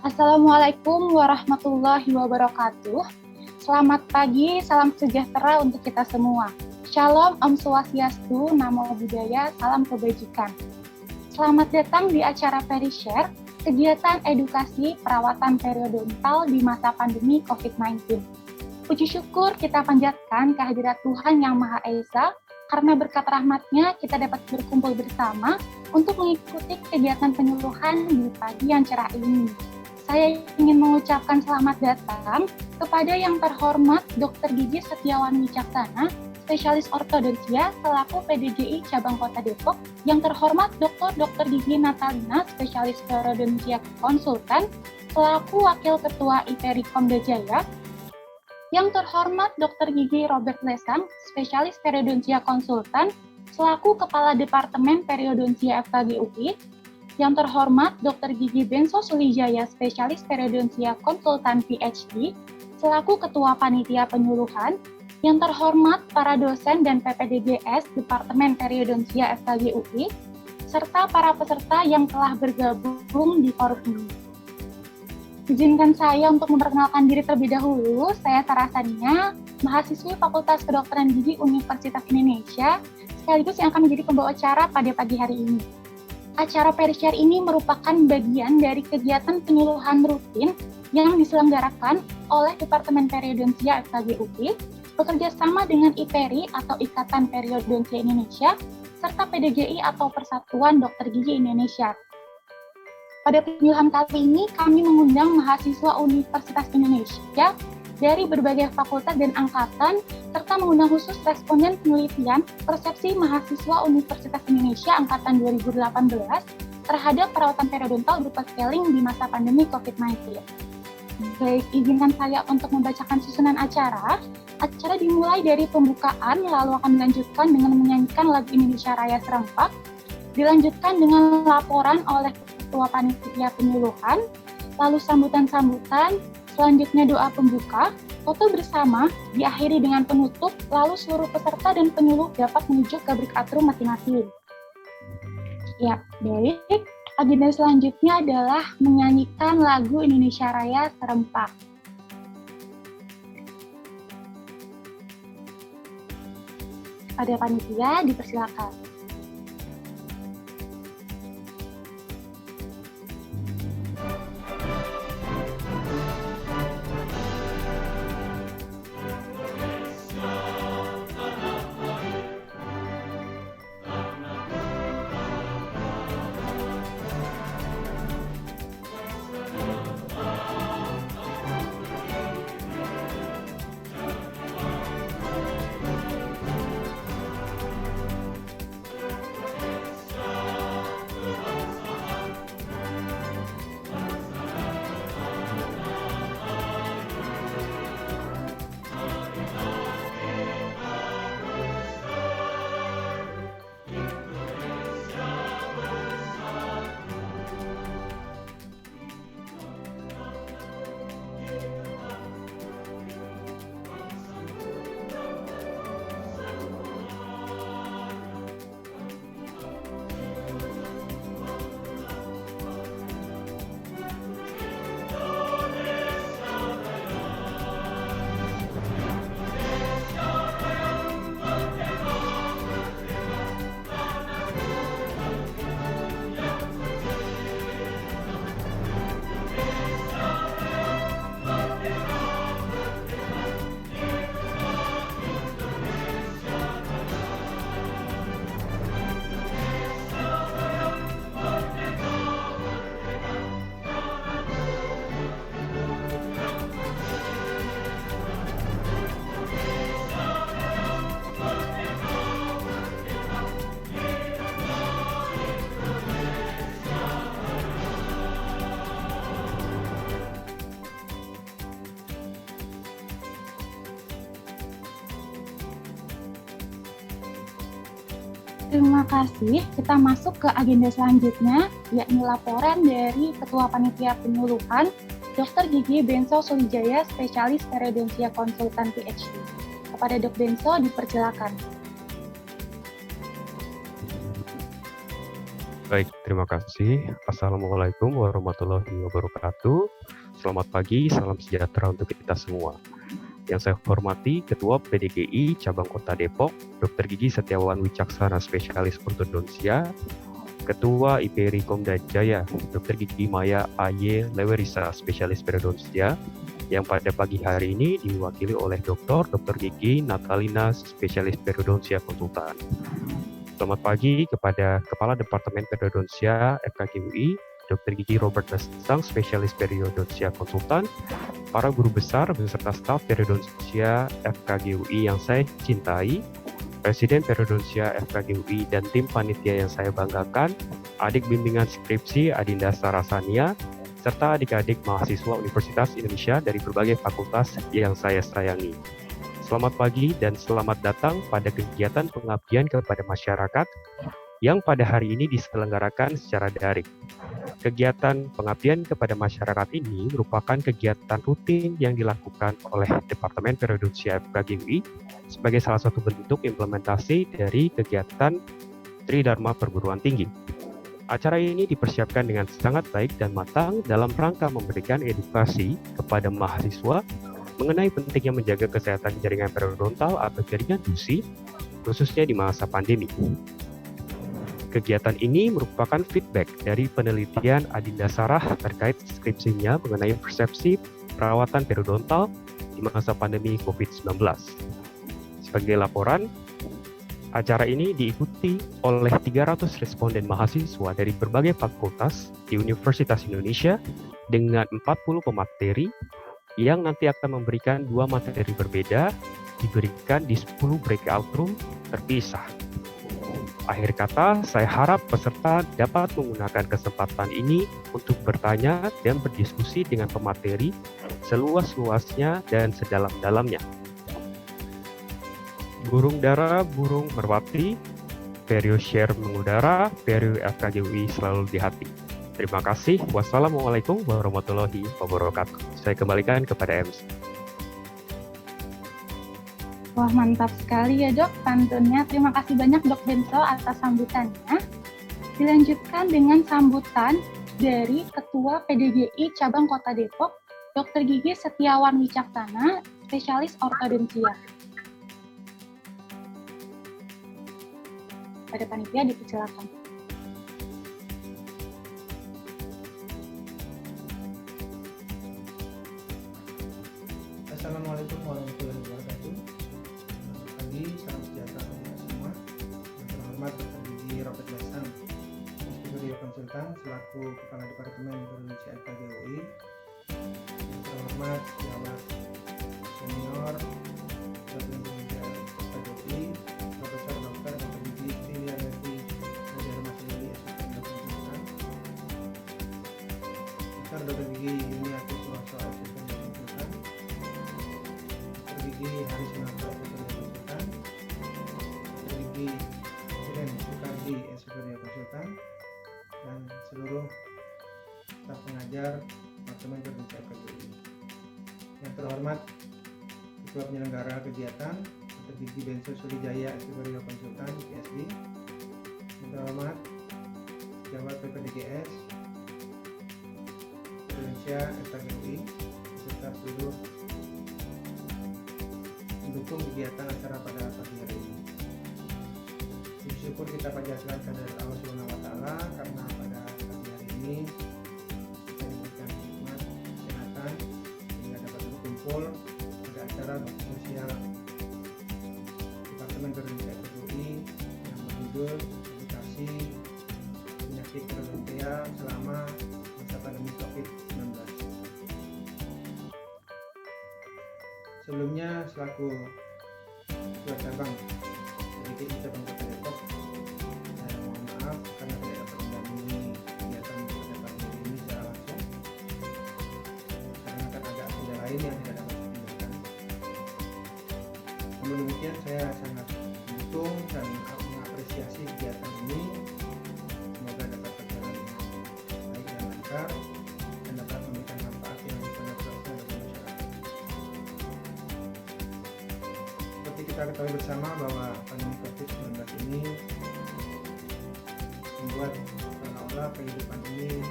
Assalamualaikum warahmatullahi wabarakatuh. Selamat pagi, salam sejahtera untuk kita semua. Shalom, Om Swastiastu, Namo Buddhaya, salam kebajikan. Selamat datang di acara PeriShare, kegiatan edukasi perawatan periodontal di masa pandemi COVID-19. Puji syukur kita panjatkan kehadirat Tuhan Yang Maha Esa, karena berkat rahmat-Nya kita dapat berkumpul bersama untuk mengikuti kegiatan penyuluhan di pagi yang cerah ini. Saya ingin mengucapkan selamat datang kepada yang terhormat Dr. Gigi Setiawan Wicaksana, spesialis ortodontia selaku PDGI Cabang Kota Depok, yang terhormat Dr. Gigi Natalina, spesialis periodontia konsultan selaku Wakil Ketua IPERI Komda Jaya, yang terhormat Dr. Gigi Robert Lesang, spesialis periodontia konsultan selaku Kepala Departemen Periodontia FKG UI, yang terhormat Dr. Gigi Benso Sulijaya, spesialis periodontia konsultan PhD, selaku Ketua Panitia Penyuluhan, yang terhormat para dosen dan PPDGS Departemen Periodontia FKG UI, serta para peserta yang telah bergabung di forum ini. Izinkan saya untuk memperkenalkan diri terlebih dahulu. Saya Sarah Sania, mahasiswi Fakultas Kedokteran Gigi Universitas Indonesia, sekaligus yang akan menjadi pembawa acara pada pagi hari ini. Acara PeriShare ini merupakan bagian dari kegiatan penyuluhan rutin yang diselenggarakan oleh Departemen Periodontia FKG UI, bekerja sama dengan IPERI atau Ikatan Periodontia Indonesia, serta PDGI atau Persatuan Dokter Gigi Indonesia. Pada penyuluhan kali ini, kami mengundang mahasiswa Universitas Indonesia dari berbagai fakultas dan angkatan, serta mengundang khusus responden penelitian persepsi mahasiswa Universitas Indonesia angkatan 2018 terhadap perawatan periodontal berupa scaling di masa pandemi COVID-19. Baik, izinkan saya untuk membacakan susunan acara. Acara dimulai dari pembukaan, lalu akan dilanjutkan dengan menyanyikan lagu Indonesia Raya Serempak, dilanjutkan dengan laporan oleh Ketua Panitia Penyuluhan, lalu sambutan-sambutan, selanjutnya doa pembuka, foto bersama, diakhiri dengan penutup, lalu seluruh peserta dan penyuluh dapat menuju ke breakout room masing-masing. Ya, baik. Agenda selanjutnya adalah menyanyikan lagu Indonesia Raya Serempak. Pada panitia, dipersilakan. Terima kasih. Kita masuk ke agenda selanjutnya, yakni laporan dari Ketua Panitia Penyuluhan, Dr. Gigi Benso Sulijaya, spesialis periodontia konsultan PhD. Kepada Dok Benso, dipersilakan. Baik, terima kasih. Assalamualaikum warahmatullahi wabarakatuh. Selamat pagi, salam sejahtera untuk kita semua. Yang saya hormati Ketua PDGI Cabang Kota Depok, Dr. Gigi Setiawan Wicaksana, Spesialis Ortodonsia, Ketua IPRI Komda Jaya, Dr. Gigi Maya A.Y. Lewerisa, Spesialis Periodontia, yang pada pagi hari ini diwakili oleh Dr. Gigi Natalina, Spesialis Periodontia Konsultan. Selamat pagi kepada Kepala Departemen Periodontia FKG UI, Dr. Gigi Robert Nasang, Spesialis Periodontia Konsultan, para guru besar beserta staf Periodontia FKG UI yang saya cintai, Presiden Periodontia FKG UI dan tim panitia yang saya banggakan, adik bimbingan skripsi Adinda Sarasania, serta adik-adik mahasiswa Universitas Indonesia dari berbagai fakultas yang saya sayangi. Selamat pagi dan selamat datang pada kegiatan pengabdian kepada masyarakat yang pada hari ini diselenggarakan secara daring. Kegiatan pengabdian kepada masyarakat ini merupakan kegiatan rutin yang dilakukan oleh Departemen Periodontia FKG UI sebagai salah satu bentuk implementasi dari kegiatan Tridharma Perguruan Tinggi. Acara ini dipersiapkan dengan sangat baik dan matang dalam rangka memberikan edukasi kepada mahasiswa mengenai pentingnya menjaga kesehatan jaringan periodontal atau jaringan gusi, khususnya di masa pandemi. Kegiatan ini merupakan feedback dari penelitian Adinda Sarah terkait skripsinya mengenai persepsi perawatan periodontal di masa pandemi COVID-19. Sebagai laporan, acara ini diikuti oleh 300 responden mahasiswa dari berbagai fakultas di Universitas Indonesia dengan 40 pemateri yang nanti akan memberikan 2 materi berbeda diberikan di 10 breakout room terpisah. Akhir kata, saya harap peserta dapat menggunakan kesempatan ini untuk bertanya dan berdiskusi dengan pemateri seluas-luasnya dan sedalam-dalamnya. Burung dara, burung merpati, Perio share mengudara, Perio FKG UI selalu di hati. Terima kasih. Wassalamualaikum warahmatullahi wabarakatuh. Saya kembalikan kepada MC. Wah, mantap sekali ya Dok pantunnya. Terima kasih banyak Dok Benso atas sambutannya. Dilanjutkan dengan sambutan dari Ketua PDGI Cabang Kota Depok, Dr. Gigi Setiawan Wicaksana, Spesialis Ortodontia. Pada panitia dipersilakan. Assalamualaikum warahmatullahi wabarakatuh. Selamat pagi, salam sejahtera untuk kita semua. Yang terhormat Dr. Gigi Robert Nasang, Studio Konsultan selaku Kepala Departemen Periodontia FKG UI. Yang terhormat Sejawat Senior Departemen Periodontia FKG UI, Profesor Dr. Gigi Silianti Dharma Sendiri Studio Konsultan, Dr. Gigi Yuniati Suroso Studio Konsultan, Gigi Haris Sunarto Konsultan, Gigi Presiden Sukardi Studio Konsultan, dan seluruh staf pengajar Departemen Periodontia FKG UI. Yang terhormat Ketua Penyelenggara Kegiatan Dr. Gigi Benso Sulijaya Studio Konsultan PSD. Yang terhormat Sejawat PPDGS Periodontia FKG UI beserta seluruh mendukung kegiatan acara pada pagi hari ini. Bersyukur kita panjatkan kehadirat Allah Subhanahu wa taala karena pada pagi hari ini kita diberikan nikmat kesehatan sehingga dapat berkumpul pada acara bakti sosial Departemen Periodontia FKG yang berjudul edukasi penyakit periodontia selama masa pandemi COVID-19. Sebelumnya selaku Ketua Cabang PDGI Cabang Kota Depok, saya mohon maaf karena tidak dapat mendampingi kegiatan pada pagi hari ini secara langsung karena kan ada agenda lain yang tidak dapat ditinggalkan. Namun demikian saya sangat mendukung dan mengapresiasi kegiatan ini. Semoga dapat berjalan dengan baik dan lancar dan dapat memberikan manfaat yang sangat luas bagi masyarakat. Seperti kita ketahui bersama bahwa pandemi COVID-19 ini membuat seolah-olah kehidupan ini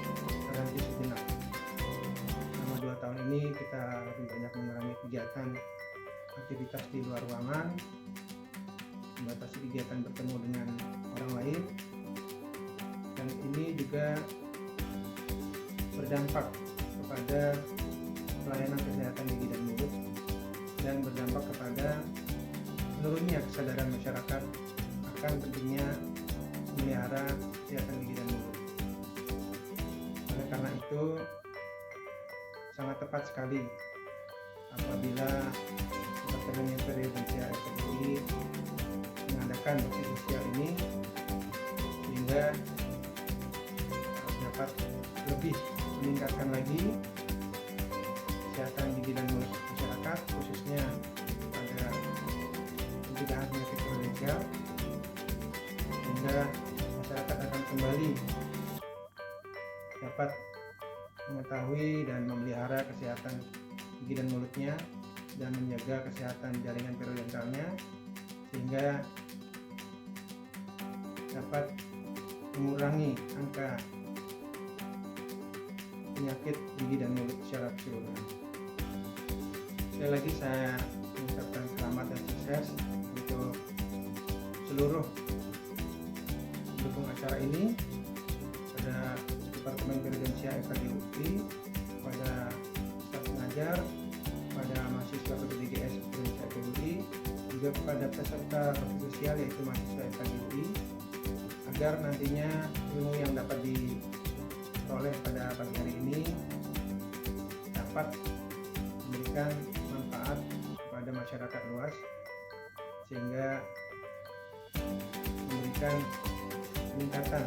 terhenti sejenak selama 2 tahun ini kita lebih banyak mengurangi kegiatan aktivitas di luar ruangan, membatasi kegiatan bertemu dengan orang lain, dan ini juga berdampak kepada pelayanan kesehatan gigi dan mulut dan berdampak kepada menurunnya kesadaran masyarakat akan pentingnya memelihara kesehatan gigi dan mulut. Oleh karena itu sangat tepat sekali apabila Departemen Periodonsia FPDI mengadakan bakti sosial ini sehingga dapat lebih meningkatkan lagi kesehatan gigi dan mulut masyarakat, khususnya pada pencegahan penyakit prudensial, sehingga masyarakat akan kembali dapat mengetahui dan memelihara kesehatan gigi dan mulutnya dan menjaga kesehatan jaringan periodontalnya, sehingga dapat mengurangi angka penyakit gigi dan mulut secara keseluruhan. Sekali lagi saya mengucapkan selamat dan sukses untuk seluruh pendukung acara ini, pada Departemen Periodonsia FKG pada staf pengajar, pada mahasiswa PPDGS Indonesia FKG, juga kepada peserta bakti sosial yaitu mahasiswa FKG, agar nantinya ilmu yang dapat diperoleh pada pagi hari ini dapat memberikan manfaat kepada masyarakat luas, sehingga memberikan peningkatan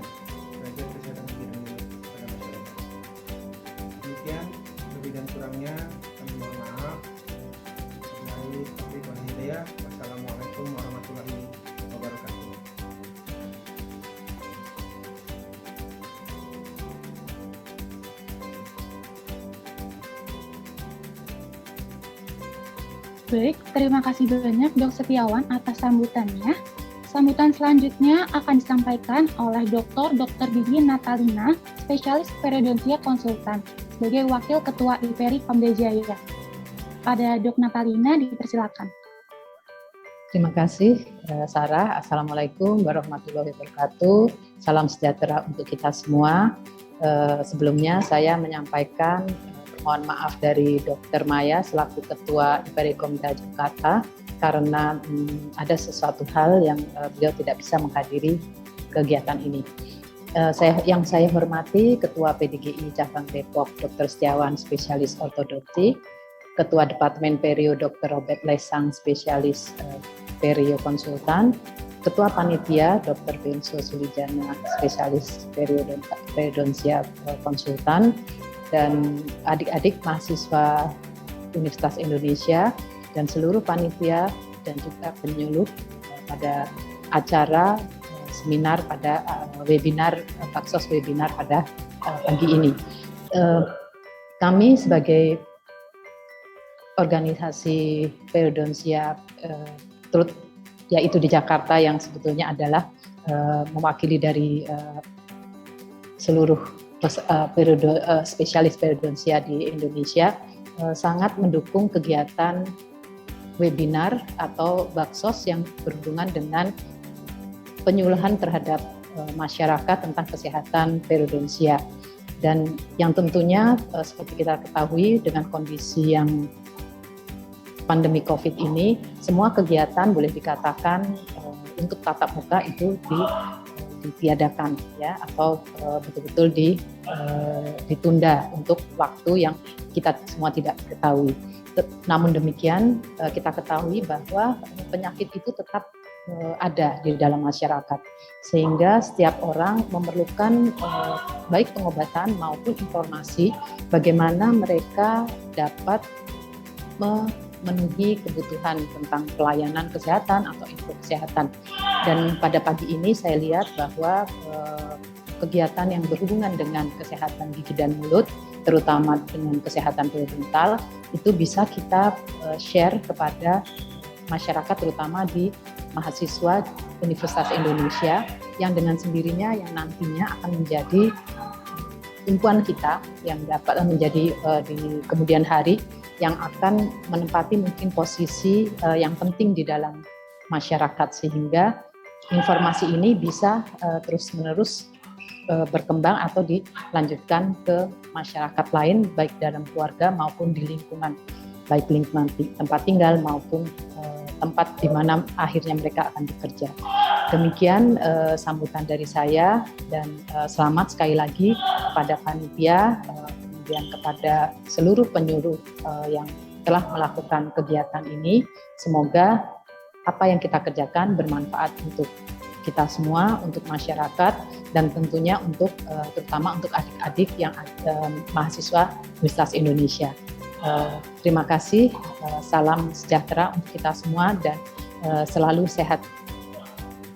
derajat kesehatan gigi dan mulut kepada masyarakat. Demikian, lebih dan kurangnya kami mohon maaf. Wassalamualaikum warahmatullahi wabarakatuh. Baik, terima kasih banyak Dok Setiawan atas sambutannya. Sambutan selanjutnya akan disampaikan oleh Dr. Gigi Natalina, spesialis periodontia konsultan, sebagai Wakil Ketua IPERI Pamda Jaya. Pada Dok Natalina dipersilakan. Terima kasih Sarah. Assalamualaikum warahmatullahi wabarakatuh. Salam sejahtera untuk kita semua. Sebelumnya saya menyampaikan mohon maaf dari Dr. Maya selaku Ketua IPERI Komda Jakarta karena ada sesuatu hal yang beliau tidak bisa menghadiri kegiatan ini. Yang saya hormati Ketua PDGI Cabang Depok Dr. Setiawan spesialis ortodonti, Ketua Departemen Perio Dr. Robert Lesang spesialis perio konsultan, Ketua Panitia Dr. Benso Sulijana spesialis periodontia konsultan, dan adik-adik mahasiswa Universitas Indonesia dan seluruh panitia dan juga penyuluh pada acara seminar pada webinar Baksos webinar pada pagi ini. Kami sebagai organisasi periodontia yaitu di Jakarta yang sebetulnya adalah mewakili dari seluruh spesialis periodontia di Indonesia, sangat mendukung kegiatan webinar atau baksos yang berhubungan dengan penyuluhan terhadap masyarakat tentang kesehatan periodontia. Dan yang tentunya seperti kita ketahui dengan kondisi yang pandemi COVID ini, semua kegiatan boleh dikatakan untuk tatap muka itu ditiadakan ya, atau betul-betul ditunda untuk waktu yang kita semua tidak ketahui. Namun demikian kita ketahui bahwa penyakit itu tetap ada di dalam masyarakat, sehingga setiap orang memerlukan baik pengobatan maupun informasi bagaimana mereka dapat memenuhi kebutuhan tentang pelayanan kesehatan atau info kesehatan. Dan pada pagi ini saya lihat bahwa kegiatan yang berhubungan dengan kesehatan gigi dan mulut, terutama dengan kesehatan periodontal, itu bisa kita share kepada masyarakat, terutama di mahasiswa Universitas Indonesia, yang dengan sendirinya yang nantinya akan menjadi tumpuan kita yang dapat menjadi di kemudian hari yang akan menempati mungkin posisi yang penting di dalam masyarakat, sehingga informasi ini bisa terus-menerus berkembang atau dilanjutkan ke masyarakat lain, baik dalam keluarga maupun di lingkungan, baik lingkungan tempat tinggal maupun tempat di mana akhirnya mereka akan bekerja. Demikian sambutan dari saya, dan selamat sekali lagi kepada panitia, kemudian kepada seluruh penyuluh yang telah melakukan kegiatan ini. Semoga apa yang kita kerjakan bermanfaat untuk kita semua, untuk masyarakat, dan tentunya untuk terutama untuk adik-adik yang mahasiswa Universitas Indonesia. Terima kasih, salam sejahtera untuk kita semua dan selalu sehat.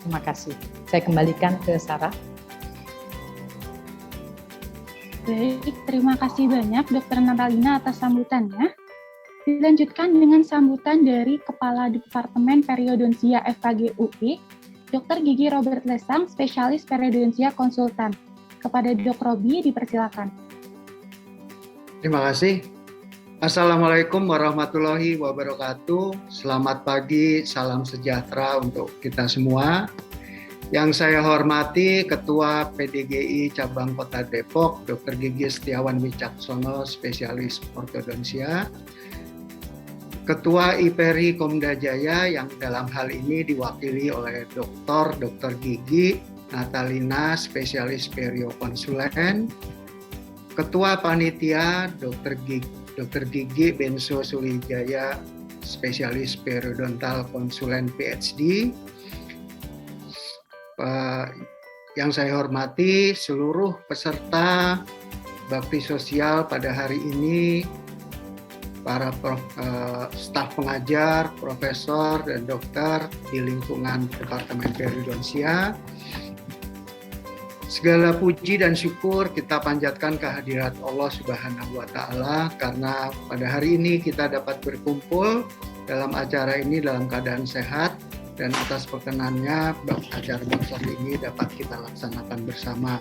Terima kasih. Saya kembalikan ke Sarah. Baik, terima kasih banyak Dr. Natalina atas sambutannya. Dilanjutkan dengan sambutan dari Kepala Departemen Periodonsia FKG UI, Dr. Gigi Robert Lesang, Spesialis Periodonsia Konsultan. Kepada Dok Robi, dipersilakan. Terima kasih. Assalamualaikum warahmatullahi wabarakatuh. Selamat pagi, salam sejahtera untuk kita semua. Yang saya hormati Ketua PDGI Cabang Kota Depok, Dr. Gigi Setiawan Wicaksono, Spesialis Ortodonsia. Ketua IPERI Komda Jaya yang dalam hal ini diwakili oleh Dr. Gigi Natalina, Spesialis Perio Konsulen. Ketua Panitia Dr. Gigi Benso Sulijaya, Spesialis Periodontal Konsulen PhD. Yang saya hormati seluruh peserta bakti sosial pada hari ini, para staf pengajar, profesor, dan dokter di lingkungan Departemen Periodonsia. Segala puji dan syukur kita panjatkan kehadirat Allah Subhanahu wa Ta'ala, karena pada hari ini kita dapat berkumpul dalam acara ini dalam keadaan sehat, dan atas perkenannya acara besar ini dapat kita laksanakan bersama.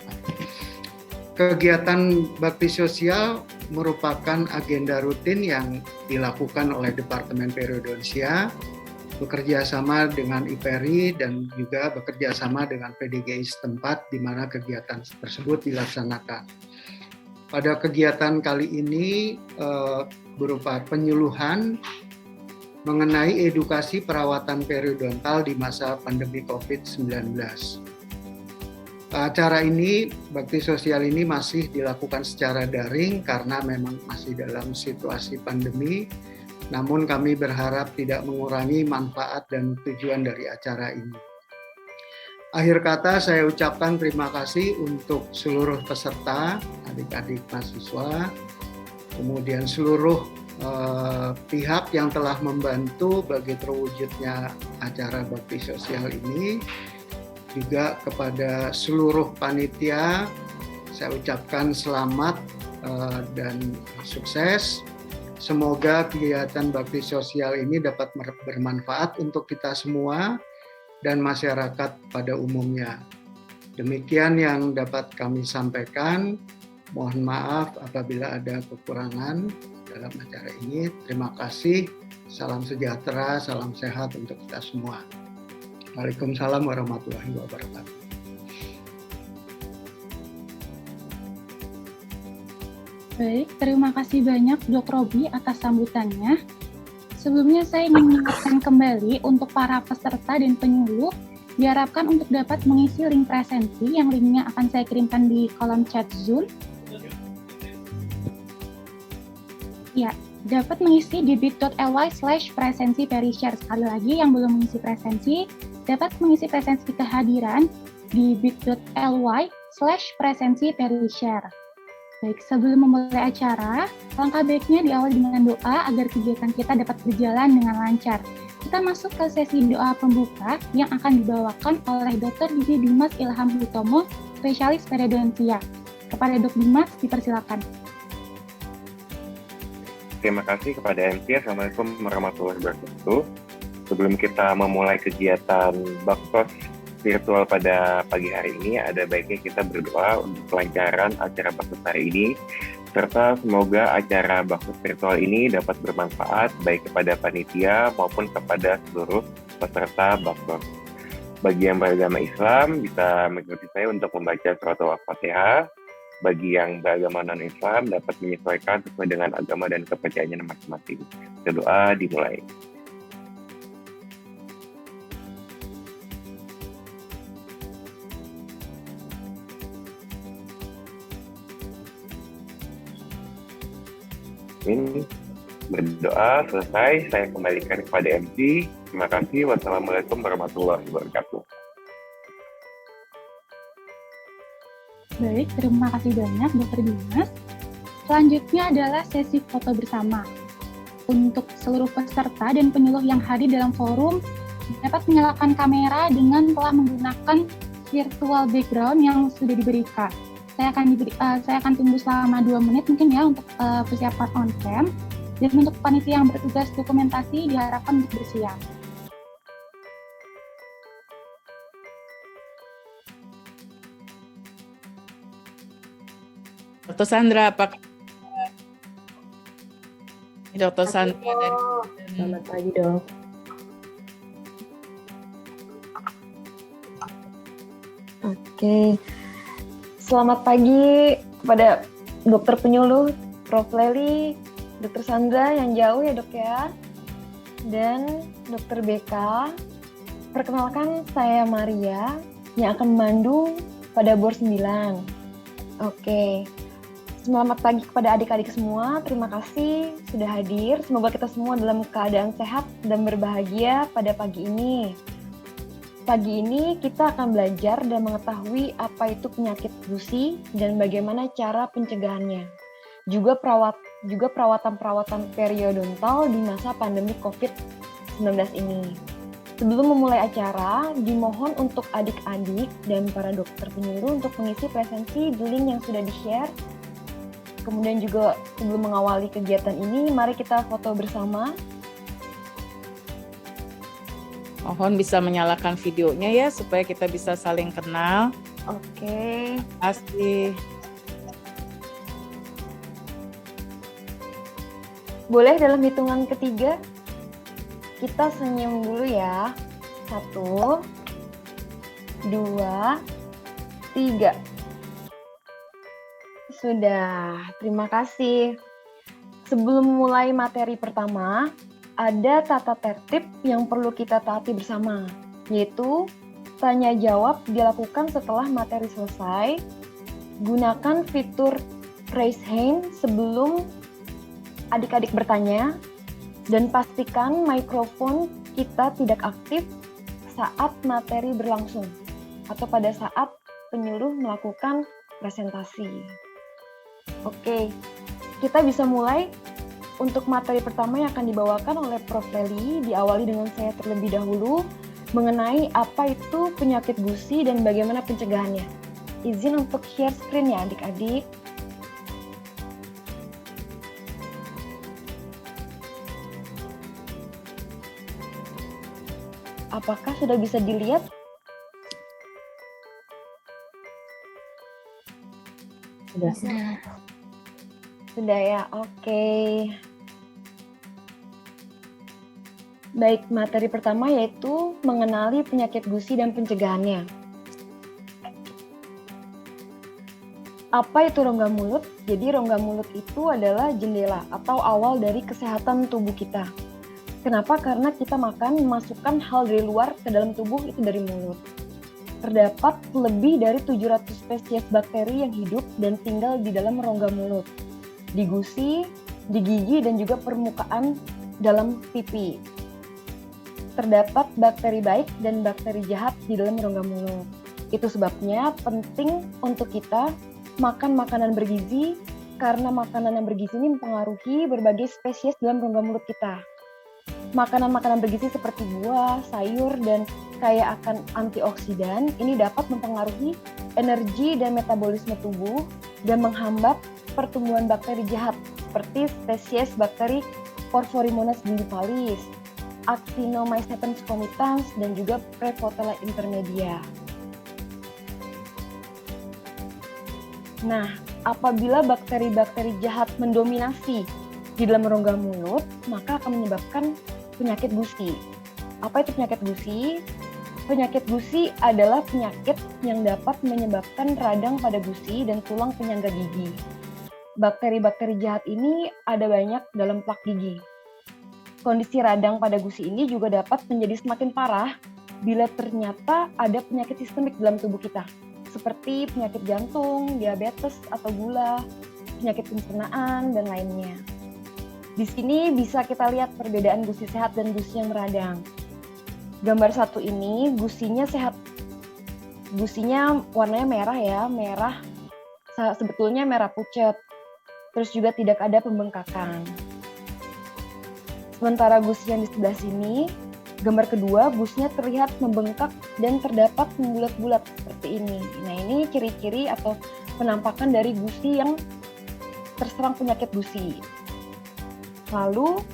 Kegiatan bakti sosial merupakan agenda rutin yang dilakukan oleh Departemen Periodonsia, bekerja sama dengan IPERI dan juga bekerja sama dengan PDGI setempat di mana kegiatan tersebut dilaksanakan. Pada kegiatan kali ini berupa penyuluhan mengenai edukasi perawatan periodontal di masa pandemi COVID-19. Acara ini, bakti sosial ini masih dilakukan secara daring karena memang masih dalam situasi pandemi. Namun kami berharap tidak mengurangi manfaat dan tujuan dari acara ini. Akhir kata saya ucapkan terima kasih untuk seluruh peserta, adik-adik mahasiswa, kemudian seluruh pihak yang telah membantu bagi terwujudnya acara bakti sosial ini. Juga kepada seluruh panitia, saya ucapkan selamat dan sukses. Semoga kegiatan bakti sosial ini dapat bermanfaat untuk kita semua dan masyarakat pada umumnya. Demikian yang dapat kami sampaikan. Mohon maaf apabila ada kekurangan dalam acara ini. Terima kasih. Salam sejahtera, salam sehat untuk kita semua. Waalaikumsalam warahmatullahi wabarakatuh. Baik, terima kasih banyak Dok Robi atas sambutannya. Sebelumnya saya ingin mengingatkan kembali untuk para peserta dan penyuluh, diharapkan untuk dapat mengisi link presensi yang linknya akan saya kirimkan di kolom chat Zoom. Ya, dapat mengisi di bit.ly/presensi perishare. Sekali lagi, yang belum mengisi presensi, dapat mengisi presensi kehadiran di bit.ly/presensi perishare. Baik, sebelum memulai acara, langkah baiknya diawali dengan doa agar kegiatan kita dapat berjalan dengan lancar. Kita masuk ke sesi doa pembuka yang akan dibawakan oleh Dr. Gigi Dimas Ilham Hutomo, Spesialis Periodontia. Kepada Dok Dimas, dipersilakan. Terima kasih kepada MC. Assalamualaikum warahmatullahi wabarakatuh. Sebelum kita memulai kegiatan baksos virtual pada pagi hari ini, ada baiknya kita berdoa untuk kelancaran acara Baksus hari ini, serta semoga acara Baksus virtual ini dapat bermanfaat baik kepada panitia maupun kepada seluruh peserta Baksus. Bagi yang beragama Islam, bisa mengikuti saya untuk membaca surat Al-Fatihah. Bagi yang beragama non-Islam, dapat menyesuaikan sesuai dengan agama dan kepercayaannya masing-masing. Doa dimulai. Amin. Berdoa selesai, saya kembalikan kepada MC. Terima kasih. Wassalamualaikum warahmatullahi wabarakatuh. Baik, terima kasih banyak Dr. Dimas. Selanjutnya adalah sesi foto bersama. Untuk seluruh peserta dan penyuluh yang hadir dalam forum dapat menyalakan kamera dengan telah menggunakan virtual background yang sudah diberikan. Saya akan tunggu selama 2 menit mungkin ya untuk persiapan on cam, dan untuk panitia yang bertugas dokumentasi diharapkan untuk bersiap. Dr. Sandra, apakah Dr. Sandra dan Selamat pagi, Dok. Oke. Selamat pagi kepada dokter penyuluh, Prof. Leli, Dr. Sandra yang jauh ya, Dok ya. Dan Dr. BK. Perkenalkan, saya Maria yang akan memandu pada BOR 9. Oke. Selamat pagi kepada adik-adik semua, terima kasih sudah hadir. Semoga kita semua dalam keadaan sehat dan berbahagia pada pagi ini. Pagi ini kita akan belajar dan mengetahui apa itu penyakit gusi dan bagaimana cara pencegahannya. Juga perawatan-perawatan periodontal di masa pandemi COVID-19 ini. Sebelum memulai acara, dimohon untuk adik-adik dan para dokter penyuluh untuk mengisi presensi di link yang sudah di-share. Kemudian juga sebelum mengawali kegiatan ini, mari kita foto bersama. mohon bisa menyalakan videonya ya supaya kita bisa saling kenal. Oke. Terima kasih. Boleh dalam hitungan ketiga, kita senyum dulu ya. 1, 2, 3. Sudah, terima kasih. Sebelum mulai materi pertama, ada tata tertib yang perlu kita taati bersama, yaitu tanya jawab dilakukan setelah materi selesai. Gunakan fitur raise hand sebelum adik-adik bertanya, dan pastikan mikrofon kita tidak aktif saat materi berlangsung atau pada saat penyuluh melakukan presentasi. Oke, kita bisa mulai. Untuk materi pertama yang akan dibawakan oleh Prof. Leli, diawali dengan saya terlebih dahulu mengenai apa itu penyakit gusi dan bagaimana pencegahannya. Izin untuk share screen ya adik-adik. Apakah sudah bisa dilihat? Sudah. Sudah ya, oke. Baik, materi pertama yaitu mengenali penyakit gusi dan pencegahannya. Apa itu rongga mulut? Jadi rongga mulut itu adalah jendela atau awal dari kesehatan tubuh kita. Kenapa? Karena kita makan memasukkan hal dari luar ke dalam tubuh itu dari mulut. Terdapat lebih dari 700 spesies bakteri yang hidup dan tinggal di dalam rongga mulut, di gusi, di gigi, dan juga permukaan dalam pipi. Terdapat bakteri baik dan bakteri jahat di dalam rongga mulut. Itu sebabnya penting untuk kita makan makanan bergizi, karena makanan yang bergizi ini mempengaruhi berbagai spesies dalam rongga mulut kita. Makanan-makanan bergizi seperti buah, sayur, dan kaya akan antioksidan ini dapat mempengaruhi energi dan metabolisme tubuh dan menghambat pertumbuhan bakteri jahat seperti spesies bakteri Porphyromonas bundipalis Actinomycetes comitans, dan juga Prevotella intermedia. Nah, apabila bakteri-bakteri jahat mendominasi di dalam rongga mulut, maka akan menyebabkan penyakit gusi. Apa itu penyakit gusi? Penyakit gusi adalah penyakit yang dapat menyebabkan radang pada gusi dan tulang penyangga gigi. Bakteri-bakteri jahat ini ada banyak dalam plak gigi. Kondisi radang pada gusi ini juga dapat menjadi semakin parah bila ternyata ada penyakit sistemik dalam tubuh kita, seperti penyakit jantung, diabetes atau gula, penyakit pencernaan, dan lainnya. Di sini bisa kita lihat perbedaan gusi sehat dan gusi yang meradang. Gambar satu ini gusinya sehat. Gusinya warnanya merah ya, merah sebetulnya merah pucat. Terus juga tidak ada pembengkakan. Sementara gusi yang di sebelah sini, gambar kedua gusinya terlihat membengkak dan terdapat membulat-bulat seperti ini. Nah, ini ciri-ciri atau penampakan dari gusi yang terserang penyakit gusi. Lalu,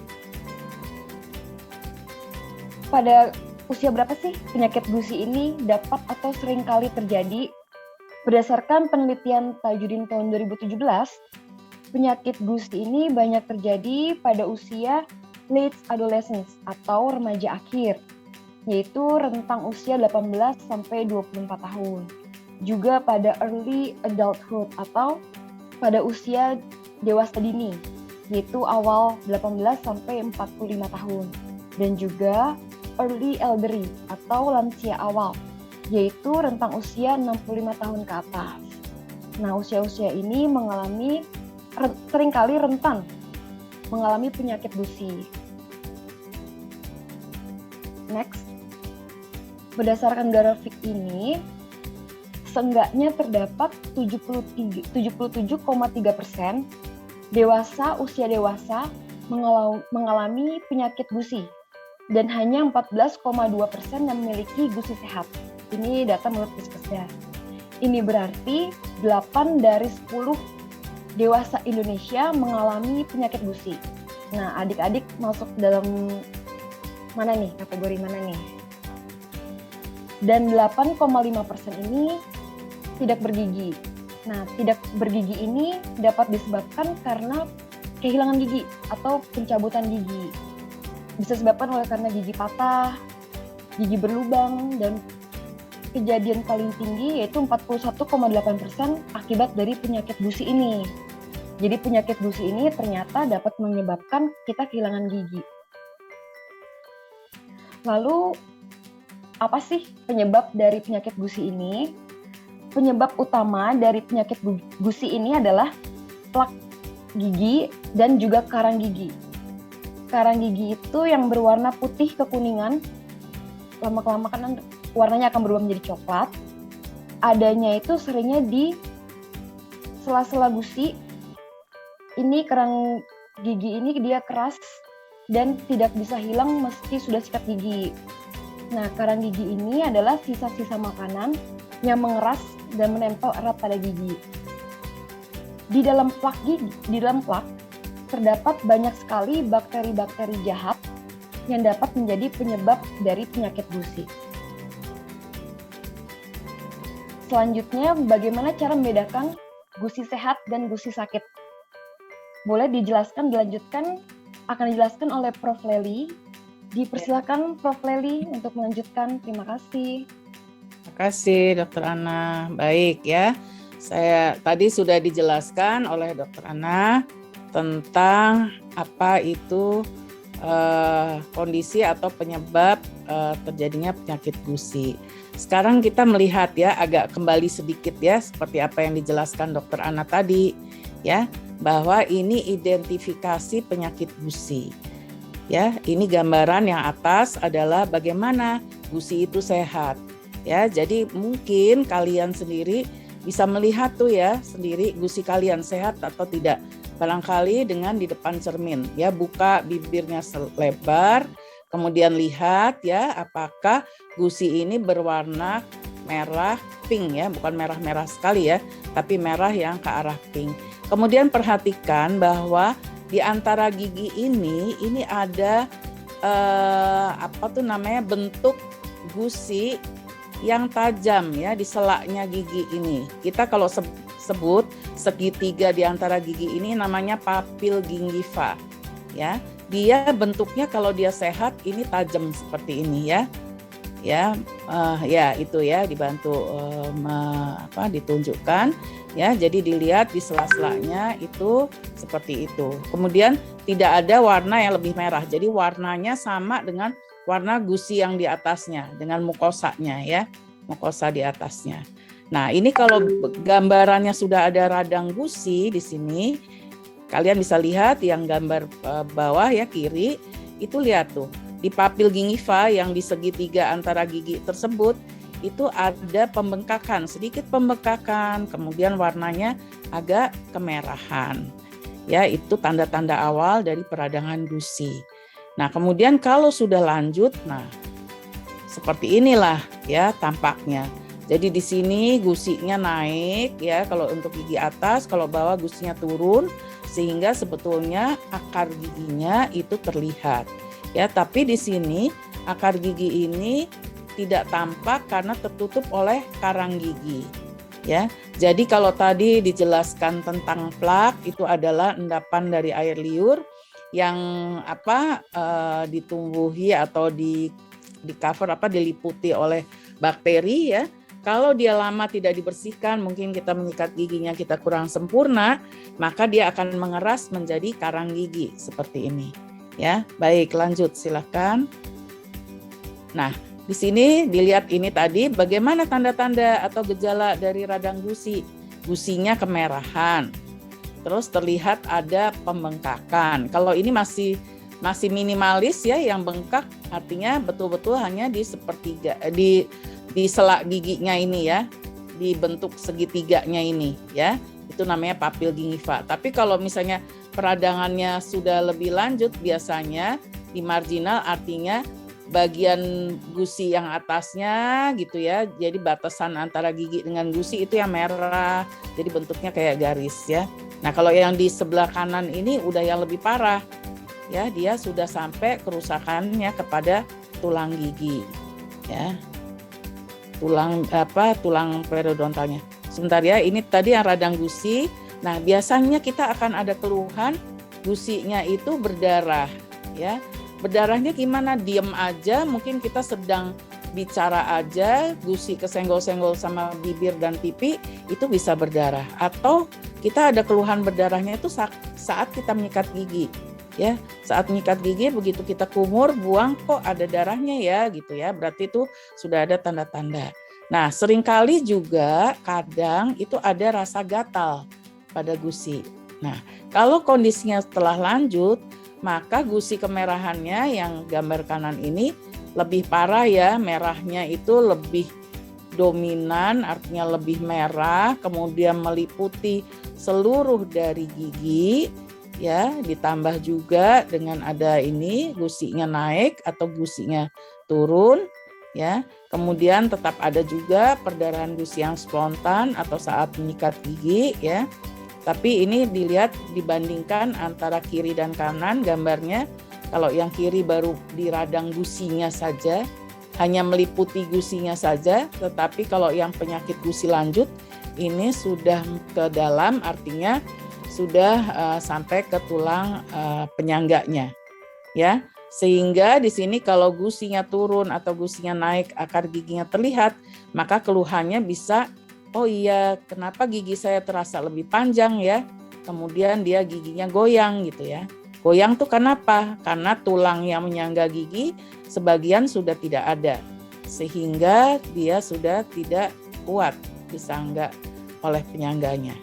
pada usia berapa sih penyakit gusi ini dapat atau sering kali terjadi? Berdasarkan penelitian Tajudin tahun 2017, penyakit gusi ini banyak terjadi pada usia late adolescence atau remaja akhir, yaitu rentang usia 18 sampai 24 tahun. Juga pada early adulthood atau pada usia dewasa dini, yaitu awal 18 sampai 45 tahun. Dan juga early elderly atau lansia awal, yaitu rentang usia 65 tahun ke atas. Nah, usia-usia ini seringkali rentan mengalami penyakit gusi. Next, berdasarkan grafik ini, seenggaknya terdapat 77,3% usia dewasa mengalami penyakit gusi, dan hanya 14,2% yang memiliki gusi sehat. Ini data menurut Puskesdas. Ini berarti 8 dari 10 dewasa Indonesia mengalami penyakit gusi. Nah, adik-adik masuk dalam mana nih, kategori mana nih? Dan 8,5% ini tidak bergigi. Nah, tidak bergigi ini dapat disebabkan karena kehilangan gigi atau pencabutan gigi. Bisa disebabkan oleh karena gigi patah, gigi berlubang, dan kejadian paling tinggi yaitu 41,8% akibat dari penyakit gusi ini. Jadi penyakit gusi ini ternyata dapat menyebabkan kita kehilangan gigi. Lalu, apa sih penyebab dari penyakit gusi ini? Penyebab utama dari penyakit gusi ini adalah plak gigi dan juga karang gigi. Karang gigi itu yang berwarna putih kekuningan, lama-kelamaan kan warnanya akan berubah menjadi coklat. Adanya itu seringnya di sela-sela gusi. Ini karang gigi ini dia keras dan tidak bisa hilang meski sudah sikat gigi. Nah, karang gigi ini adalah sisa-sisa makanan yang mengeras dan menempel erat pada gigi. Di dalam plak terdapat banyak sekali bakteri-bakteri jahat yang dapat menjadi penyebab dari penyakit gusi. Selanjutnya, bagaimana cara membedakan gusi sehat dan gusi sakit? Boleh dilanjutkan, akan dijelaskan oleh Prof. Lely. Dipersilakan Prof. Lely untuk melanjutkan. Terima kasih. Terima kasih Dr. Ana. Baik ya, saya tadi sudah dijelaskan oleh Dr. Ana tentang apa itu kondisi atau penyebab terjadinya penyakit gusi. Sekarang kita melihat ya, agak kembali sedikit ya, seperti apa yang dijelaskan Dr. Ana tadi ya, bahwa ini identifikasi penyakit gusi. Ya, ini gambaran yang atas adalah bagaimana gusi itu sehat. Ya, jadi mungkin kalian sendiri bisa melihat tuh ya sendiri gusi kalian sehat atau tidak. Barangkali dengan di depan cermin ya, buka bibirnya selebar, kemudian lihat ya apakah gusi ini berwarna merah pink ya, bukan merah-merah sekali ya, tapi merah yang ke arah pink. Kemudian perhatikan bahwa di antara gigi ini ada bentuk gusi yang tajam ya di selaknya gigi ini. Kita kalau sebut segitiga di antara gigi ini namanya papil gingiva ya. Dia bentuknya kalau dia sehat ini tajam seperti ini ya. Ya itu ya dibantu ditunjukkan ya. Jadi dilihat di sela-selanya itu seperti itu. Kemudian tidak ada warna yang lebih merah. Jadi warnanya sama dengan warna gusi yang di atasnya dengan mukosanya ya, mukosa di atasnya. Nah, ini kalau gambarannya sudah ada radang gusi di sini, kalian bisa lihat yang gambar bawah ya kiri, itu lihat tuh. Di papil gingiva yang di segitiga antara gigi tersebut itu ada pembengkakan, sedikit pembengkakan, kemudian warnanya agak kemerahan. Ya, itu tanda-tanda awal dari peradangan gusi. Nah, kemudian kalau sudah lanjut, nah seperti inilah ya tampaknya. Jadi di sini gusinya naik ya kalau untuk gigi atas, kalau bawah gusinya turun sehingga sebetulnya akar giginya itu terlihat. Ya, tapi di sini akar gigi ini tidak tampak karena tertutup oleh karang gigi. Ya, jadi kalau tadi dijelaskan tentang plak itu adalah endapan dari air liur yang ditumbuhi atau di cover diliputi oleh bakteri ya. Kalau dia lama tidak dibersihkan, mungkin kita menyikat giginya kita kurang sempurna, maka dia akan mengeras menjadi karang gigi seperti ini. Ya, baik lanjut silakan. Nah, di sini dilihat ini tadi bagaimana tanda-tanda atau gejala dari radang gusi. Gusinya kemerahan. Terus terlihat ada pembengkakan. Kalau ini masih minimalis ya, yang bengkak artinya betul-betul hanya di sepertiga di selak giginya ini ya, di bentuk segitiganya ini ya. Itu namanya papil gingiva. Tapi kalau misalnya peradangannya sudah lebih lanjut, biasanya di marginal artinya bagian gusi yang atasnya gitu ya. Jadi batasan antara gigi dengan gusi itu yang merah. Jadi bentuknya kayak garis ya. Nah, kalau yang di sebelah kanan ini udah yang lebih parah. Ya, dia sudah sampai kerusakannya kepada tulang gigi. Ya. Tulang periodontalnya. Sebentar ya, ini tadi yang radang gusi. Nah, biasanya kita akan ada keluhan gusinya itu berdarah ya. Berdarahnya gimana? Diem aja, mungkin kita sedang bicara aja, gusi kesenggol-senggol sama bibir dan pipi itu bisa berdarah. Atau kita ada keluhan berdarahnya itu saat kita menyikat gigi. Ya, saat menyikat gigi begitu kita kumur, buang kok ada darahnya ya gitu ya. Berarti itu sudah ada tanda-tanda. Nah, seringkali juga kadang itu ada rasa gatal pada gusi. Nah, kalau kondisinya setelah lanjut, maka gusi kemerahannya yang gambar kanan ini lebih parah ya, merahnya itu lebih dominan, artinya lebih merah, kemudian meliputi seluruh dari gigi, ya, ditambah juga dengan ada ini gusinya naik atau gusinya turun, ya. Kemudian tetap ada juga perdarahan gusi yang spontan atau saat menyikat gigi, ya. Tapi ini dilihat dibandingkan antara kiri dan kanan gambarnya. Kalau yang kiri baru di radang gusinya saja, hanya meliputi gusinya saja. Tetapi kalau yang penyakit gusi lanjut, ini sudah ke dalam, artinya sudah sampai ke tulang penyangganya, ya. Sehingga di sini kalau gusinya turun atau gusinya naik, akar giginya terlihat, maka keluhannya bisa, oh iya, kenapa gigi saya terasa lebih panjang ya? Kemudian dia giginya goyang gitu ya. Goyang tuh kenapa? Karena tulang yang menyangga gigi sebagian sudah tidak ada. Sehingga dia sudah tidak kuat disangga oleh penyangganya.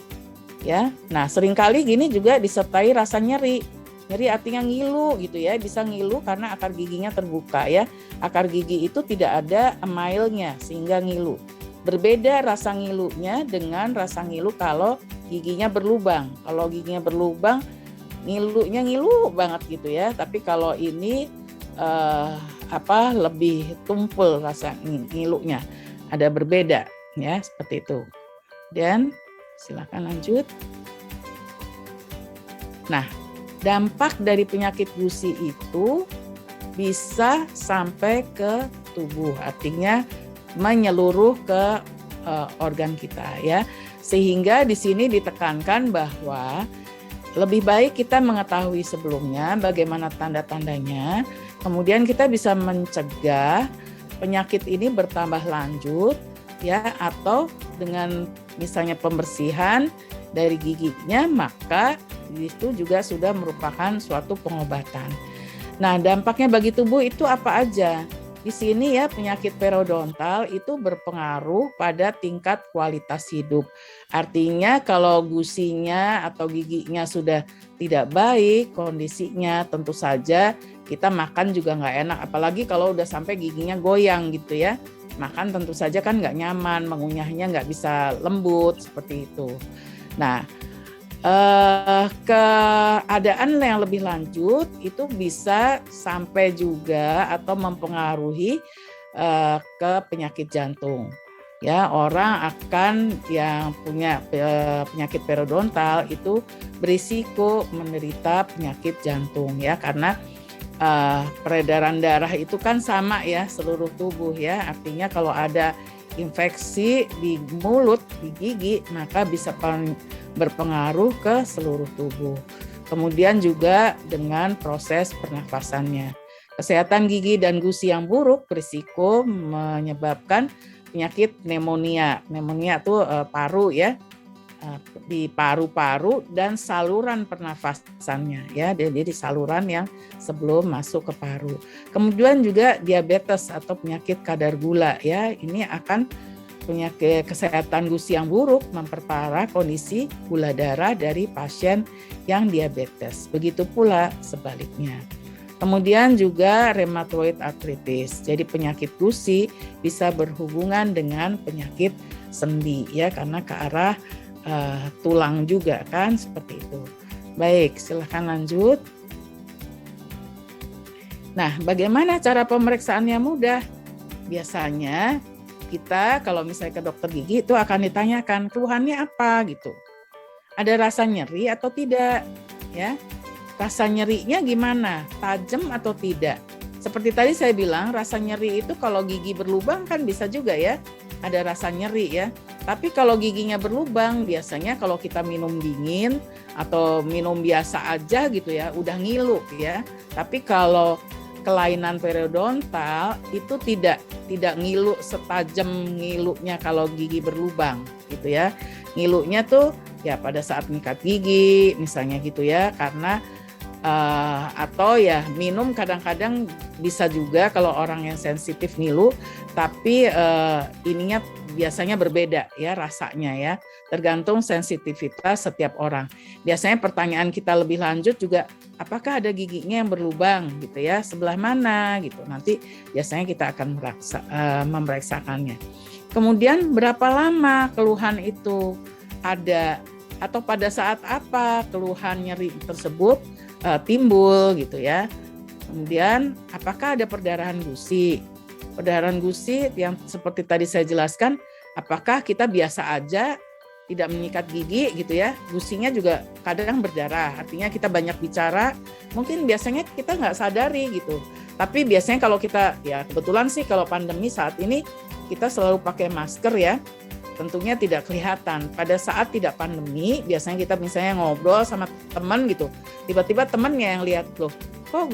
Ya. Nah, seringkali gini juga disertai rasa nyeri. Nyeri artinya ngilu gitu ya, bisa ngilu karena akar giginya terbuka ya. Akar gigi itu tidak ada emailnya sehingga ngilu. Berbeda rasa ngilunya dengan rasa ngilu kalau giginya berlubang. Kalau giginya berlubang, ngilunya ngilu banget gitu ya. Tapi kalau ini lebih tumpul rasa ngilunya. Ada berbeda ya, seperti itu. Dan silakan lanjut. Nah, dampak dari penyakit gusi itu bisa sampai ke tubuh, artinya menyeluruh ke organ kita ya. Sehingga di sini ditekankan bahwa lebih baik kita mengetahui sebelumnya bagaimana tanda-tandanya, kemudian kita bisa mencegah penyakit ini bertambah lanjut ya, atau dengan misalnya pembersihan dari giginya, maka itu juga sudah merupakan suatu pengobatan. Nah, dampaknya bagi tubuh itu apa aja? Di sini ya, penyakit periodontal itu berpengaruh pada tingkat kualitas hidup. Artinya kalau gusinya atau giginya sudah tidak baik kondisinya, tentu saja kita makan juga nggak enak. Apalagi kalau udah sampai giginya goyang gitu ya. Makan tentu saja kan nggak nyaman, mengunyahnya nggak bisa lembut seperti itu. Nah, keadaan yang lebih lanjut itu bisa sampai juga atau mempengaruhi ke penyakit jantung. Ya, orang akan yang punya penyakit periodontal itu berisiko menderita penyakit jantung ya, karena peredaran darah itu kan sama ya seluruh tubuh ya. Artinya kalau ada infeksi di mulut, di gigi, maka bisa berpengaruh ke seluruh tubuh. Kemudian juga dengan proses pernafasannya. Kesehatan gigi dan gusi yang buruk berisiko menyebabkan penyakit pneumonia. Pneumonia itu paru ya, di paru-paru dan saluran pernafasannya ya, jadi saluran yang sebelum masuk ke paru. Kemudian juga diabetes atau penyakit kadar gula ya, ini akan penyakit kesehatan gusi yang buruk memperparah kondisi gula darah dari pasien yang diabetes. Begitu pula sebaliknya. Kemudian juga rheumatoid arthritis. Jadi penyakit gusi bisa berhubungan dengan penyakit sendi ya, karena ke arah tulang juga kan seperti itu. Baik, silahkan lanjut. Nah, bagaimana cara pemeriksaannya? Mudah. Biasanya kita kalau misalnya ke dokter gigi itu akan ditanyakan keluhannya apa gitu. Ada rasa nyeri atau tidak ya? Rasa nyerinya gimana? Tajam atau tidak? Seperti tadi saya bilang, rasa nyeri itu kalau gigi berlubang kan bisa juga ya, ada rasa nyeri ya. Tapi kalau giginya berlubang, biasanya kalau kita minum dingin atau minum biasa aja gitu ya, udah ngilu ya. Tapi kalau kelainan periodontal itu tidak ngilu setajam ngilunya kalau gigi berlubang gitu ya. Ngilunya tuh ya pada saat nyikat gigi misalnya gitu ya, karena atau ya minum kadang-kadang bisa juga kalau orang yang sensitif ngilu, tapi ininya biasanya berbeda ya rasanya ya, tergantung sensitivitas setiap orang. Biasanya pertanyaan kita lebih lanjut juga, apakah ada giginya yang berlubang gitu ya, sebelah mana gitu, nanti biasanya kita akan memeriksakannya. Kemudian berapa lama keluhan itu ada, atau pada saat apa keluhan nyeri tersebut timbul gitu ya. Kemudian apakah ada perdarahan gusi? Perdarahan gusi yang seperti tadi saya jelaskan, apakah kita biasa aja tidak menyikat gigi gitu ya, gusinya juga kadang berdarah, artinya kita banyak bicara, mungkin biasanya kita nggak sadari gitu. Tapi biasanya kalau kita, ya kebetulan sih kalau pandemi saat ini kita selalu pakai masker ya, tentunya tidak kelihatan. Pada saat tidak pandemi, biasanya kita misalnya ngobrol sama teman gitu, tiba-tiba temannya yang lihat, loh kok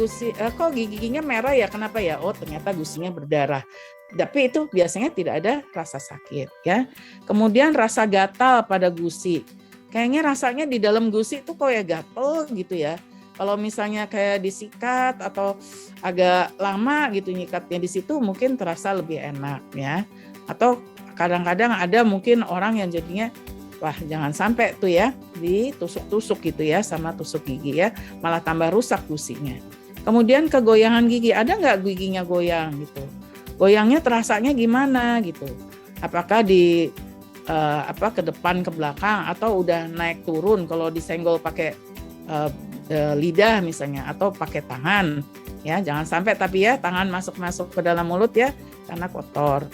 giginya merah ya, kenapa ya? Oh ternyata gusinya berdarah. Tapi itu biasanya tidak ada rasa sakit ya. Kemudian rasa gatal pada gusi. Kayaknya rasanya di dalam gusi itu kok ya gatal gitu ya. Kalau misalnya kayak disikat atau agak lama gitu nyikatnya di situ mungkin terasa lebih enak ya. Atau kadang-kadang ada mungkin orang yang jadinya wah jangan sampai tuh ya ditusuk-tusuk gitu ya sama tusuk gigi ya, malah tambah rusak gusinya. Kemudian kegoyangan gigi, ada nggak giginya goyang gitu? Goyangnya terasanya gimana gitu? Apakah di ke depan ke belakang atau udah naik turun kalau disenggol pakai lidah misalnya atau pakai tangan ya, jangan sampai tapi ya tangan masuk ke dalam mulut ya karena kotor.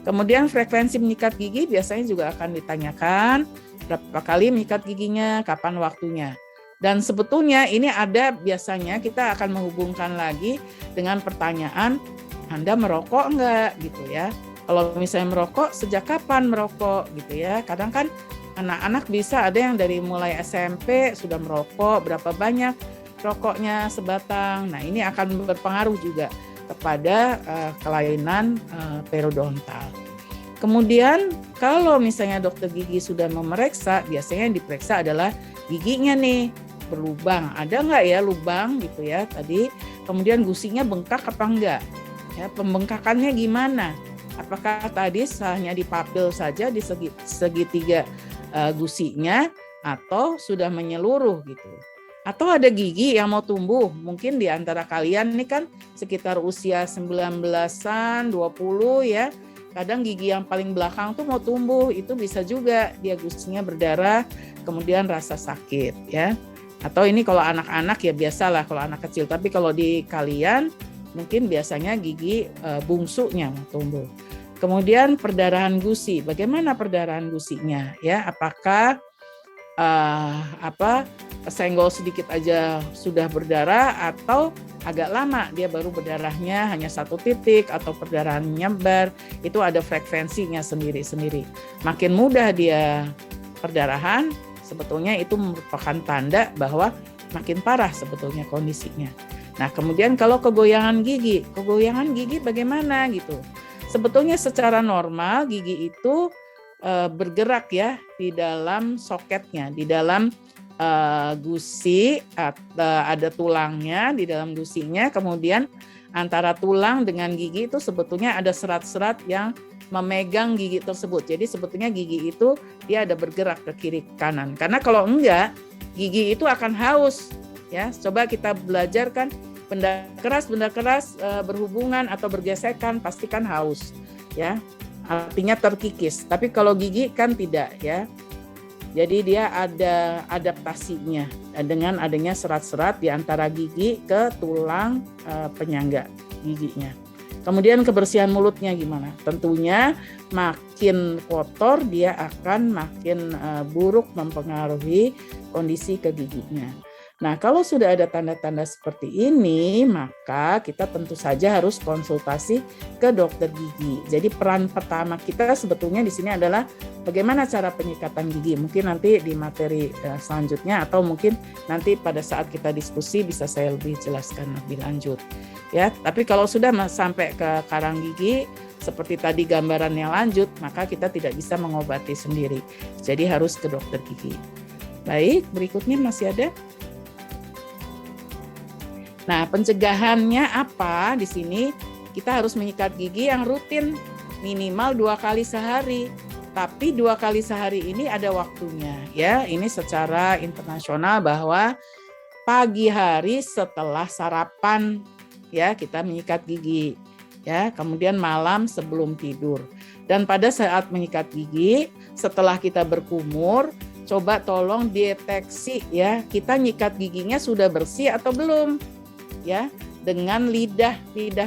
Kemudian frekuensi menyikat gigi biasanya juga akan ditanyakan berapa kali menyikat giginya, kapan waktunya. Dan sebetulnya ini ada biasanya kita akan menghubungkan lagi dengan pertanyaan, Anda merokok enggak gitu ya. Kalau misalnya merokok, sejak kapan merokok gitu ya. Kadang kan anak-anak bisa ada yang dari mulai SMP sudah merokok, berapa banyak rokoknya sebatang. Nah ini akan berpengaruh juga kepada kelainan periodontal. Kemudian kalau misalnya dokter gigi sudah memeriksa, biasanya yang diperiksa adalah giginya nih berlubang, ada nggak ya lubang gitu ya tadi. Kemudian gusinya bengkak apa enggak? Ya, pembengkakannya gimana? Apakah tadi hanya di papil saja di segitiga gusinya atau sudah menyeluruh gitu? Atau ada gigi yang mau tumbuh? Mungkin di antara kalian ini kan sekitar usia 19-an, 20 ya. Kadang gigi yang paling belakang tuh mau tumbuh, itu bisa juga dia gusinya berdarah, kemudian rasa sakit ya. Atau ini kalau anak-anak ya biasalah kalau anak kecil, tapi kalau di kalian mungkin biasanya gigi bungsunya mau tumbuh. Kemudian perdarahan gusi, bagaimana perdarahan gusinya ya? Apakah senggol sedikit aja sudah berdarah atau agak lama dia baru berdarahnya hanya 1 titik atau perdarahan nyebar, itu ada frekuensinya sendiri-sendiri. Makin mudah dia perdarahan, sebetulnya itu merupakan tanda bahwa makin parah sebetulnya kondisinya. Nah, kemudian kalau kegoyangan gigi bagaimana gitu? Sebetulnya secara normal gigi itu bergerak ya di dalam soketnya, di dalam gusi, ada tulangnya di dalam gusinya, kemudian antara tulang dengan gigi itu sebetulnya ada serat-serat yang memegang gigi tersebut. Jadi sebetulnya gigi itu dia ada bergerak ke kiri kanan. Karena kalau enggak, gigi itu akan haus. Ya, coba kita belajar kan benda keras berhubungan atau bergesekan pasti kan haus. Ya, artinya terkikis. Tapi kalau gigi kan tidak ya. Jadi dia ada adaptasinya dengan adanya serat-serat di antara gigi ke tulang penyangga giginya. Kemudian kebersihan mulutnya gimana? Tentunya makin kotor dia akan makin buruk mempengaruhi kondisi ke giginya. Nah, kalau sudah ada tanda-tanda seperti ini, maka kita tentu saja harus konsultasi ke dokter gigi. Jadi peran pertama kita sebetulnya di sini adalah bagaimana cara penyikatan gigi. Mungkin nanti di materi selanjutnya atau mungkin nanti pada saat kita diskusi bisa saya lebih jelaskan lebih lanjut. Ya, tapi kalau sudah sampai ke karang gigi seperti tadi gambarannya lanjut, maka kita tidak bisa mengobati sendiri. Jadi harus ke dokter gigi. Baik, berikutnya masih ada. Nah, pencegahannya apa di sini? Kita harus menyikat gigi yang rutin, minimal 2 kali sehari. Tapi 2 kali sehari ini ada waktunya, ya. Ini secara internasional bahwa pagi hari setelah sarapan, ya kita menyikat gigi, ya. Kemudian malam sebelum tidur. Dan pada saat menyikat gigi, setelah kita berkumur, coba tolong deteksi, ya, kita nyikat giginya sudah bersih atau belum. Ya, dengan lidah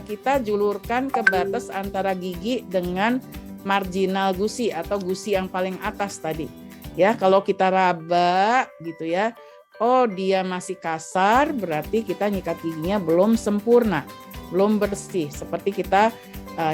kita julurkan ke batas antara gigi dengan marginal gusi atau gusi yang paling atas tadi. Ya, kalau kita raba gitu ya, oh dia masih kasar, berarti kita nyikat giginya belum sempurna, belum bersih. Seperti kita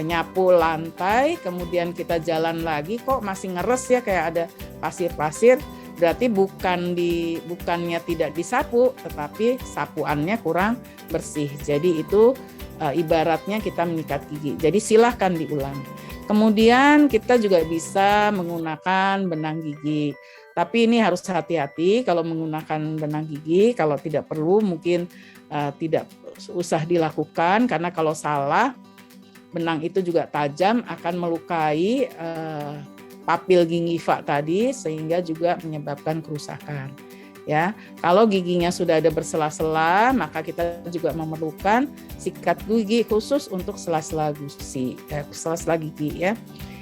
nyapu lantai, kemudian kita jalan lagi, kok masih ngeres ya kayak ada pasir-pasir. Berarti bukannya tidak disapu, tetapi sapuannya kurang bersih. Jadi itu ibaratnya kita menyikat gigi. Jadi silahkan diulang. Kemudian kita juga bisa menggunakan benang gigi. Tapi ini harus hati-hati kalau menggunakan benang gigi. Kalau tidak perlu mungkin tidak usah dilakukan. Karena kalau salah, benang itu juga tajam akan melukai papil gingiva tadi sehingga juga menyebabkan kerusakan. Ya, kalau giginya sudah ada bersela-sela, maka kita juga memerlukan sikat gigi khusus untuk sela-sela gigi ya.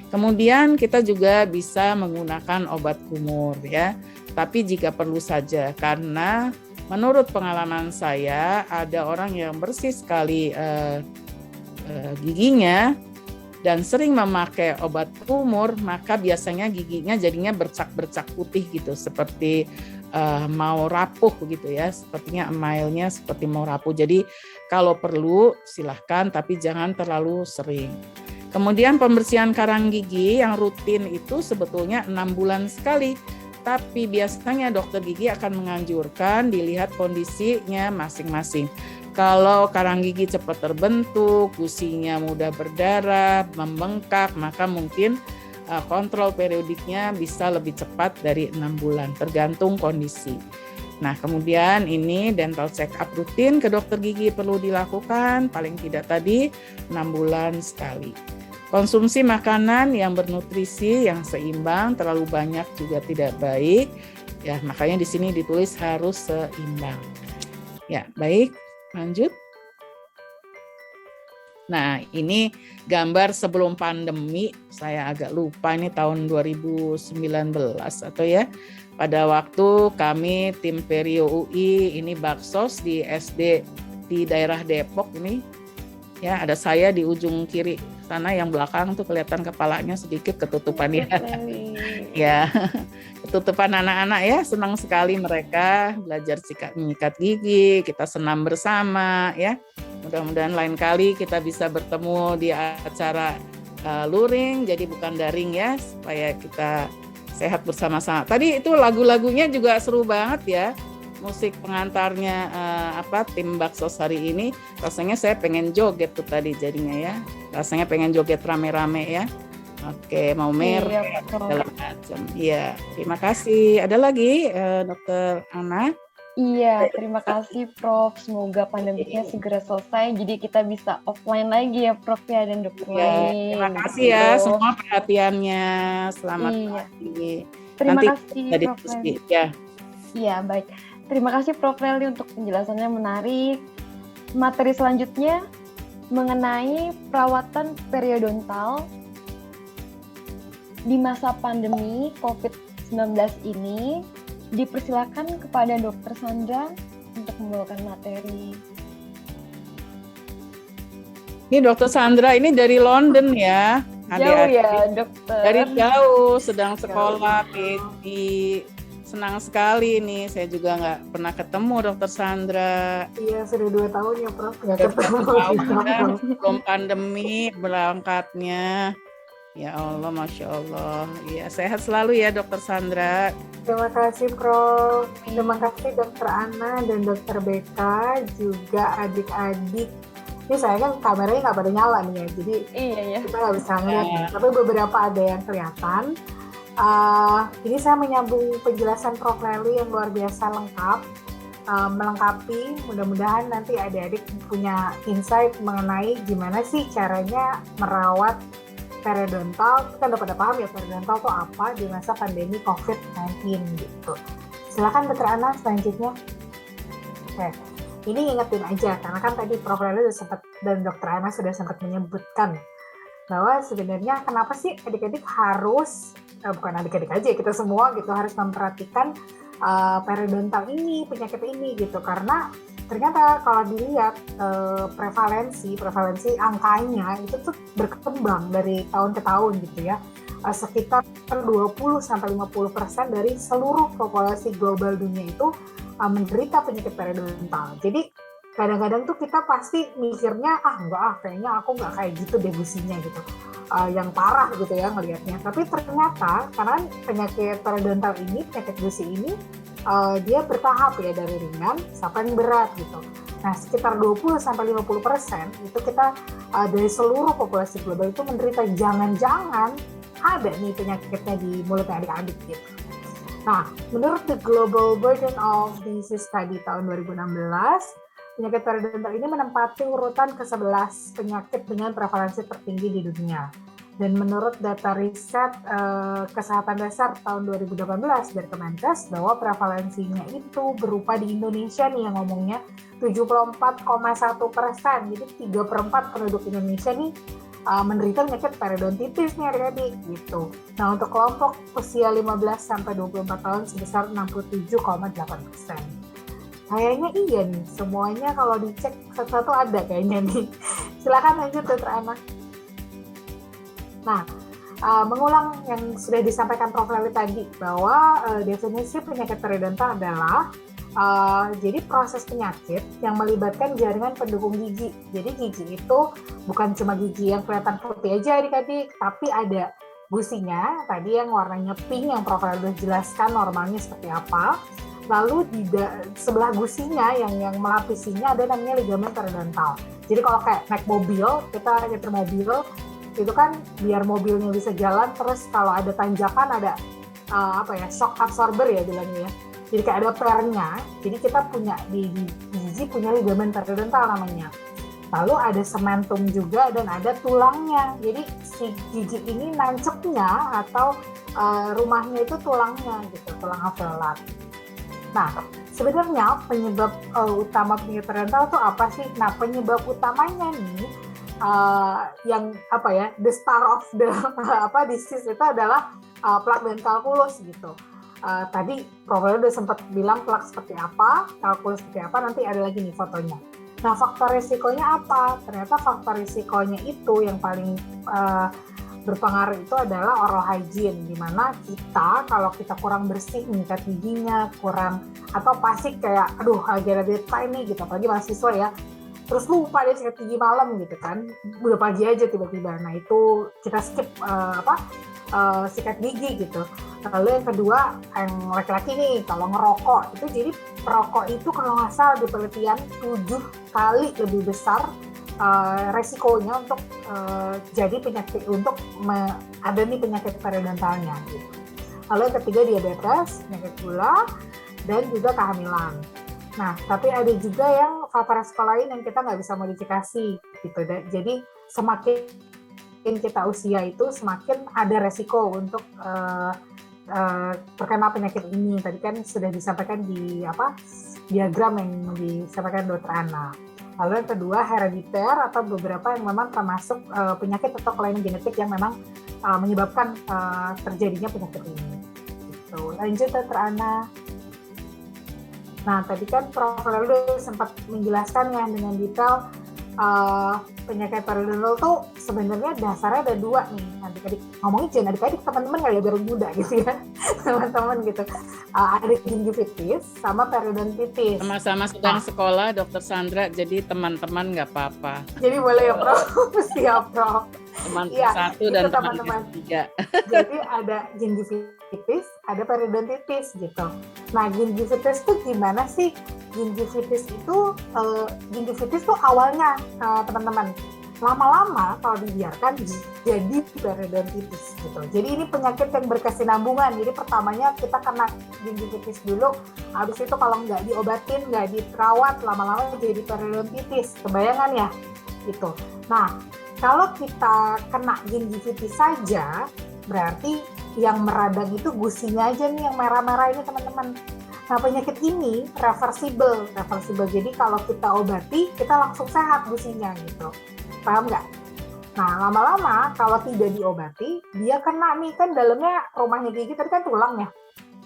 Kemudian kita juga bisa menggunakan obat kumur ya, tapi jika perlu saja karena menurut pengalaman saya ada orang yang bersih sekali giginya dan sering memakai obat kumur, maka biasanya giginya jadinya bercak-bercak putih gitu, seperti mau rapuh gitu ya, sepertinya emailnya seperti mau rapuh. Jadi kalau perlu silahkan, tapi jangan terlalu sering. Kemudian pembersihan karang gigi yang rutin itu sebetulnya 6 bulan sekali. Tapi biasanya dokter gigi akan menganjurkan dilihat kondisinya masing-masing. Kalau karang gigi cepat terbentuk, gusinya mudah berdarah, membengkak, maka mungkin kontrol periodiknya bisa lebih cepat dari 6 bulan, tergantung kondisi. Nah, kemudian ini dental check up rutin ke dokter gigi perlu dilakukan, paling tidak tadi 6 bulan sekali. Konsumsi makanan yang bernutrisi, yang seimbang, terlalu banyak juga tidak baik. Ya, makanya di sini ditulis harus seimbang. Ya, baik, lanjut. Nah, ini gambar sebelum pandemi, saya agak lupa ini tahun 2019 atau ya. Pada waktu kami tim Perio UI ini baksos di SD di daerah Depok ini. Ya, ada saya di ujung kiri sana, yang belakang tuh kelihatan kepalanya sedikit ketutupan ya. Ya, ketutupan anak-anak ya, senang sekali mereka belajar menyikat gigi, kita senam bersama ya. Mudah-mudahan lain kali kita bisa bertemu di acara luring, jadi bukan daring ya, supaya kita sehat bersama-sama. Tadi itu lagu-lagunya juga seru banget ya. Musik pengantarnya tim baksos hari ini, rasanya saya pengen joget tuh tadi jadinya ya, rasanya pengen joget rame-rame ya. Oke, mau merah segala macam. Iya, terima kasih. Ada lagi Dokter Ana? Iya, terima kasih Prof. Semoga pandemiknya segera selesai, jadi kita bisa offline lagi ya Prof ya, dan dokter lain. Terima kasih ya semua perhatiannya. Selamat pagi. Terima Nanti kasih Prof. Ya. Iya, baik. Terima kasih Prof. Leli untuk penjelasannya menarik. Materi selanjutnya mengenai perawatan periodontal di masa pandemi COVID-19 ini. Dipersilakan kepada Dokter Sandra untuk membawakan materi. Ini Dokter Sandra ini dari London ya. Jauh ya dokter. Dari jauh, sedang sekolah di senang sekali nih, saya juga nggak pernah ketemu Dokter Sandra. Iya, sudah 2 tahun ya Prof. Nggak ketemu. Belum pandemi berangkatnya. Ya Allah, Masya Allah. Ya, sehat selalu ya Dokter Sandra. Terima kasih Prof. Terima kasih Dokter Ana dan Dokter Beka, juga adik-adik. Ini saya kan kameranya nggak pada nyala nih ya, jadi kita nggak bisa ngeliat. Tapi beberapa ada yang kelihatan. Ini saya menyambung penjelasan Prof. Leli yang luar biasa lengkap, melengkapi. Mudah-mudahan nanti adik-adik punya insight mengenai gimana sih caranya merawat periodontal. Kita udah pada paham ya periodontal itu apa di masa pandemi COVID-19 gitu. Silakan Dokter Ana selanjutnya. Oke, ini ingetin aja karena kan tadi Prof. Leli dan Dokter Ana sudah sempat menyebutkan bahwa sebenarnya kenapa sih adik-adik harus bukan adik-adik aja, kita semua gitu harus memperhatikan periodontal ini, penyakit ini gitu, karena ternyata kalau dilihat prevalensi angkanya itu tuh berkembang dari tahun ke tahun gitu ya, sekitar 20-50% dari seluruh populasi global dunia itu menderita penyakit periodontal. Jadi kadang-kadang tuh kita pasti mikirnya kayaknya aku nggak kayak gitu deh gusinya gitu, yang parah gitu ya ngelihatnya. Tapi ternyata karena penyakit periodontal ini, penyakit gusi ini dia bertahap ya, dari ringan sampai yang berat gitu. Nah, sekitar 20-50% itu kita dari seluruh populasi global itu menderita. Jangan-jangan ada nih penyakitnya di mulutnya adik-adik gitu. Nah, menurut The Global Burden of Disease Study tahun 2016, penyakit periodontal ini menempati urutan ke-11 penyakit dengan prevalensi tertinggi di dunia. Dan menurut data riset kesehatan dasar tahun 2018 dari Kemenkes, bahwa prevalensinya itu berupa di Indonesia nih yang ngomongnya 74,1%. Jadi 3/4 penduduk Indonesia nih menderita penyakit periodontitis nih adik-adik gitu. Nah, untuk kelompok usia 15-24 tahun sebesar 67,8%. Kayaknya iya nih, semuanya kalau dicek satu-satu ada kayaknya nih. Silakan lanjut Dokter Ana. Nah, mengulang yang sudah disampaikan Prof. Leli tadi, bahwa definisi penyakit periodontal adalah jadi proses penyakit yang melibatkan jaringan pendukung gigi. Jadi gigi itu bukan cuma gigi yang kelihatan putih aja adik-adik, tapi ada gusinya tadi yang warnanya pink yang Prof. Leli sudah jelaskan normalnya seperti apa. Lalu di sebelah gusinya yang melapisinya ada namanya ligamen periodontal. Jadi kalau kayak naik mobil, kita nyetir mobil, itu kan biar mobilnya bisa jalan, terus kalau ada tanjakan ada shock absorber ya bilangnya ya. Jadi kayak ada pernya, jadi kita punya di gigi punya ligamen periodontal namanya. Lalu ada cementum juga dan ada tulangnya. Jadi si gigi ini nancepnya atau rumahnya itu tulangnya gitu, tulang alveolar. Nah, sebenarnya penyebab utama penyakit periodontal itu apa sih? Nah, penyebab utamanya nih yang the star of the disease itu adalah plak dan kalkulus gitu. Tadi Prof. udah sempat bilang plak seperti apa, kalkulus seperti apa, nanti ada lagi nih fotonya. Nah, faktor risikonya apa? Ternyata faktor risikonya itu yang paling berpengaruh itu adalah oral hygiene, di mana kita kalau kita kurang bersih menyikat giginya, kurang atau pasti kayak lagi ada deadline nih gitu, apalagi mahasiswa ya, terus lupa deh sikat gigi malam gitu kan, udah pagi aja tiba-tiba. Nah itu kita skip sikat gigi gitu. Lalu yang kedua, yang laki-laki nih kalau ngerokok itu, jadi perokok itu kalau nggak salah di penelitian 7 kali lebih besar resikonya untuk jadi penyakit, untuk ada nih penyakit periodontalnya gitu. Lalu yang ketiga diabetes, penyakit gula, dan juga kehamilan. Nah, tapi ada juga yang faktor resiko lain yang kita nggak bisa modifikasi gitu. Jadi semakin kita usia itu semakin ada resiko untuk terkena penyakit ini. Tadi kan sudah disampaikan di diagram yang disampaikan Dr. Ana. Lalu yang kedua herediter atau beberapa yang memang termasuk penyakit atau kelainan genetik yang memang menyebabkan terjadinya penyakit ini. Gitu. Lanjut Dr. Ana. Nah, tadi kan Prof. Leli sempat menjelaskan ya dengan detail penyakit periodontal tuh sebenarnya dasarnya ada 2 nih. Adik-adik ngomongin jangan adik-adik, teman-teman kali ya biar muda gitu ya. Teman-teman gitu. Ada gingivitis sama periodontitis. Sama-sama sedang sekolah Dr. Sandra, jadi teman-teman nggak apa-apa. Jadi boleh ya Prof? Siap Prof. Teman ya, 1 dan teman 3. Jadi ada gingivitis, ada periodontitis gitu. Nah, gingivitis itu gimana sih? Gingivitis itu awalnya teman-teman, lama-lama kalau dibiarkan jadi periodontitis gitu. Jadi ini penyakit yang berkesinambungan. Jadi pertamanya kita kena gingivitis dulu, habis itu kalau nggak diobatin, nggak dirawat, lama-lama jadi periodontitis. Kebayangan ya? Gitu. Nah, kalau kita kena gingivitis saja, berarti yang meradang itu gusinya aja nih yang merah-merah ini teman-teman. Nah, penyakit ini reversible. Jadi kalau kita obati, kita langsung sehat gusinya gitu. Paham nggak? Nah, lama-lama kalau tidak diobati, dia kena nih, kan dalamnya rumahnya gigi tadi kan tulang ya.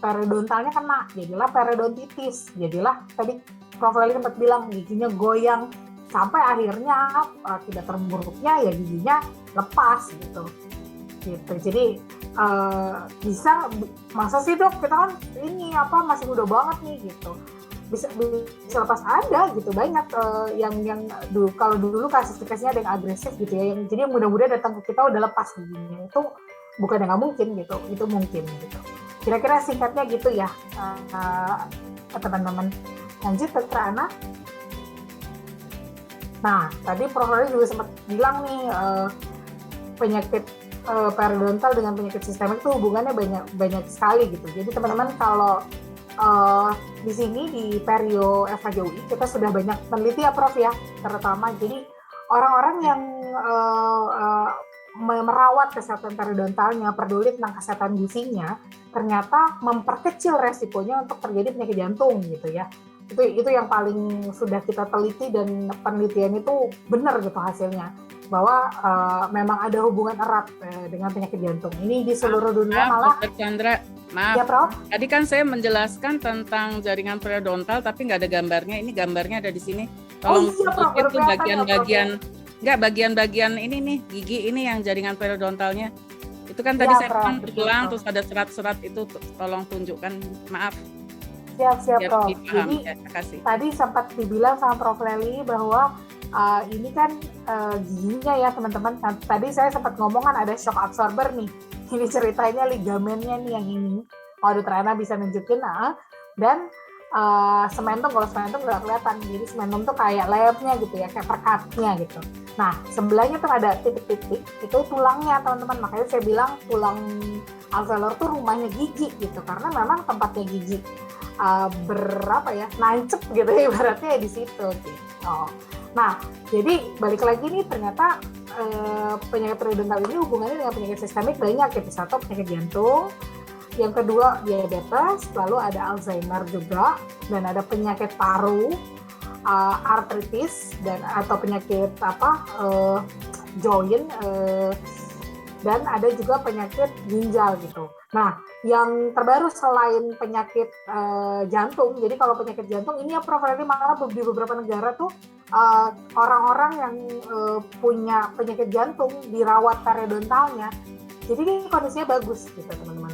Periodontalnya kena, jadilah periodontitis. Jadilah tadi Prof. Leli sempat bilang giginya goyang, sampai akhirnya tidak terburuknya ya giginya lepas gitu. Jadi bisa, masa sih dok kita kan ini masih muda banget nih gitu, bisa lepas, ada gitu banyak yang kalau dulu kasus-kasusnya ada yang agresif gitu ya, yang jadi yang muda-muda datang ke kita udah lepas giginya, itu bukan yang nggak mungkin gitu, itu mungkin gitu. Kira-kira singkatnya gitu ya teman-teman. Lanjut Dr. Ana. Nah, tadi Prof. Leli juga sempat bilang nih penyakit periodontal dengan penyakit sistemik itu hubungannya banyak sekali gitu. Jadi teman-teman kalau di sini di Perio FHGUI kita sudah banyak meneliti ya Prof ya, terutama jadi orang-orang yang merawat kesehatan periodontalnya, peduli tentang kesehatan gusinya, ternyata memperkecil resikonya untuk terjadi penyakit jantung gitu ya. Itu yang paling sudah kita teliti dan penelitian itu benar gitu hasilnya, bahwa memang ada hubungan erat dengan penyakit jantung. Ini di seluruh dunia malah. Dr. Chandra, maaf. Ya, Prof. Tadi kan saya menjelaskan tentang jaringan periodontal, tapi nggak ada gambarnya. Ini gambarnya ada di sini. Tolong tunjukin tuh bagian-bagian, bagian-bagian ini nih, gigi ini yang jaringan periodontalnya. Itu kan tadi Ya, saya Prof, bilang betul. terus ada serat-serat itu tolong tunjukkan. Maaf. Siap, Biar Prof. dipaham. Jadi Ya, terima kasih. tadi sempat dibilang sama Prof. Leli bahwa ini kan giginya ya teman-teman. Tadi saya sempat ngomong kan ada shock absorber nih. Ini ceritanya ligamennya nih yang ini. Dr. Ana bisa nunjukin. Dan sementum, kalau sementum nggak kelihatan. Jadi sementum tuh kayak layarnya gitu ya, kayak perkatnya gitu. Nah, sebelahnya tuh ada titik-titik, itu tulangnya teman-teman. Makanya saya bilang tulang alveolar tuh rumahnya gigi gitu, karena memang tempatnya gigi nancep gitu ya, ibaratnya di situ gitu. Nah, jadi balik lagi nih, ternyata penyakit periodontal ini hubungannya dengan penyakit sistemik banyak gitu. Satu, penyakit jantung, yang kedua diabetes, lalu ada Alzheimer juga, dan ada penyakit paru, artritis, dan atau penyakit joint, dan ada juga penyakit ginjal gitu. Nah, yang terbaru selain penyakit jantung, jadi kalau penyakit jantung ini ya Prof. Leli, malah di beberapa negara tuh orang-orang yang punya penyakit jantung dirawat periodontalnya, jadi ini kondisinya bagus gitu teman-teman.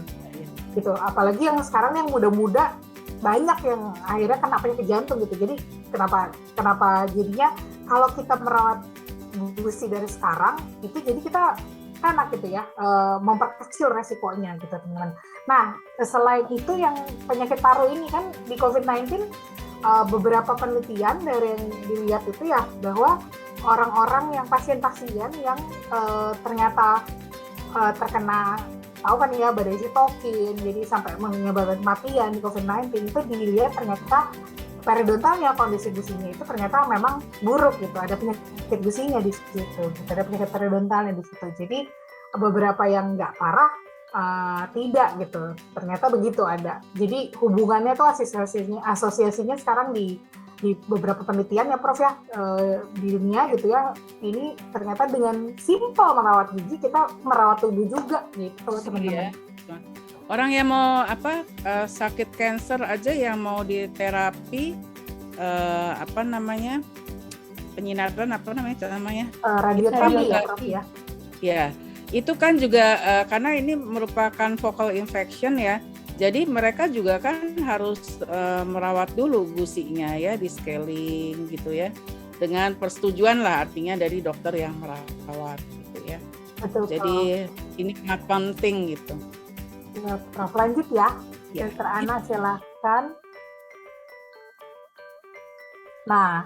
Gitu. Apalagi yang sekarang yang muda-muda banyak yang akhirnya kena penyakit jantung gitu. Jadi kenapa jadinya kalau kita merawat gusi dari sekarang itu jadi kita enak gitu ya, memperkecil resikonya gitu teman-teman. Nah, selain itu yang penyakit paru ini kan di COVID-19 beberapa penelitian dari yang dilihat itu ya bahwa orang-orang yang pasien-pasien yang ternyata terkena badai sitokin, jadi sampai menyebabkan kematian di COVID-19 itu dilihat ternyata periodontalnya, kondisi gusinya itu ternyata memang buruk gitu, ada penyakit gusinya di situ, ada penyakit periodontalnya di situ. Jadi beberapa yang nggak parah tidak gitu, ternyata begitu ada. Jadi hubungannya tuh asosiasinya sekarang di beberapa penelitian ya Prof ya, di dunia gitu ya, ini ternyata dengan simpel merawat gigi kita merawat tubuh juga gitu teman-teman. Iya. Orang yang mau sakit kanker aja yang mau diterapi penyinaran radioterapi ya Prof ya. Ya, itu kan juga karena ini merupakan focal infection ya. Jadi mereka juga kan harus merawat dulu gusinya ya, di scaling gitu ya, dengan persetujuan lah, artinya dari dokter yang merawat gitu ya. Betul. Jadi ini sangat penting gitu. Ya, Prof, lanjut ya. Dr. Ana silahkan. Nah,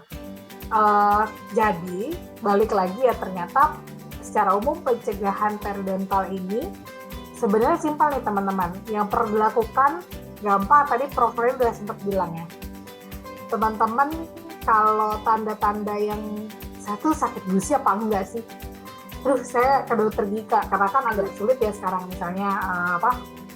jadi balik lagi ya, ternyata secara umum pencegahan periodontal ini sebenarnya simpel nih teman-teman. Yang perlu dilakukan gampang, tadi Prof. Leli udah sempat bilang ya. Teman-teman kalau tanda-tanda yang satu sakit gusi apa enggak sih? Saya ke dokter gigi karena kan agak sulit ya sekarang misalnya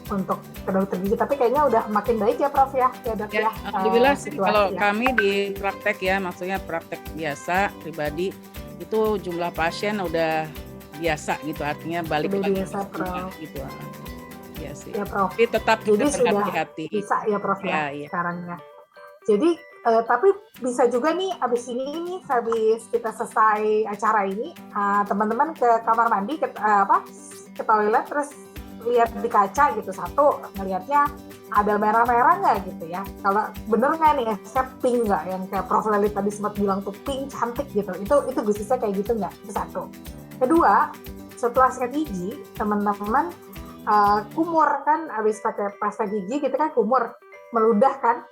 untuk ke dokter gigi, tapi kayaknya udah makin baik ya Prof ya. Alhamdulillah sih kalau kami di praktek ya, maksudnya praktek biasa pribadi itu jumlah pasien udah biasa gitu, artinya balik lagi biasa Prof gitu. Ya sih. Ya Prof. Tapi tetap jadi sudah berhati-hati. Bisa ya Prof ya. Iya. Sekarang ya. Jadi tapi bisa juga nih habis kita selesai acara ini, teman-teman ke kamar mandi ke toilet terus lihat di kaca gitu, satu ngelihatnya ada merah-merah nggak gitu ya, kalau bener nggak nih saya pink nggak, yang kayak Prof. Leli tadi sempat bilang tuh pink cantik gitu, itu gusisnya kayak gitu nggak, itu satu. Kedua, setelah sikat gigi teman-teman kumur kan, habis pakai pasta gigi gitu kan kumur meludah kan.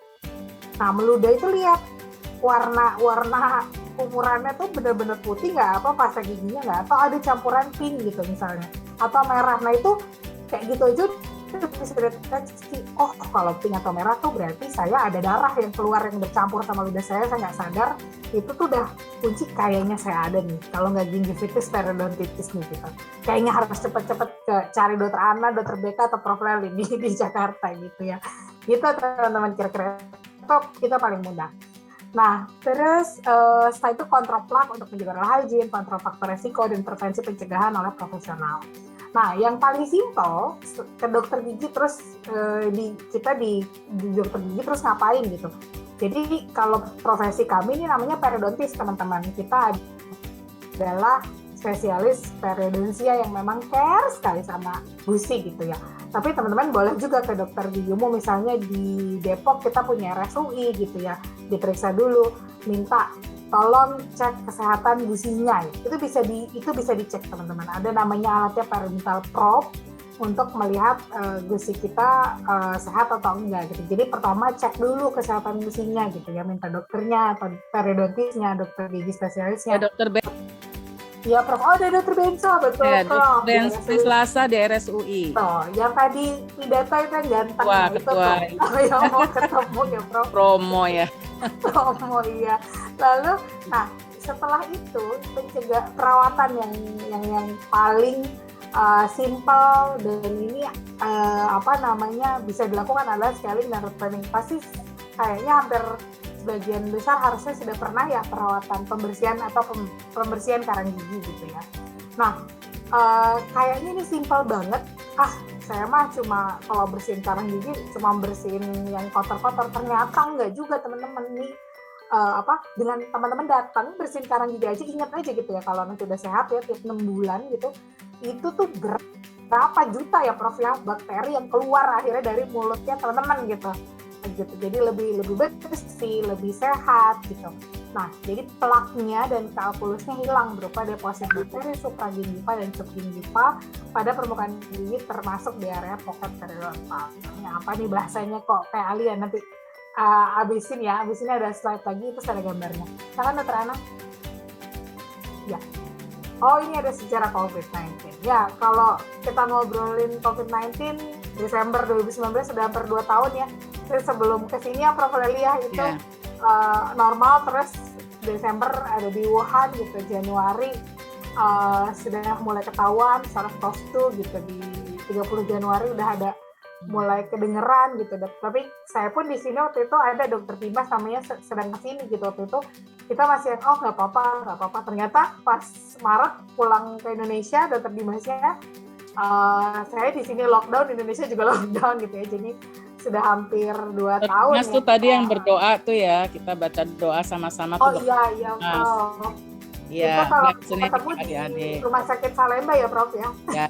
Nah, meludah itu lihat warna kumurannya tuh bener-bener putih nggak, pasta giginya nggak, atau ada campuran pink gitu misalnya, atau merah. Nah itu kayak gitu aja bisa deteksi, kalau pink atau merah tuh berarti saya ada darah yang keluar yang bercampur sama ludah saya nggak sadar, itu tuh udah kunci kayaknya saya ada nih, kalau nggak gingivitis periodontitis nih gitu. Kayaknya harus cepet-cepet cari Dr. Ana, Dr. Beka atau Prof. Leli di Jakarta gitu ya. Gitu teman-teman, kira-kira kita paling mudah. Nah, terus setelah itu kontrol plak untuk menjaga oral hygiene, kontrol faktor resiko, dan prevensi pencegahan oleh profesional. Nah, yang paling simpel ke dokter gigi terus kita di dokter gigi terus ngapain gitu. Jadi kalau profesi kami ini namanya periodontis teman-teman. Kita adalah spesialis periodontia yang memang care sekali sama gusi gitu ya. Tapi teman-teman boleh juga ke dokter gigi umum, misalnya di Depok kita punya RSUI gitu ya, diperiksa dulu, minta tolong cek kesehatan gusinya. Itu bisa dicek teman-teman. Ada namanya alatnya periodontal probe untuk melihat gusi kita sehat atau enggak gitu. Jadi pertama cek dulu kesehatan gusinya gitu ya, minta dokternya atau periodontisnya, dokter gigi spesialisnya. Ya, dokter Ya, Prof. Oh, ada Dokter Benso, betul. Ya, Dokter Selasa di RSUI. Tuh, yang tadi pidato itu yang ganteng. Wah, itu ketua. Tuh, yang mau ketemu ya, Prof. Promo ya. Promo, iya. Lalu, nah, setelah itu pencegah perawatan yang paling simple dan ini bisa dilakukan adalah scaling dan root planning. Pasti kayaknya hampir sebagian besar harusnya sudah pernah ya perawatan pembersihan atau pembersihan karang gigi gitu ya. Nah, kayaknya ini simpel banget. Saya mah cuma kalau bersihin karang gigi cuma bersihin yang kotor-kotor. Ternyata enggak juga teman-teman nih. Dengan teman-teman datang bersihin karang gigi aja, ingat aja gitu ya, kalau nanti udah sehat ya tiap 6 bulan gitu, itu tuh berapa juta ya Prof ya bakteri yang keluar akhirnya dari mulutnya teman-teman gitu. Jadi lebih bersih, lebih sehat gitu. Nah, jadi plaknya dan kalkulusnya hilang berupa deposit bakteri supragingiva dan subgingiva pada permukaan gigi termasuk di area pocket periodontal. Ini apa nih bahasanya kok kayak alien? Nanti abis ini ada slide lagi, terus ada gambarnya. Silakan Dokter Ana. Ya. Oh, ini ada sejarah COVID-19. Ya, kalau kita ngobrolin COVID-19, Desember 2019 sudah hampir 2 tahun ya. Terus sebelum kesini ya Prof. Lelia itu normal, terus Desember ada di Wuhan gitu, Januari sudah mulai ketahuan SARS-CoV-2 gitu, di 30 Januari udah ada mulai kedengeran gitu. Tapi saya pun di sini waktu itu ada Dokter Dimas namanya sedang kesini gitu, waktu itu kita masih nggak apa-apa. Ternyata pas Maret pulang ke Indonesia, Dokter Dimasnya saya di sini lockdown, Indonesia juga lockdown gitu ya. Jadi sudah hampir 2 tahun. Mas tuh tadi yang berdoa tuh ya, kita baca doa sama-sama. Oh iya, Prof. Iya, itu kalau ketemu di Rumah Sakit Salemba ya Prof ya. Ya.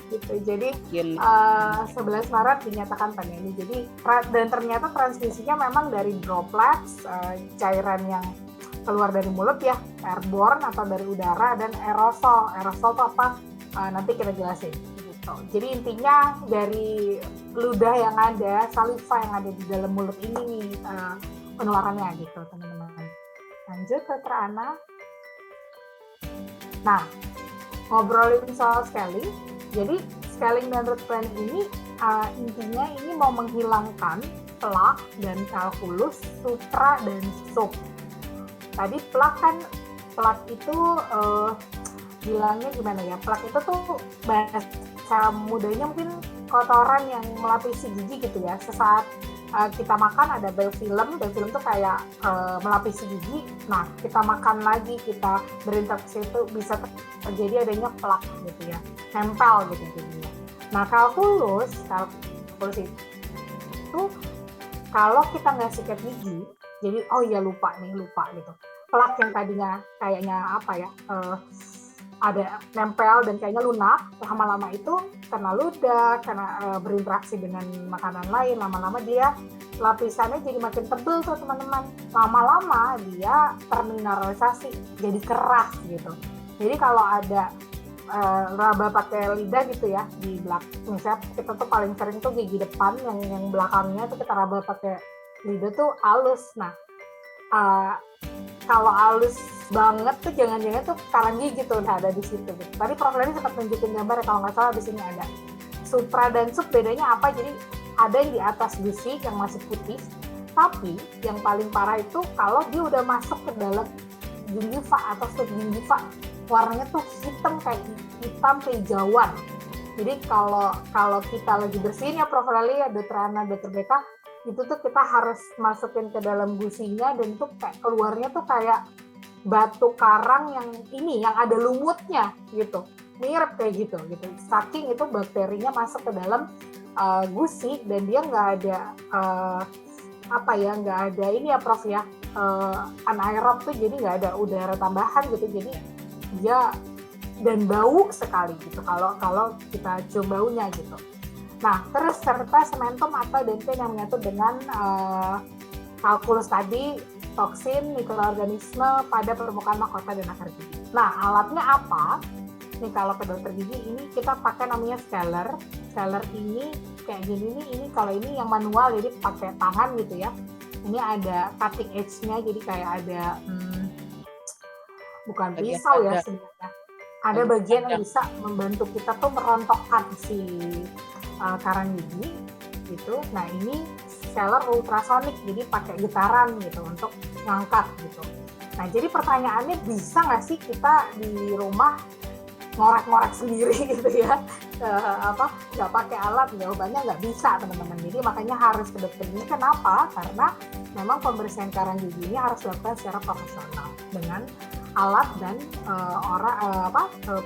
Gitu. Jadi 11 Maret dinyatakan pandemi. Jadi dan ternyata transmisinya memang dari droplets, cairan yang keluar dari mulut ya, airborne atau dari udara, dan aerosol. Aerosol itu apa? Nanti kita jelasin. Gitu. Jadi intinya dari ludah yang ada, saliva yang ada di dalam mulut ini nih penularannya gitu, teman-teman. Lanjut Dokter Ana. Nah, ngobrolin soal scaling. Jadi scaling dan root planning ini intinya ini mau menghilangkan plak dan kalkulus, sutra dan sub. Tadi plak itu bilangnya gimana ya? Plak itu tuh bahasa mudanya mungkin kotoran yang melapisi gigi gitu ya. Sesaat kita makan ada biofilm tuh kayak melapisi gigi. Nah, kita makan lagi, kita berinteraksi itu bisa terjadi adanya plak gitu ya, nempel gitu jadinya. Nah, kalkulus itu kalau kita nggak sikat gigi, jadi lupa gitu. Plak yang tadinya kayaknya ada nempel dan kayaknya lunak, lama-lama itu karena ludah, karena berinteraksi dengan makanan lain, lama-lama dia lapisannya jadi makin tebal tuh teman-teman. Lama-lama dia termineralisasi, jadi keras gitu. Jadi kalau ada raba pakai lidah gitu ya di belakang, misalnya kita tuh paling sering tuh gigi depan yang belakangnya tuh kita raba pakai lidah tuh halus. Nah, kalau halus banget tuh jangan-jangan tuh karang gigi tuh udah ada di situ. Gitu. Tadi Prof. Leni sempat nunjukin gambar ya, kalau nggak salah di sini ada. Supra dan sub bedanya apa? Jadi ada yang di atas gusi yang masih putih, tapi yang paling parah itu kalau dia udah masuk ke dalam gingiva atau subgingiva, warnanya tuh hitam kayak hitam hijauan. Jadi kalau kita lagi bersihin ya Prof. Leli, ya Dokter Ana, Dokter Beka, itu tuh kita harus masukin ke dalam gusinya dan tuh kayak keluarnya tuh kayak batu karang yang ada lumutnya gitu, mirip kayak gitu. Saking itu bakterinya masuk ke dalam gusi dan dia nggak ada nggak ada ini ya Prof ya, anaerob tuh jadi nggak ada udara tambahan gitu, jadi dia dan bau sekali gitu kalau kita cium baunya gitu. Nah, terus serta sementum atau dentin yang menyatu dengan kalkulus tadi, toksin, mikroorganisme pada permukaan mahkota dan akar gigi. Nah, alatnya apa? Nih kalau ke dokter gigi ini kita pakai namanya scaler. Scaler ini kayak gini nih, ini kalau ini yang manual jadi pakai tangan gitu ya. Ini ada cutting edge-nya, jadi kayak ada bukan pisau ya sebenarnya. Ada bagian yang bisa membantu kita tuh merontokkan si karang gigi gitu. Nah ini scaler ultrasonik, jadi pakai getaran gitu untuk ngangkat gitu. Nah jadi pertanyaannya, bisa nggak sih kita di rumah ngorek-ngorek sendiri gitu ya, nggak pakai alat? Jawabannya nggak bisa teman-teman. Jadi makanya harus ke dokter gigi. Kenapa? Karena memang pembersihan karang gigi ini harus dilakukan secara profesional dengan alat dan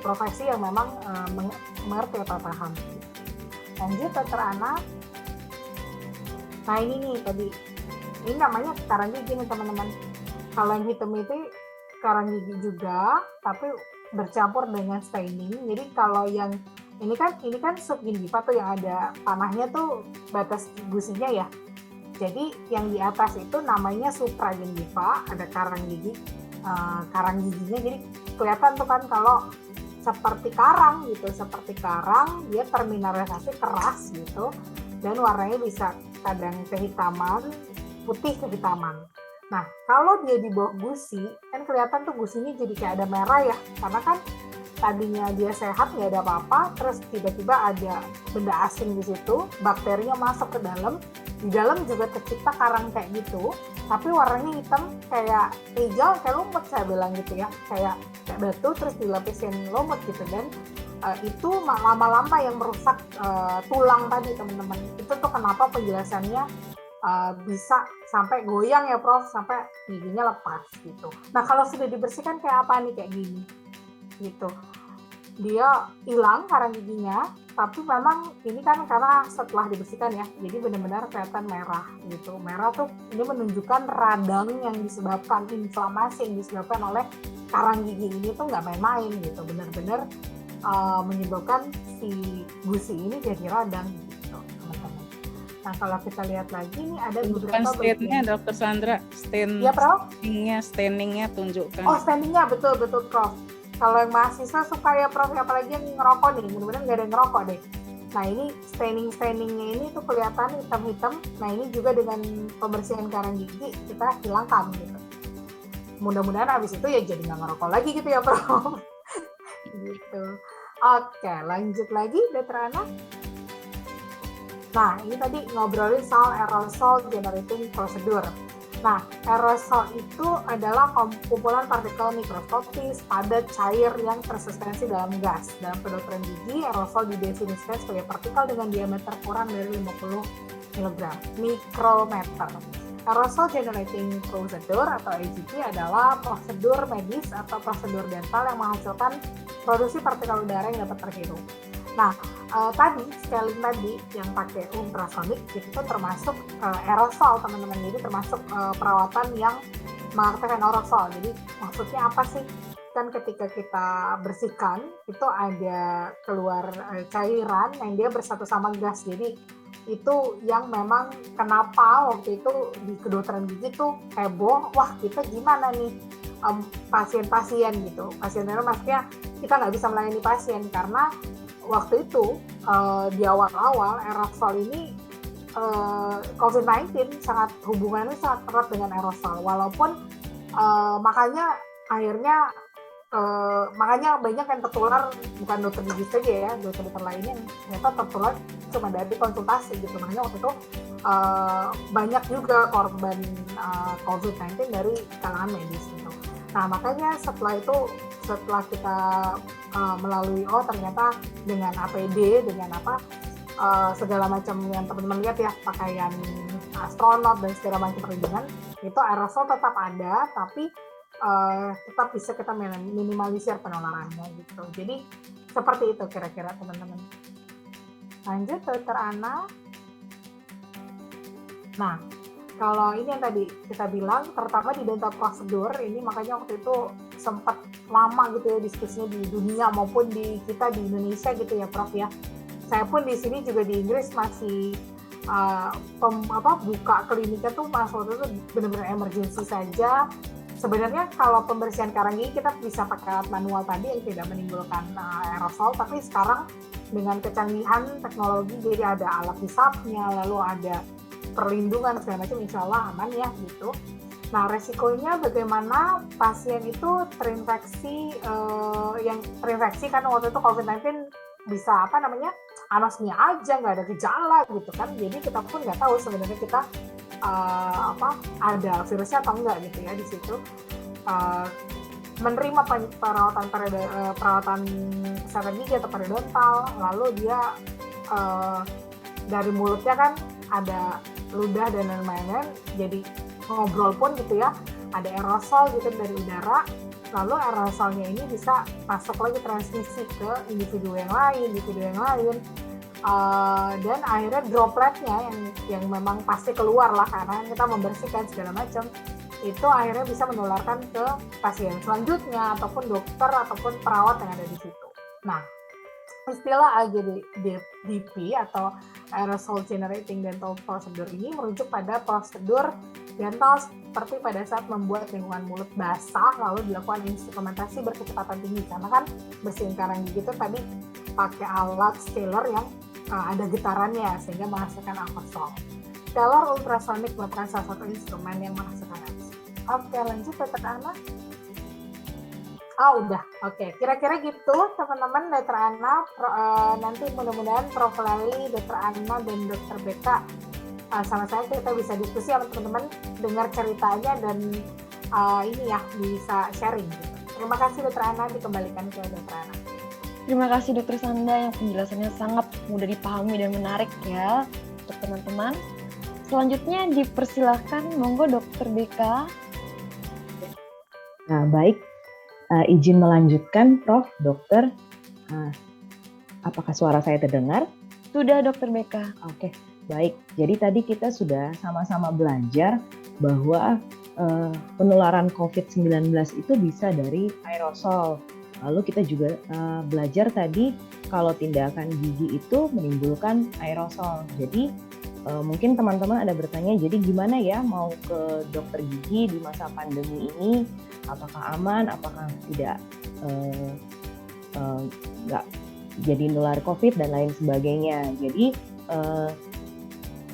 profesi yang memang mengerti atau paham. Lanjut dokter Ana. Nah ini nih tadi, ini namanya karang gigi nih teman-teman. Kalau yang hitam itu karang gigi juga, tapi bercampur dengan staining. Jadi kalau yang ini kan subgingiva tuh yang ada panahnya tuh batas gusinya ya. Jadi yang di atas itu namanya supragingiva, ada karang giginya. Jadi kelihatan tuh kan kalau seperti karang gitu, dia termineralisasi keras gitu, dan warnanya bisa kadang kehitaman, putih kehitaman. Nah, kalau dia di bawah gusi, kan kelihatan tuh gusinya jadi kayak ada merah ya, karena kan tadinya dia sehat, nggak ada apa-apa, terus tiba-tiba ada benda asing di situ, bakterinya masuk ke dalam, di dalam juga tercipta karang kayak gitu, tapi warnanya hitam kayak hijau, kayak lumut saya bilang gitu ya, kayak batu terus dilapisin lumut gitu, dan itu lama-lama yang merusak tulang tadi teman-teman. Itu tuh kenapa penjelasannya bisa sampai goyang ya Prof, sampai giginya lepas gitu. Nah kalau sudah dibersihkan kayak apa nih, kayak gini gitu, dia hilang karang giginya, tapi memang ini kan karena setelah dibersihkan ya, jadi benar-benar kelihatan merah gitu. Merah tuh ini menunjukkan radang yang disebabkan, inflamasi yang disebabkan oleh karang gigi ini tuh nggak main-main gitu, benar-benar menyebabkan si gusi ini jadi radang gitu teman-teman. Nah kalau kita lihat lagi nih ada beberapa bagian. Dokter Sandra, ya, Prof? Stainingnya tunjukkan. Oh stainingnya betul Prof. Kalau yang mahasiswa suka ya Prof, apalagi yang ngerokok nih, mudah-mudahan nggak ada yang ngerokok deh. Nah ini stainingnya ini tuh kelihatan hitam-hitam. Nah ini juga dengan pembersihan karang gigi kita hilangkan gitu. Mudah-mudahan abis itu ya jadi nggak ngerokok lagi gitu ya Prof. Gitu. Oke, lanjut lagi Dokter Ana. Nah ini tadi ngobrolin soal aerosol generating procedure. Nah, aerosol itu adalah kumpulan partikel mikroskopis, padat, cair yang tersuspensi dalam gas. Dalam kedokteran gigi, aerosol didefinisikan sebagai partikel dengan diameter kurang dari 50 mikrometer. Aerosol generating procedure atau AGP adalah prosedur medis atau prosedur dental yang menghasilkan produksi partikel udara yang dapat terhirup. Nah, scaling tadi yang pakai ultrasonik itu termasuk aerosol teman-teman. Jadi termasuk perawatan yang mengaktifkan aerosol. Jadi maksudnya apa sih? Kan ketika kita bersihkan itu ada keluar cairan yang dia bersatu sama gas. Jadi itu yang memang kenapa waktu itu di kedokteran gigi tuh heboh, wah kita gimana nih pasien-pasien gitu. Pasien itu maksudnya kita nggak bisa melayani pasien karena waktu itu di awal-awal aerosol ini COVID-19 hubungannya sangat erat dengan aerosol, walaupun makanya akhirnya banyak yang tertular, bukan dokter gigi saja ya, dokter-dokter lainnya ternyata tertular cuma dari konsultasi gitu. Makanya waktu itu banyak juga korban COVID-19 dari kalangan medis gitu. Nah makanya setelah kita melalui ternyata dengan APD, dengan segala macam yang teman-teman lihat ya, pakaian astronot dan segala macam perlindungan, itu aerosol tetap ada, tapi tetap bisa kita minimalisir penularannya gitu. Jadi seperti itu kira-kira teman-teman. Lanjut Dokter Ana. Nah kalau ini yang tadi kita bilang, terutama di dental prosedur ini, makanya waktu itu sempat lama gitu ya diskusinya di dunia maupun di kita di Indonesia gitu ya Prof ya. Saya pun di sini juga di Inggris masih buka kliniknya tuh waktu itu benar-benar emergency saja. Sebenarnya kalau pembersihan karang gigi kita bisa pakai alat manual tadi yang tidak menimbulkan aerosol, tapi sekarang dengan kecanggihan teknologi jadi ada alat hisapnya, lalu ada perlindungan segala macam, insya Allah aman ya gitu. Nah resikonya bagaimana pasien itu terinfeksi kan waktu itu COVID-19 bisa anosmia aja, nggak ada gejala gitu kan, jadi kita pun nggak tahu sebenarnya kita ada virusnya atau enggak gitu ya di situ. Menerima perawatan kesehatan gigi atau periodontal, lalu dia dari mulutnya kan ada ludah dan lain-lain, jadi ngobrol pun gitu ya, ada aerosol gitu dari udara, lalu aerosolnya ini bisa masuk lagi transmisi ke individu yang lain, dan akhirnya dropletnya yang memang pasti keluar lah karena kita membersihkan segala macam, itu akhirnya bisa menularkan ke pasien selanjutnya ataupun dokter ataupun perawat yang ada di situ. Nah, istilah AGDP atau Aerosol Generating Dental Procedure ini merujuk pada prosedur dental seperti pada saat membuat lingkungan mulut basah lalu dilakukan instrumentasi berkecepatan tinggi, karena kan bersihin karang gigi itu tadi pakai alat scaler yang ada getarannya sehingga menghasilkan aerosol. Scaler ultrasonic merupakan salah satu instrumen yang menghasilkan aerosol. Oke, lanjut Dr. Ana. Udah. Oke, kira-kira gitu teman-teman. Dr. Ana, nanti mudah-mudahan Prof. Lely, Dr. Ana, dan Dr. Beka sama saya kita bisa diskusi sama teman-teman, dengar ceritanya dan bisa sharing gitu. Terima kasih Dr. Ana, dikembalikan ke Dr. Ana. Terima kasih Dr. Sanda yang penjelasannya sangat mudah dipahami dan menarik ya untuk teman-teman. Selanjutnya dipersilahkan, monggo Dr. Beka. Nah, baik, izin melanjutkan Prof, Dokter. Apakah suara saya terdengar? Sudah Dr. Beka. Oke, baik. Jadi tadi kita sudah sama-sama belajar bahwa penularan COVID-19 itu bisa dari aerosol. Lalu kita juga belajar tadi kalau tindakan gigi itu menimbulkan aerosol. Jadi mungkin teman-teman ada bertanya, jadi gimana ya mau ke dokter gigi di masa pandemi ini? Apakah aman? Apakah tidak nggak jadi nular COVID dan lain sebagainya? Jadi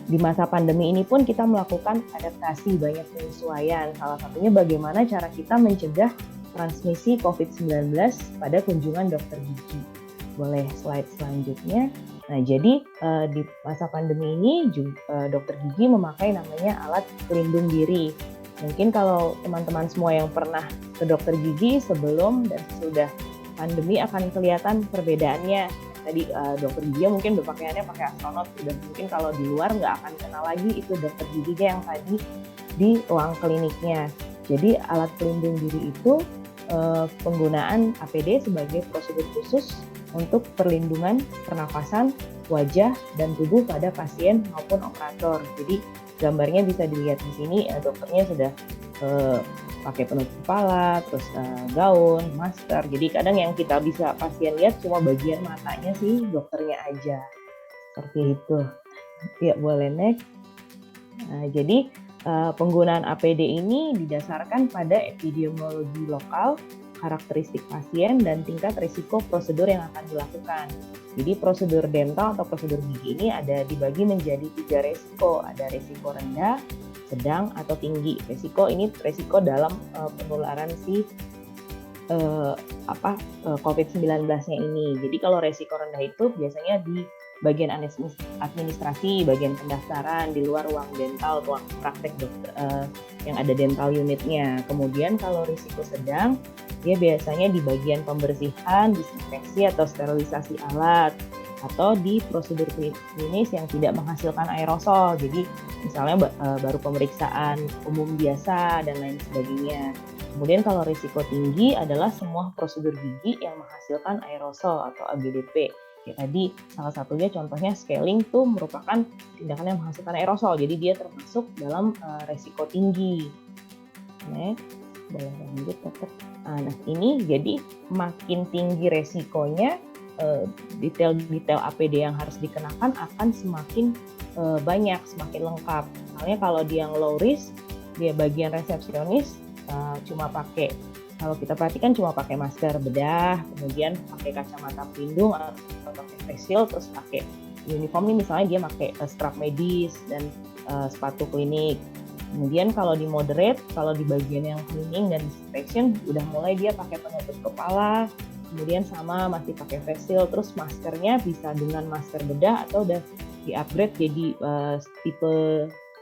di masa pandemi ini pun kita melakukan adaptasi, banyak penyesuaian. Salah satunya bagaimana cara kita mencegah transmisi COVID-19 pada kunjungan dokter gigi. Boleh slide selanjutnya. Nah, jadi di masa pandemi ini dokter gigi memakai namanya alat pelindung diri. Mungkin kalau teman-teman semua yang pernah ke dokter gigi sebelum dan sesudah pandemi akan kelihatan perbedaannya. Tadi dokter gigi mungkin berpakaiannya pakai astronot, dan mungkin kalau di luar nggak akan kenal lagi itu dokter giginya yang tadi di ruang kliniknya. Jadi alat pelindung diri itu penggunaan APD sebagai prosedur khusus untuk perlindungan pernafasan, wajah, dan tubuh pada pasien maupun operator. Jadi gambarnya bisa dilihat di sini, dokternya sudah pakai penutup kepala, terus gaun, masker. Jadi kadang yang kita bisa pasien lihat cuma bagian matanya sih, dokternya aja. Seperti itu. Ya, boleh next. Nah, jadi penggunaan APD ini didasarkan pada epidemiologi lokal, karakteristik pasien, dan tingkat risiko prosedur yang akan dilakukan. Jadi prosedur dental atau prosedur gigi ini ada dibagi menjadi 3 resiko. Ada resiko rendah, sedang, atau tinggi. Resiko ini resiko dalam penularan COVID-19-nya ini. Jadi kalau resiko rendah itu biasanya di bagian administrasi, bagian pendaftaran, di luar ruang dental, ruang praktek dokter yang ada dental unitnya. Kemudian kalau risiko sedang, dia biasanya di bagian pembersihan, disinfeksi atau sterilisasi alat, atau di prosedur klinis yang tidak menghasilkan aerosol. Jadi misalnya baru pemeriksaan umum biasa dan lain sebagainya. Kemudian kalau risiko tinggi adalah semua prosedur gigi yang menghasilkan aerosol atau AGDP. Kayak tadi salah satunya contohnya scaling tuh merupakan tindakan yang menghasilkan aerosol, jadi dia termasuk dalam resiko tinggi. Next, boleh lanjut dokter. Nah ini jadi makin tinggi resikonya, detail-detail APD yang harus dikenakan akan semakin banyak, semakin lengkap. Misalnya kalau dia yang low risk, dia bagian resepsionis cuma pakai, kalau kita perhatikan cuma pakai masker bedah, kemudian pakai kacamata pelindung atau pakai face shield, terus pakai uniform nih misalnya dia pakai strap medis dan sepatu klinik. Kemudian kalau di moderate, kalau di bagian yang cleaning dan disinfection udah mulai dia pakai penutup kepala, kemudian sama masih pakai face shield, terus maskernya bisa dengan masker bedah atau udah di-upgrade jadi tipe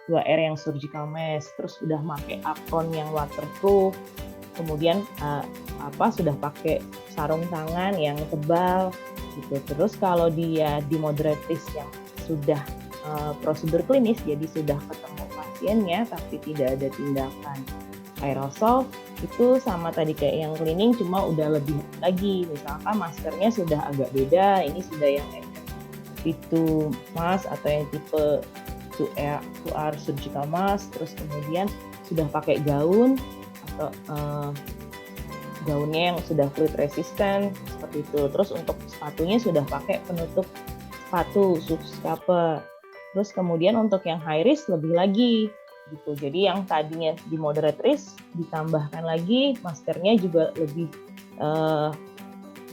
2R yang surgical mask, terus udah pakai apron yang waterproof, kemudian sudah pakai sarung tangan yang tebal gitu. Terus kalau dia di moderate risk yang sudah prosedur klinis, jadi sudah ketemu pasiennya tapi tidak ada tindakan aerosol, itu sama tadi kayak yang cleaning cuma udah lebih lagi, misalkan maskernya sudah agak beda, ini sudah yang P2 mask atau yang tipe 2R surgical mask, terus kemudian sudah pakai gaun atau gaunnya yang sudah fluid resistant seperti itu. Terus untuk sepatunya sudah pakai penutup sepatu scraper. Terus kemudian untuk yang high risk lebih lagi gitu. Jadi yang tadinya di moderate risk ditambahkan lagi maskernya juga lebih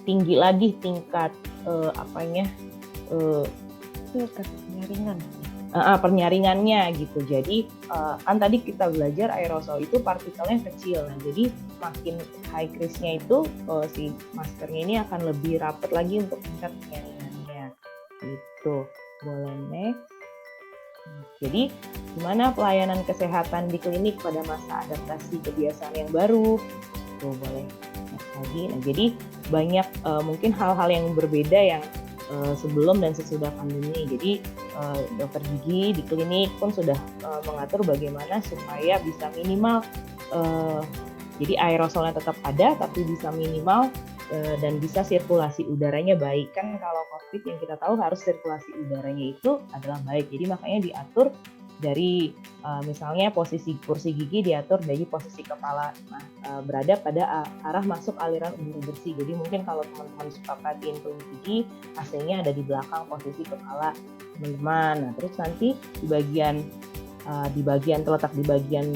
tinggi lagi tingkat penyaringannya gitu. Jadi kan tadi kita belajar aerosol itu partikelnya kecil. Nah, jadi makin high risk-nya itu si maskernya ini akan lebih rapat lagi untuk tingkat penyaringannya. Gitu. Boleh next. Jadi gimana pelayanan kesehatan di klinik pada masa adaptasi kebiasaan yang baru? Tuh boleh next lagi. Nah, jadi banyak mungkin hal-hal yang berbeda yang sebelum dan sesudah pandemi. Jadi dokter gigi di klinik pun sudah mengatur bagaimana supaya bisa minimal, jadi aerosolnya tetap ada tapi bisa minimal dan bisa sirkulasi udaranya baik. Kan kalau COVID yang kita tahu harus sirkulasi udaranya itu adalah baik. Jadi makanya diatur dari misalnya posisi kursi gigi diatur dari posisi kepala berada pada arah masuk aliran udara bersih. Jadi mungkin kalau teman-teman suka perhatiin klinik gigi, AC-nya ada di belakang posisi kepala teman-teman. Nah, terus nanti di bagian terletak di bagian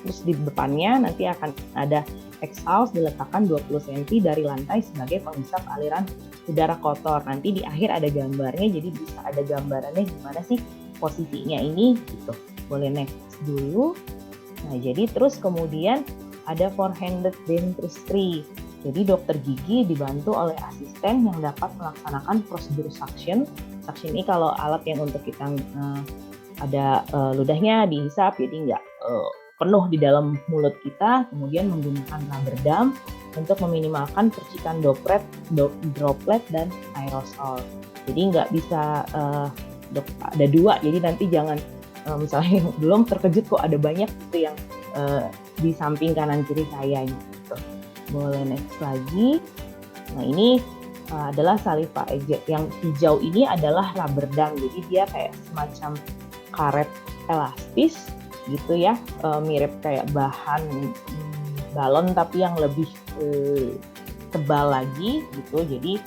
terus di depannya nanti akan ada exhaust diletakkan 20 cm dari lantai sebagai penghisap aliran udara kotor. Nanti di akhir ada gambarnya, jadi bisa ada gambarannya gimana sih posisinya ini gitu. Boleh next dulu. Nah, jadi terus kemudian ada four-handed dentistry. Jadi dokter gigi dibantu oleh asisten yang dapat melaksanakan prosedur suction. Suction ini kalau alat yang untuk kita ada ludahnya dihisap, jadi nggak penuh di dalam mulut kita, kemudian menggunakan rubber dam untuk meminimalkan percikan droplet dan aerosol. Jadi nggak bisa ada dua, jadi nanti jangan misalnya belum terkejut kok ada banyak gitu yang di samping kanan kiri saya gitu. Boleh next lagi. Nah ini adalah saliva eject. Yang hijau ini adalah rubber dam, jadi dia kayak semacam karet elastis gitu ya, mirip kayak bahan balon tapi yang lebih tebal lagi gitu. Jadi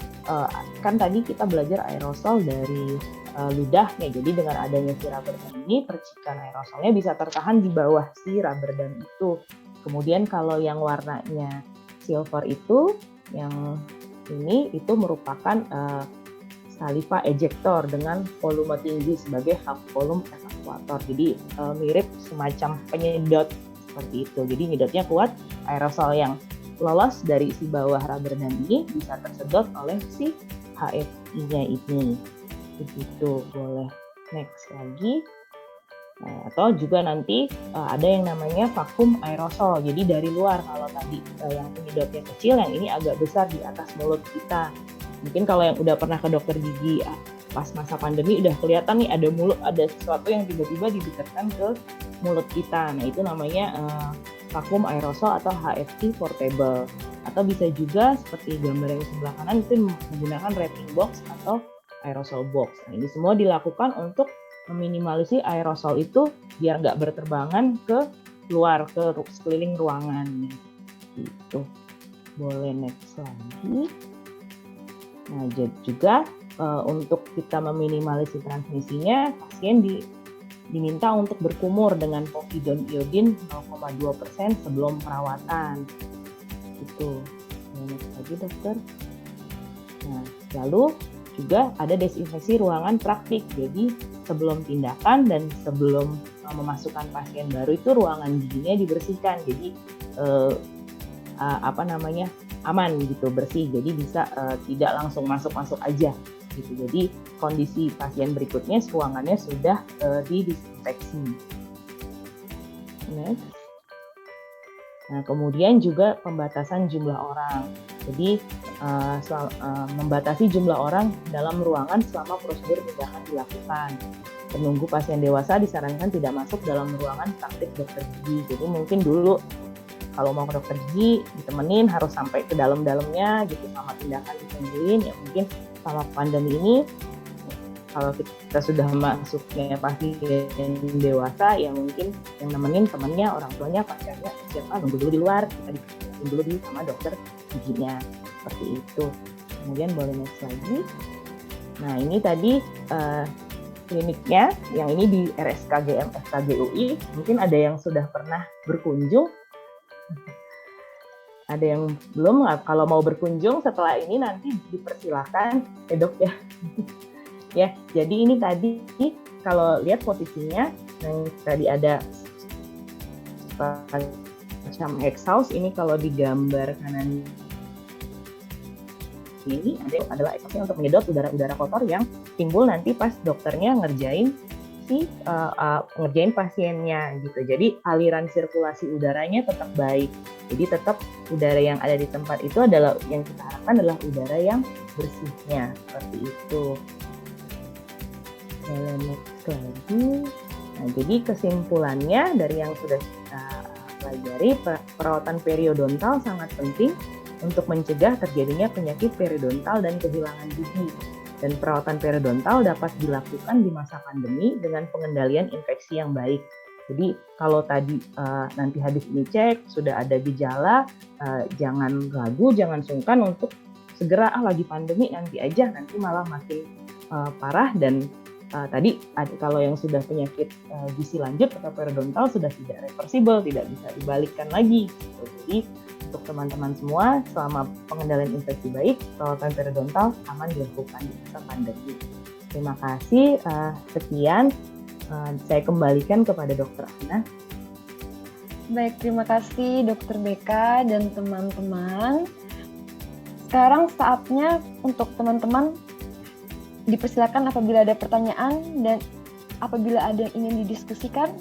kan tadi kita belajar aerosol dari ludahnya, jadi dengan adanya si rubber dam ini percikan aerosolnya bisa tertahan di bawah si rubber dam itu. Kemudian kalau yang warnanya silver itu, yang ini itu merupakan saliva ejector dengan volume tinggi sebagai half volume evakuator. Jadi mirip semacam penyedot seperti itu. Jadi nyedotnya kuat, aerosol yang lolos dari si bawah rubber dam ini bisa tersedot oleh si HFI-nya ini. Begitu. Boleh next lagi. Nah, atau juga nanti ada yang namanya vakum aerosol. Jadi dari luar, kalau tadi yang penyedotnya kecil, yang ini agak besar di atas mulut kita. Mungkin kalau yang udah pernah ke dokter gigi pas masa pandemi udah kelihatan nih ada sesuatu yang tiba-tiba didekatkan ke mulut kita. Nah itu namanya vakum aerosol atau HFI portable. Atau bisa juga seperti gambar yang sebelah kanan itu menggunakan wrapping box atau aerosol box. Nah, ini semua dilakukan untuk meminimalisir aerosol itu biar nggak berterbangan ke luar, ke sekeliling ruangan. Gitu. Boleh next lagi. Nah, jadi juga untuk kita meminimalisir transmisinya, pasien diminta untuk berkumur dengan povidone iodin 0,2% sebelum perawatan. Itu. Next lagi dokter. Nah, lalu juga ada desinfeksi ruangan praktik. Jadi sebelum tindakan dan sebelum memasukkan pasien baru itu ruangan giginya dibersihkan. Jadi aman gitu, bersih. Jadi bisa tidak langsung masuk aja gitu. Jadi kondisi pasien berikutnya ruangannya sudah didisinfeksi. Next. Nah, kemudian juga pembatasan jumlah orang. Jadi membatasi jumlah orang dalam ruangan selama prosedur tindakan dilakukan. Penunggu pasien dewasa disarankan tidak masuk dalam ruangan praktik dokter gigi. Jadi mungkin dulu kalau mau ke dokter gigi ditemenin harus sampai ke dalam-dalamnya gitu sama tindakan ditungguin. Ya mungkin sama pandemi ini kalau kita sudah masuknya pasien dewasa, ya mungkin yang nemenin temannya, orang tuanya, pacarnya, siapa nunggu dulu di luar, kita ditunggu dulu sama dokter giginya, seperti itu. Kemudian boleh next lagi. Nah ini tadi kliniknya, yang ini di RSKGM FKG UI, mungkin ada yang sudah pernah berkunjung, ada yang belum. Kalau mau berkunjung setelah ini nanti dipersilakan ya dok ya. Ya, jadi ini tadi kalau lihat posisinya, yang tadi ada macam exhaust, ini kalau di gambar kanan ini adalah exhaustnya untuk menyedot udara-udara kotor yang timbul nanti pas dokternya ngerjain pasiennya gitu. Jadi aliran sirkulasi udaranya tetap baik. Jadi tetap udara yang ada di tempat itu adalah yang kita harapkan adalah udara yang bersihnya, seperti itu. Next lagi. Nah, jadi kesimpulannya dari yang sudah kita pelajari, perawatan periodontal sangat penting untuk mencegah terjadinya penyakit periodontal dan kehilangan gigi. Dan perawatan periodontal dapat dilakukan di masa pandemi dengan pengendalian infeksi yang baik. Jadi kalau tadi nanti habis ini cek sudah ada gejala, jangan ragu, jangan sungkan untuk segera lagi pandemi nanti aja, nanti malah makin parah. Dan tadi kalau yang sudah penyakit gisi lanjut atau periodontal sudah tidak reversible, tidak bisa dibalikkan lagi. Jadi untuk teman-teman semua, selama pengendalian infeksi baik, perawatan periodontal aman dilakukan di masa pandemi. Terima kasih. Sekian, saya kembalikan kepada Dr. Ana. Baik, terima kasih Dr. Beka dan teman-teman. Sekarang saatnya untuk teman-teman dipersilakan apabila ada pertanyaan dan apabila ada yang ingin didiskusikan,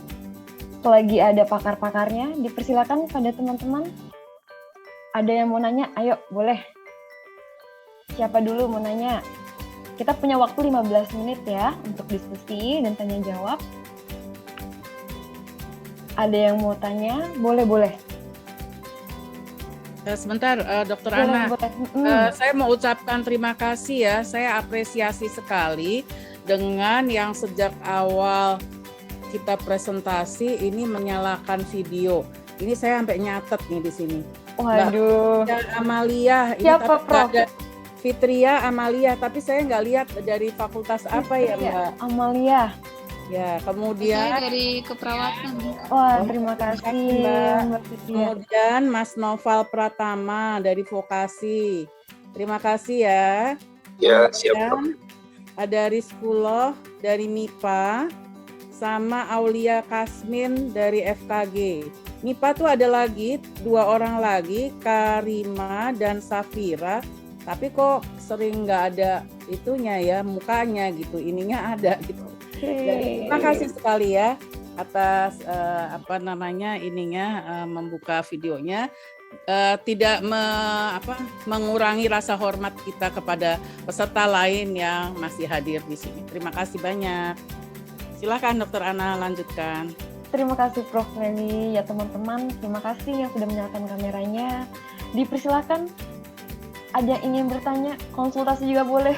selagi ada pakar-pakarnya, dipersilakan pada teman-teman. Ada yang mau nanya? Ayo, boleh. Siapa dulu mau nanya? Kita punya waktu 15 menit ya untuk diskusi dan tanya jawab. Ada yang mau tanya? Boleh. Sebentar, Dr. Ana. Saya mau ucapkan terima kasih ya. Saya apresiasi sekali dengan yang sejak awal kita presentasi ini menyalakan video. Ini saya sampai nyatet nih di sini. Waduh. Mbak Amalia. Siapa, Prof? Fitria Amalia, tapi saya nggak lihat dari fakultas apa ya, Mbak? Amalia. Ya, kemudian saya dari keperawatan. Wah, terima kasih Mbak Fitria. Kemudian Mas Noval Pratama dari vokasi. Terima kasih ya. Ya, siap. Ada Rizkuloh dari MIPA sama Aulia Kasmin dari FKG. MIPA tuh ada lagi 2 orang lagi, Karima dan Safira, tapi kok sering nggak ada itunya ya, mukanya gitu, ininya ada gitu. Terima kasih sekali ya atas membuka videonya. Tidak mengurangi rasa hormat kita kepada peserta lain yang masih hadir di sini. Terima kasih banyak. Silakan Dr. Ana lanjutkan. terima kasih Prof. Leli. Ya teman-teman, terima kasih yang sudah menyalakan kameranya. Dipersilakan, ada yang ingin bertanya, konsultasi juga boleh.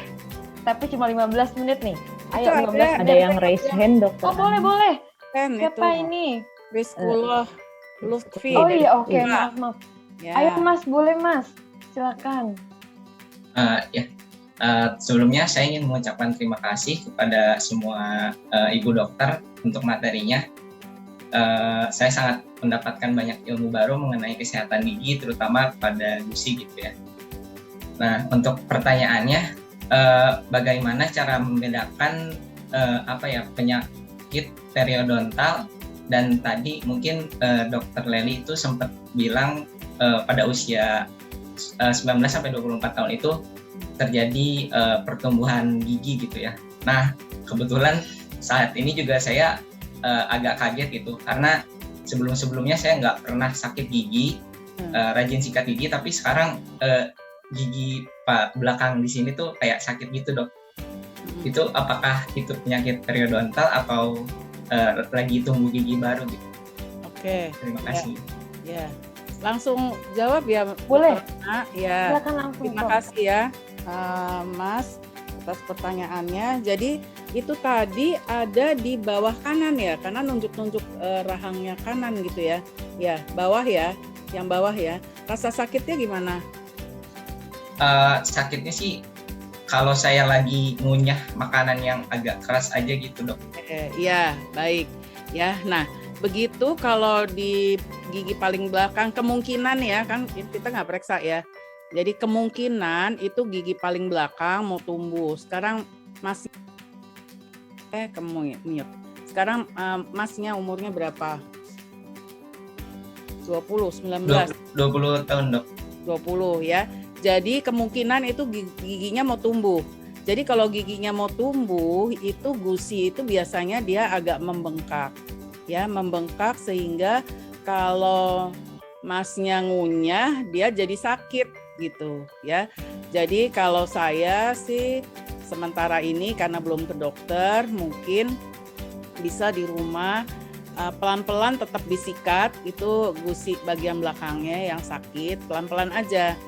Tapi cuma 15 menit nih. Ayo, 15 menit. Ada yang raise hand, Dokter. Oh, boleh. itu. Siapa ini? Rizkullah Lutfi. Oh iya, oke. Maaf. Ya. Ayo Mas, boleh Mas. Silakan. Sebelumnya saya ingin mengucapkan terima kasih kepada semua ibu dokter untuk materinya. Saya sangat mendapatkan banyak ilmu baru mengenai kesehatan gigi, terutama pada gusi gitu ya. Nah, untuk pertanyaannya, bagaimana cara membedakan penyakit periodontal, dan tadi mungkin Dokter Leli itu sempat bilang pada usia 19 sampai 24 tahun itu terjadi pertumbuhan gigi gitu ya. Nah, kebetulan saat ini juga saya agak kaget gitu, karena sebelumnya saya nggak pernah sakit gigi, rajin sikat gigi, tapi sekarang gigi belakang di sini tuh kayak sakit gitu, Dok. Itu apakah itu penyakit periodontal atau lagi tumbuh gigi baru gitu? Oke. Terima kasih. Ya. Langsung jawab ya. Boleh. Ya. Silakan langsung. Terima kasih ya, Mas, atas pertanyaannya. Jadi itu tadi ada di bawah kanan ya, karena nunjuk-nunjuk rahangnya kanan gitu ya. Ya, bawah ya, yang bawah ya. Rasa sakitnya gimana? Sakitnya sih kalau saya lagi ngunyah makanan yang agak keras aja gitu, Dok. Iya, baik. Ya, nah begitu kalau di gigi paling belakang kemungkinan ya, kan kita nggak periksa ya. Jadi kemungkinan itu gigi paling belakang mau tumbuh. Sekarang masih mute. Sekarang masnya umurnya berapa? 20, 19? 20 tahun, Dok. 20 ya. Jadi kemungkinan itu giginya mau tumbuh. Jadi kalau giginya mau tumbuh, itu gusi itu biasanya dia agak membengkak. Ya, membengkak sehingga kalau masnya ngunyah, dia jadi sakit gitu ya. Jadi kalau saya sih sementara ini karena belum ke dokter, mungkin bisa di rumah pelan-pelan tetap disikat itu gusi bagian belakangnya yang sakit, pelan-pelan aja.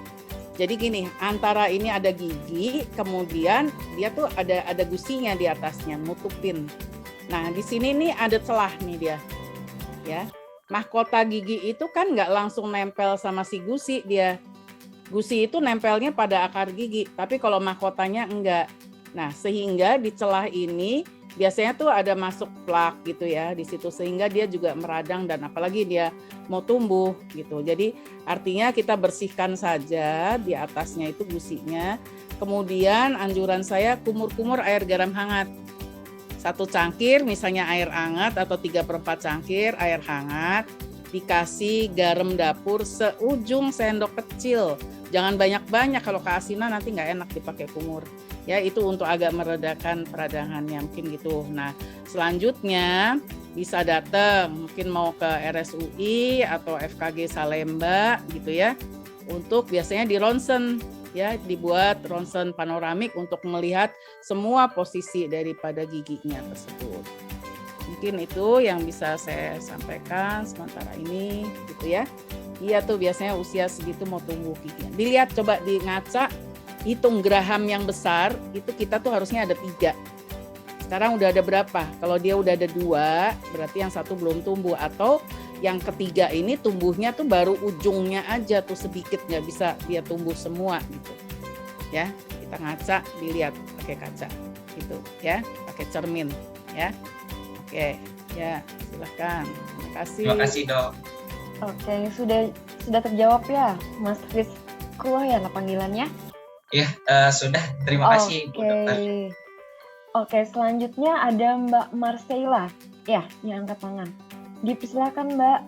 Jadi gini, antara ini ada gigi, kemudian dia tuh ada gusinya di atasnya, nutupin. Nah, di sini nih ada celah nih dia. Ya. Mahkota gigi itu kan nggak langsung nempel sama si gusi dia. Gusi itu nempelnya pada akar gigi, tapi kalau mahkotanya enggak. Nah, sehingga di celah ini biasanya tuh ada masuk plak gitu ya di situ, sehingga dia juga meradang dan apalagi dia mau tumbuh gitu. Jadi artinya kita bersihkan saja di atasnya itu gusinya. Kemudian anjuran saya kumur-kumur air garam hangat. 1 cangkir misalnya air hangat atau 3/4 cangkir air hangat, dikasih garam dapur seujung sendok kecil. Jangan banyak-banyak, kalau keasinan nanti nggak enak dipakai kumur. Ya, itu untuk agak meredakan peradangannya mungkin gitu. Nah, selanjutnya bisa datang mungkin mau ke RSUI atau FKG Salemba gitu ya. Untuk biasanya di ronsen ya, dibuat ronsen panoramik untuk melihat semua posisi daripada giginya tersebut. Mungkin itu yang bisa saya sampaikan sementara ini gitu ya. Iya tuh biasanya usia segitu mau tumbuh giginya. Dilihat coba di ngaca, hitung geraham yang besar, itu kita tuh harusnya ada 3. Sekarang udah ada berapa? Kalau dia udah ada 2, berarti yang 1 belum tumbuh. Atau yang ketiga ini tumbuhnya tuh baru ujungnya aja tuh sedikit, nggak bisa dia tumbuh semua gitu. Ya, kita ngaca, dilihat pakai kaca gitu ya, pakai cermin ya. Oke, ya silakan. Terima kasih. Terima kasih, Dok. Oke, sudah terjawab ya, Mas Rizkullah ya panggilannya? Iya, sudah. Terima kasih, Bu Dokter. Oke, selanjutnya ada Mbak Marcella. Ya, yang angkat tangan. Dipersilakan, Mbak.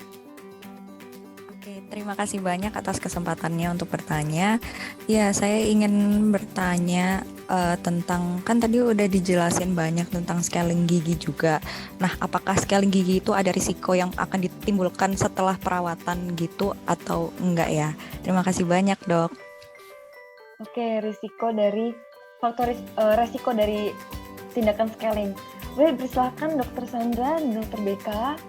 Oke, terima kasih banyak atas kesempatannya untuk bertanya. Ya, saya ingin bertanya tentang, kan tadi udah dijelasin banyak tentang scaling gigi juga. Nah, apakah scaling gigi itu ada risiko yang akan ditimbulkan setelah perawatan gitu atau enggak ya? Terima kasih banyak, Dok. Oke, resiko dari tindakan scaling. Boleh dipersilakan Dr. Sandra dan Dr. Beka.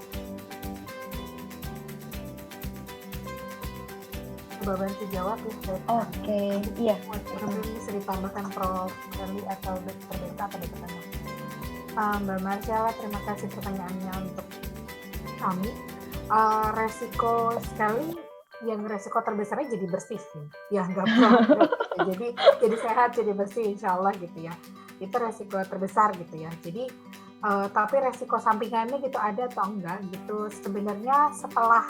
coba bantu jawab ya. Oke, iya. Mungkin bisa ditambahkan Prof. Eli atau Dr. Beka atau Dr. Ana. Mbak Marcella, terima kasih pertanyaannya untuk kami. Resiko sekali, yang resiko terbesarnya jadi bersih sih. Ya nggak perlu. jadi sehat, jadi bersih insya Allah gitu ya. Itu resiko terbesar gitu ya. Jadi tapi resiko sampingannya gitu ada atau enggak gitu. Sebenarnya setelah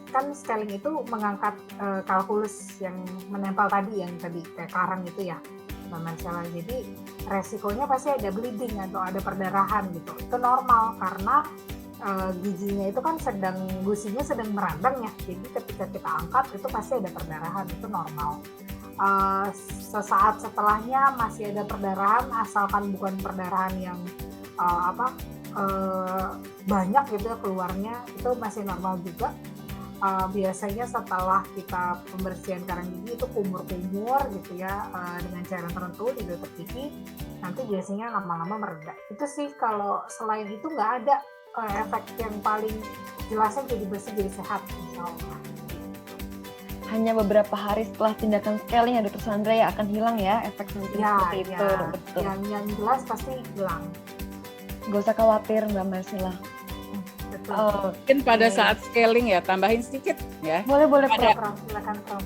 kan scaling itu mengangkat kalkulus yang menempel tadi, yang tadi kayak karang itu ya, Mbak Marcella. Jadi resikonya pasti ada bleeding atau ada perdarahan gitu. Itu normal karena giginya itu kan gusinya sedang merandang ya. Jadi ketika kita angkat itu pasti ada perdarahan, itu normal. Sesaat setelahnya masih ada perdarahan, asalkan bukan perdarahan yang banyak gitu ya keluarnya, itu masih normal juga. Biasanya setelah kita pembersihan karang gigi itu kumur-kumur gitu ya, dengan cairan tertentu di dokter gigi, nanti biasanya lama-lama mereda. Itu sih, kalau selain itu nggak ada efek yang paling jelasnya jadi bersih, jadi sehat insya Allah. Hanya beberapa hari setelah tindakan scaling ya Dr. Sandra ya akan hilang ya efek samping seperti itu. Betul. Yang jelas pasti hilang. Gak usah khawatir Mbak Marcella. Mungkin pada saat scaling ya, tambahin sedikit ya. Boleh Prof. Silakan Prof.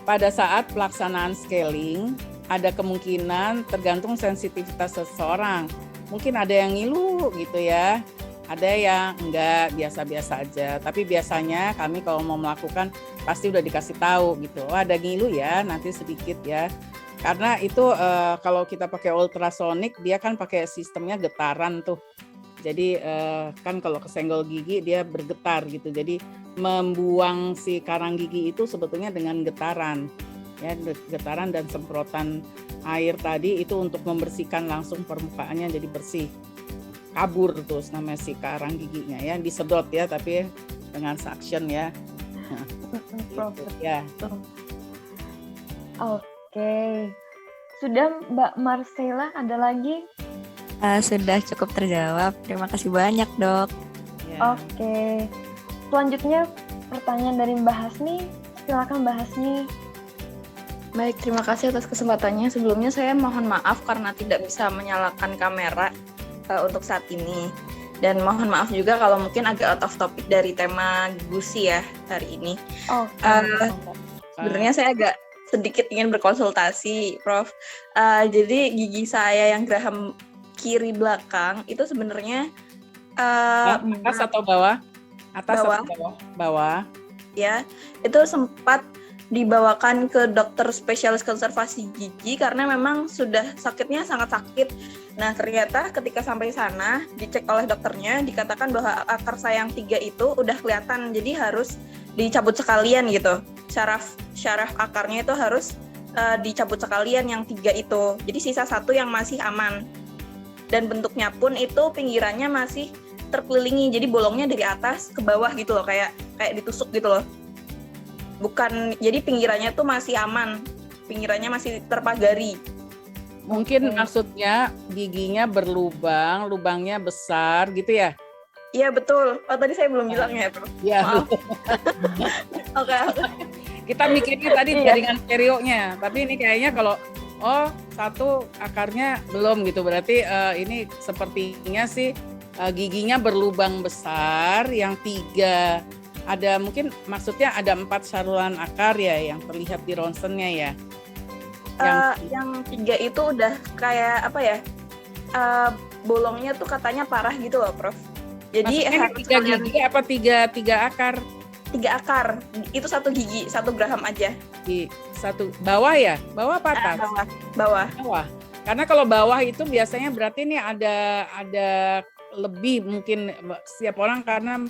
Pada saat pelaksanaan scaling, ada kemungkinan tergantung sensitivitas seseorang. Mungkin ada yang ngilu gitu ya, ada yang enggak, biasa-biasa aja. Tapi biasanya kami kalau mau melakukan pasti udah dikasih tahu gitu. Oh, ada ngilu ya, nanti sedikit ya. Karena itu kalau kita pakai ultrasonik, dia kan pakai sistemnya getaran tuh. Jadi kan kalau kesenggol gigi dia bergetar gitu. Jadi membuang si karang gigi itu sebetulnya dengan getaran. Ya, getaran dan semprotan air tadi itu untuk membersihkan langsung permukaannya jadi bersih. Kabur terus namanya si karang giginya ya, disedot ya tapi dengan suction ya. Gitu, ya. Oke. Sudah Mbak Marcella, ada lagi? Sudah cukup terjawab. Terima kasih banyak, Dok. Ya. Oke. Selanjutnya pertanyaan dari Mbak Hasni. Silakan Mbak Hasni. Baik, terima kasih atas kesempatannya. Sebelumnya saya mohon maaf karena tidak bisa menyalakan kamera untuk saat ini. Dan mohon maaf juga kalau mungkin agak out of topic dari tema gusi ya hari ini. Sebenarnya saya agak sedikit ingin berkonsultasi, Prof. Jadi gigi saya yang geraham kiri belakang itu sebenarnya atas atau bawah? Atas bawah. atau bawah? Bawah. Ya, itu sempat dibawakan ke dokter spesialis konservasi gigi karena memang sudah sakitnya sangat sakit. Nah, ternyata ketika sampai sana dicek oleh dokternya dikatakan bahwa akar saya yang 3 itu udah kelihatan, jadi harus dicabut sekalian gitu. Syaraf akarnya itu harus dicabut sekalian yang 3 itu. Jadi sisa 1 yang masih aman. Dan bentuknya pun itu pinggirannya masih terkelilingi, jadi bolongnya dari atas ke bawah gitu loh, kayak ditusuk gitu loh. Bukan, jadi pinggirannya tuh masih aman, pinggirannya masih terpagari. Mungkin maksudnya giginya berlubang, lubangnya besar gitu ya? Iya betul. Oh tadi saya belum bilang ya, Prof. Iya. Oke. Kita mikirnya tadi jaringan stereonya, tapi ini kayaknya kalau satu akarnya belum gitu, berarti ini sepertinya sih giginya berlubang besar, yang 3 ada, mungkin maksudnya ada 4 saluran akar ya yang terlihat di ronsennya ya. Yang 3 itu udah kayak apa ya? Bolongnya tuh katanya parah gitu loh, Prof. Jadi maksudnya 3 gigi apa 3 akar? 3 akar. Itu 1 gigi, 1 geraham aja. Di 1 bawah ya? Bawah apa atas? Bawah. Karena kalau bawah itu biasanya berarti ini ada lebih, mungkin setiap orang karena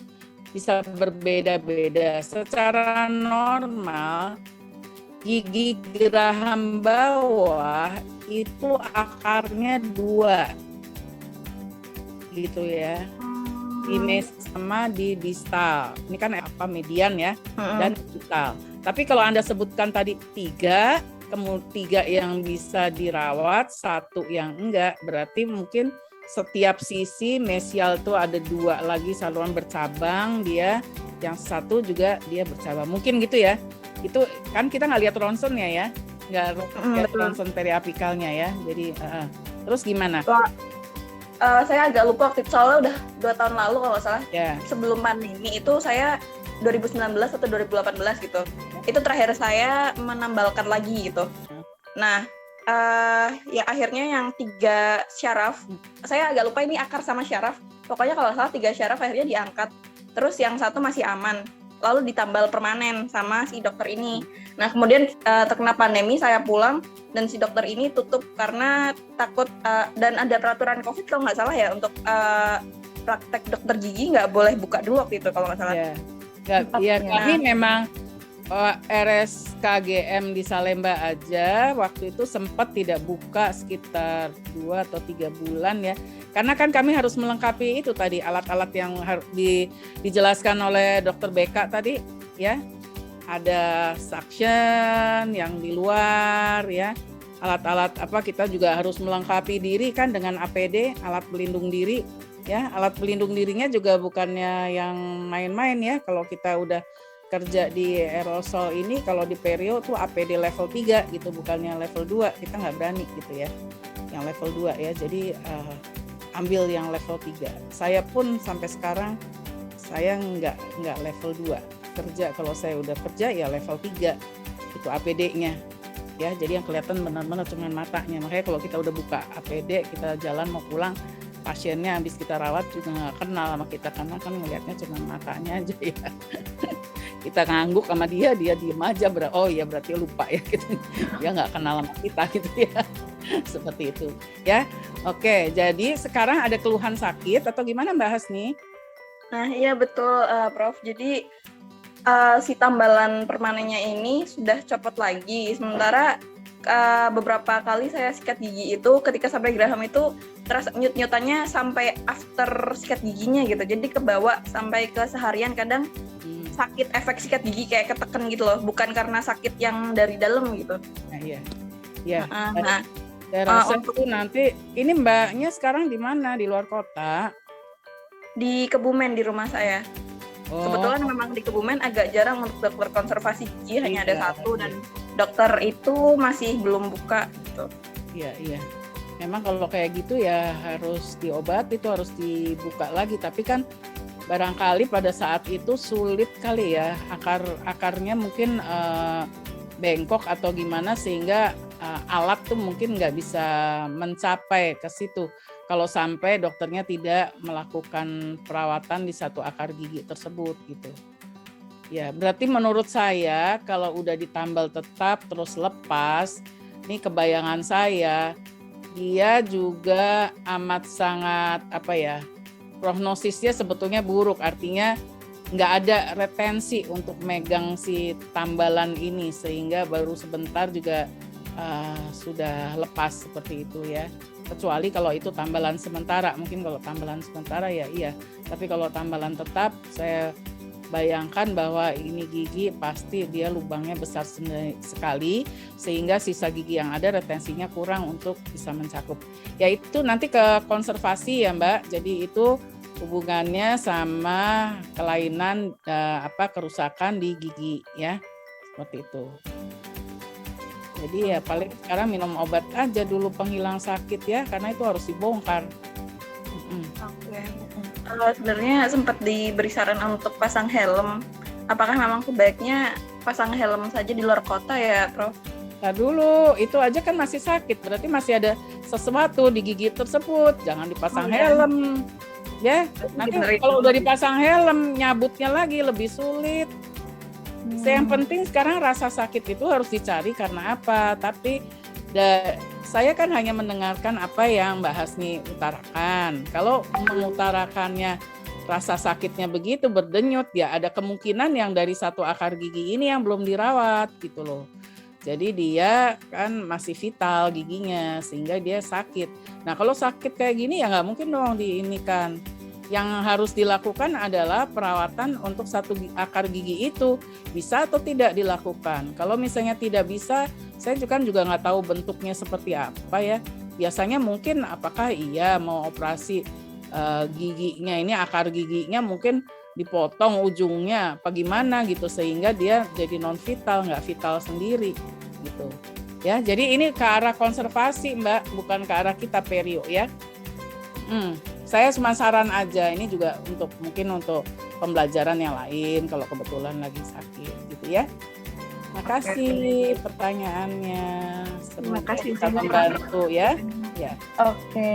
bisa berbeda-beda. Secara normal gigi geraham bawah itu akarnya 2 gitu ya, di mes sama di distal. Ini kan median ya, dan distal. Tapi kalau Anda sebutkan tadi 3, kemudian 3 yang bisa dirawat, 1 yang enggak, berarti mungkin setiap sisi mesial itu ada 2 lagi saluran bercabang, dia yang 1 juga dia bercabang. Mungkin gitu ya. Itu kan kita nggak lihat ronsennya ya, nggak lihat ronsen periapikalnya ya. Jadi terus gimana? Saya agak lupa waktu itu, soalnya udah 2 tahun lalu kalau nggak salah. Sebelum pandemi itu saya 2019 atau 2018 gitu. Itu terakhir saya menambalkan lagi gitu. Nah, ya akhirnya yang 3 syaraf, saya agak lupa ini akar sama syaraf. Pokoknya kalau salah 3 syaraf akhirnya diangkat. Terus yang 1 masih aman. Lalu ditambal permanen sama si dokter ini. Nah, kemudian terkena pandemi, saya pulang dan si dokter ini tutup karena takut dan ada peraturan COVID kalau nggak salah ya untuk praktek dokter gigi nggak boleh buka dulu waktu itu kalau nggak salah. Ya, kami memang RSKGM di Salemba aja waktu itu sempat tidak buka sekitar 2 atau 3 bulan ya. Karena kan kami harus melengkapi itu tadi alat-alat yang dijelaskan oleh Dr. BK tadi ya. Ada suction yang di luar ya. Alat-alat apa kita juga harus melengkapi diri kan dengan APD, alat pelindung diri ya. Alat pelindung dirinya juga bukannya yang main-main ya. Kalau kita udah kerja di aerosol ini, kalau di perio tuh APD level 3 gitu, bukannya level 2, kita nggak berani gitu ya, yang level 2 ya, jadi ambil yang level 3. Saya pun sampai sekarang, saya nggak level 2, kerja kalau saya udah kerja ya level 3, itu APD-nya, ya, jadi yang kelihatan benar-benar cuma matanya, makanya kalau kita udah buka APD, kita jalan mau pulang, pasiennya habis kita rawat juga nggak kenal sama kita, karena kan melihatnya cuma matanya aja ya. Kita ngangguk sama dia diem aja, oh ya berarti lupa ya gitu. Dia nggak kenal sama kita gitu ya. Seperti itu ya. Oke, jadi sekarang ada keluhan sakit atau gimana Mbak Hasni? Nah iya betul Prof. Jadi si tambalan permanennya ini sudah copot lagi. Sementara beberapa kali saya sikat gigi itu ketika sampai geraham itu terasa nyut-nyutannya sampai after sikat giginya gitu. Jadi kebawa sampai ke seharian, kadang sakit efek sikat gigi kayak ketekan gitu loh, bukan karena sakit yang dari dalam gitu. Nah iya, ya. Saya rasa itu nanti ini Mbaknya sekarang di mana? Di luar kota? Di Kebumen di rumah saya. Kebetulan memang di Kebumen agak jarang untuk dokter konservasi gigi, hanya ada 1 dan dokter itu masih belum buka gitu. Iya. Memang kalau kayak gitu ya harus diobati, itu harus dibuka lagi, tapi kan barangkali pada saat itu sulit kali ya, akarnya mungkin bengkok atau gimana sehingga alat tuh mungkin nggak bisa mencapai ke situ kalau sampai dokternya tidak melakukan perawatan di satu akar gigi tersebut gitu. Ya, berarti menurut saya kalau udah ditambal tetap terus lepas, ini kebayangan saya, dia juga amat sangat prognosisnya sebetulnya buruk, artinya nggak ada retensi untuk megang si tambalan ini sehingga baru sebentar juga sudah lepas seperti itu ya. Kecuali kalau itu tambalan sementara, mungkin kalau tambalan sementara ya iya. Tapi kalau tambalan tetap, saya bayangkan bahwa ini gigi pasti dia lubangnya besar sekali sehingga sisa gigi yang ada retensinya kurang untuk bisa mencakup. Ya itu nanti ke konservasi ya Mbak. Jadi itu hubungannya sama kelainan kerusakan di gigi ya. Seperti itu. Jadi ya paling sekarang minum obat aja dulu penghilang sakit ya, karena itu harus dibongkar. Oke. Sebenarnya sempat diberi saran untuk pasang helm. Apakah memang sebaiknya pasang helm saja di luar kota ya, Prof? Nah dulu, itu aja kan masih sakit, berarti masih ada sesuatu di gigi tersebut. Jangan dipasang helm. Ya, nanti kalau udah dipasang helm, nyabutnya lagi lebih sulit. Yang penting sekarang rasa sakit itu harus dicari karena apa. Tapi saya kan hanya mendengarkan apa yang Mbak Hasni utarakan. Kalau mengutarakannya rasa sakitnya begitu berdenyut, ya ada kemungkinan yang dari satu akar gigi ini yang belum dirawat gitu loh. Jadi dia kan masih vital giginya sehingga dia sakit. Nah kalau sakit kayak gini ya nggak mungkin dong diinikan. Yang harus dilakukan adalah perawatan untuk satu akar gigi itu. Bisa atau tidak dilakukan. Kalau misalnya tidak bisa, saya juga nggak tahu bentuknya seperti apa ya. Biasanya mungkin apakah iya mau operasi giginya ini, akar giginya mungkin dipotong ujungnya, apa gimana gitu sehingga dia jadi non vital, nggak vital sendiri gitu. Ya, jadi ini ke arah konservasi Mbak, bukan ke arah kita perio ya. Saya cuma saran aja, ini juga mungkin untuk pembelajaran yang lain kalau kebetulan lagi sakit gitu ya. Makasih pertanyaannya. Terima kasih bisa membantu ya. Ya. Oke,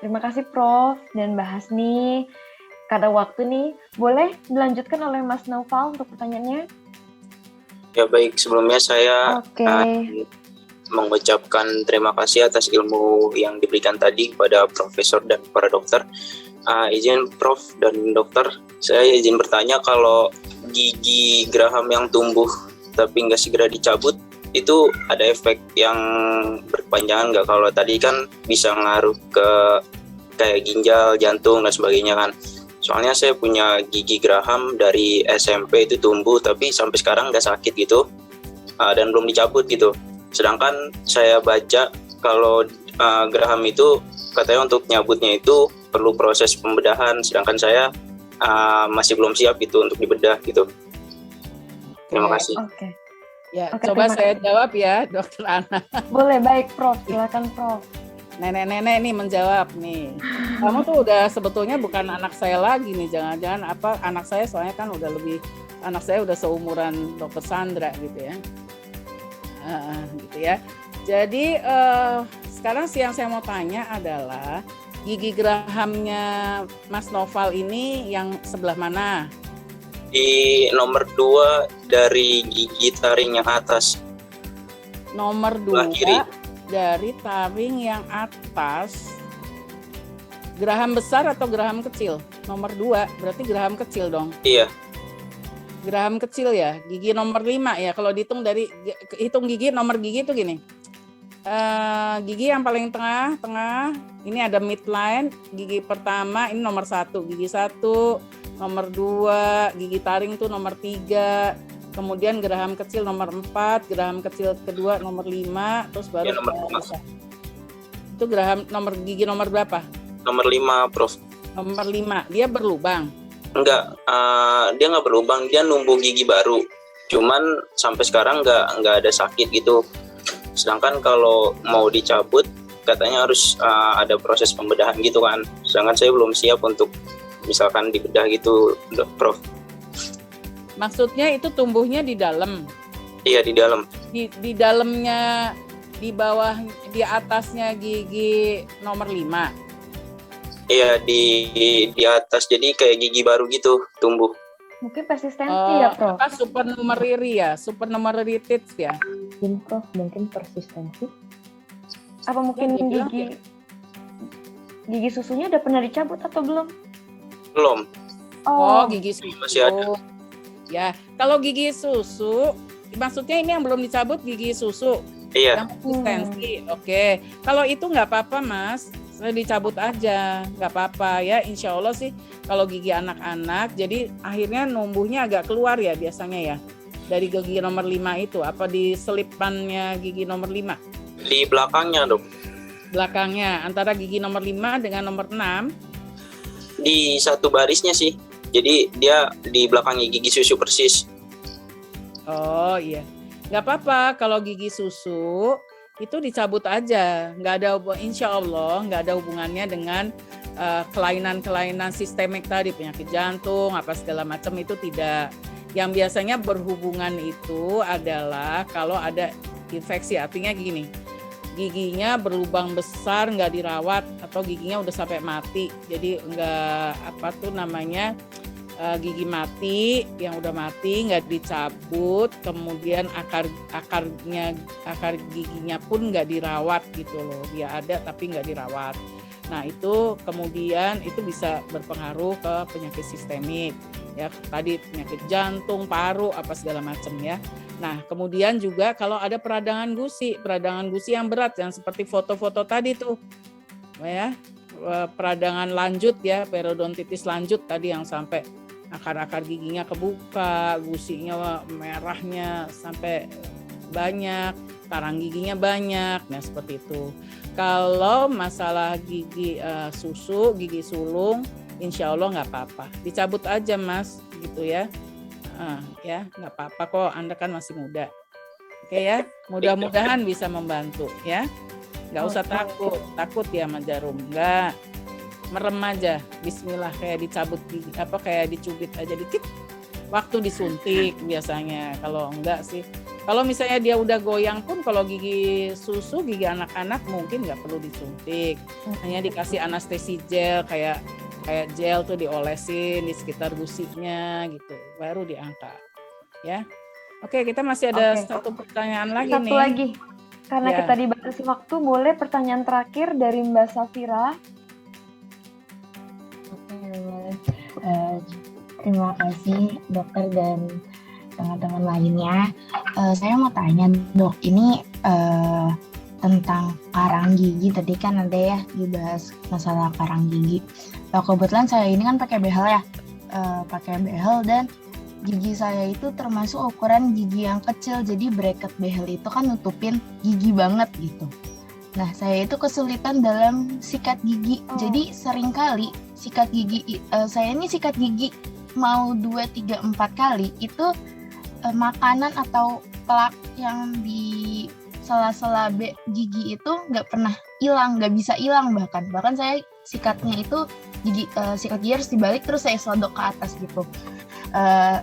terima kasih Prof dan Mbak Hasni. Kada waktu nih, boleh dilanjutkan oleh Mas Naufal untuk pertanyaannya? Ya baik, sebelumnya saya mengucapkan terima kasih atas ilmu yang diberikan tadi kepada Profesor dan para dokter. Izin Prof dan dokter, saya izin bertanya kalau gigi Graham yang tumbuh tapi nggak segera dicabut, itu ada efek yang berkepanjangan nggak? Kalau tadi kan bisa ngaruh ke kayak ginjal, jantung, dan sebagainya kan. Soalnya saya punya gigi Graham dari SMP itu tumbuh, tapi sampai sekarang nggak sakit gitu, dan belum dicabut gitu. Sedangkan saya baca kalau Graham itu katanya untuk nyabutnya itu perlu proses pembedahan, sedangkan saya masih belum siap gitu untuk dibedah gitu. Terima kasih. Ya, coba saya jawab ya, Dokter Ana. Boleh, baik Prof. Silakan Prof. Nenek-nenek nih menjawab nih. Kamu tuh udah sebetulnya bukan anak saya lagi nih, jangan-jangan anak saya soalnya kan anak saya udah seumuran Dokter Sandra gitu ya. Gitu ya. Jadi sekarang yang saya mau tanya adalah gigi Grahamnya Mas Noval ini yang sebelah mana? Di nomor 2 dari gigi taring yang atas. Nomor 2 dari taring yang atas. Graham besar atau Graham kecil? Nomor 2 berarti Graham kecil dong. Iya. Graham kecil ya, gigi nomor 5 ya. Kalau dihitung hitung gigi, nomor gigi itu gini. Gigi yang paling tengah, ini ada midline. Gigi pertama ini nomor 1, gigi 1. Nomor 2, gigi taring itu nomor 3, kemudian Graham kecil nomor 4, Graham kecil kedua nomor 5, terus baru nomor 5. Itu Graham gigi nomor berapa? Nomor 5, Prof. Nomor 5, dia berlubang? Enggak, dia nggak berlubang, dia numbuh gigi baru. Cuman sampai sekarang nggak ada sakit gitu. Sedangkan kalau mau dicabut, katanya harus ada proses pembedahan gitu kan. Sedangkan saya belum siap untuk misalkan dibedah gitu, Prof. Maksudnya itu tumbuhnya di dalam? Iya, di dalam. Di dalamnya, di bawah, di atasnya gigi nomor 5? Iya, di atas, jadi kayak gigi baru gitu tumbuh. Mungkin persistensi ya, Prof? Supernumerary ya? Supernumerary teeth ya? Mungkin, Prof, mungkin persistensi. Apa mungkin gigi susunya udah pernah dicabut atau belum? Belum. Oh, gigi susu. Masih ada. Ya, kalau gigi susu, maksudnya ini yang belum dicabut gigi susu. Iya. Yang konsistensi. Oke. Kalau itu nggak apa-apa, Mas. Saya dicabut aja, nggak apa-apa ya. Insya Allah sih kalau gigi anak-anak, jadi akhirnya numbuhnya agak keluar ya biasanya ya. Dari gigi nomor 5 itu, apa di selipannya gigi nomor 5? Di belakangnya, Dok. Belakangnya, antara gigi nomor 5 dengan nomor 6? Di satu barisnya sih, jadi dia di belakangnya gigi susu persis. Oh iya, nggak apa-apa kalau gigi susu itu dicabut aja, nggak ada, insya Allah nggak ada hubungannya dengan kelainan-kelainan sistemik tadi, penyakit jantung apa segala macam, itu tidak. Yang biasanya berhubungan itu adalah kalau ada infeksi, artinya gini, giginya berlubang besar nggak dirawat atau giginya udah sampai mati, jadi gigi mati yang udah mati nggak dicabut, kemudian akar giginya pun nggak dirawat gitu loh, dia ada tapi nggak dirawat. Nah itu kemudian itu bisa berpengaruh ke penyakit sistemik ya, tadi penyakit jantung, paru apa segala macam ya. Nah, kemudian juga kalau ada peradangan gusi yang berat, yang seperti foto-foto tadi tuh, ya, peradangan lanjut ya, periodontitis lanjut tadi yang sampai akar-akar giginya kebuka, gusinya merahnya sampai banyak, karang giginya banyak, nah seperti itu. Kalau masalah gigi susu, gigi sulung, insya Allah nggak apa-apa. Dicabut aja Mas, gitu ya. Ya nggak apa-apa kok, Anda kan masih muda. Oke ya, mudah-mudahan bisa membantu ya. Nggak usah takut ya sama jarum, nggak. Merem aja, Bismillah, kayak dicabut gigi, kayak dicubit aja dikit. Waktu disuntik biasanya, kalau enggak sih. Kalau misalnya dia udah goyang pun, kalau gigi susu, gigi anak-anak mungkin nggak perlu disuntik. Hanya dikasih anestesi gel, kayak gel tuh diolesin di sekitar gusinya gitu, baru diangkat. Ya, oke, kita masih ada satu pertanyaan lagi nih. Satu lagi, karena Ya. kita dibatasi waktu, boleh pertanyaan terakhir dari Mbak Safira. Terima kasih dokter dan teman-teman lainnya. Saya mau tanya dok, ini tentang karang gigi. Tadi kan ada ya dibahas masalah karang gigi. Kebetulan saya ini kan pakai behel ya, dan gigi saya itu termasuk ukuran gigi yang kecil. Jadi bracket behel itu kan nutupin gigi banget gitu. Nah, saya itu kesulitan dalam sikat gigi. Jadi seringkali sikat gigi, saya ini sikat gigi mau 2, 3, 4 kali itu makanan atau plak yang di sela-sela gigi itu nggak pernah hilang, nggak bisa hilang bahkan saya sikatnya itu sikat gigi harus dibalik terus saya selodok ke atas gitu.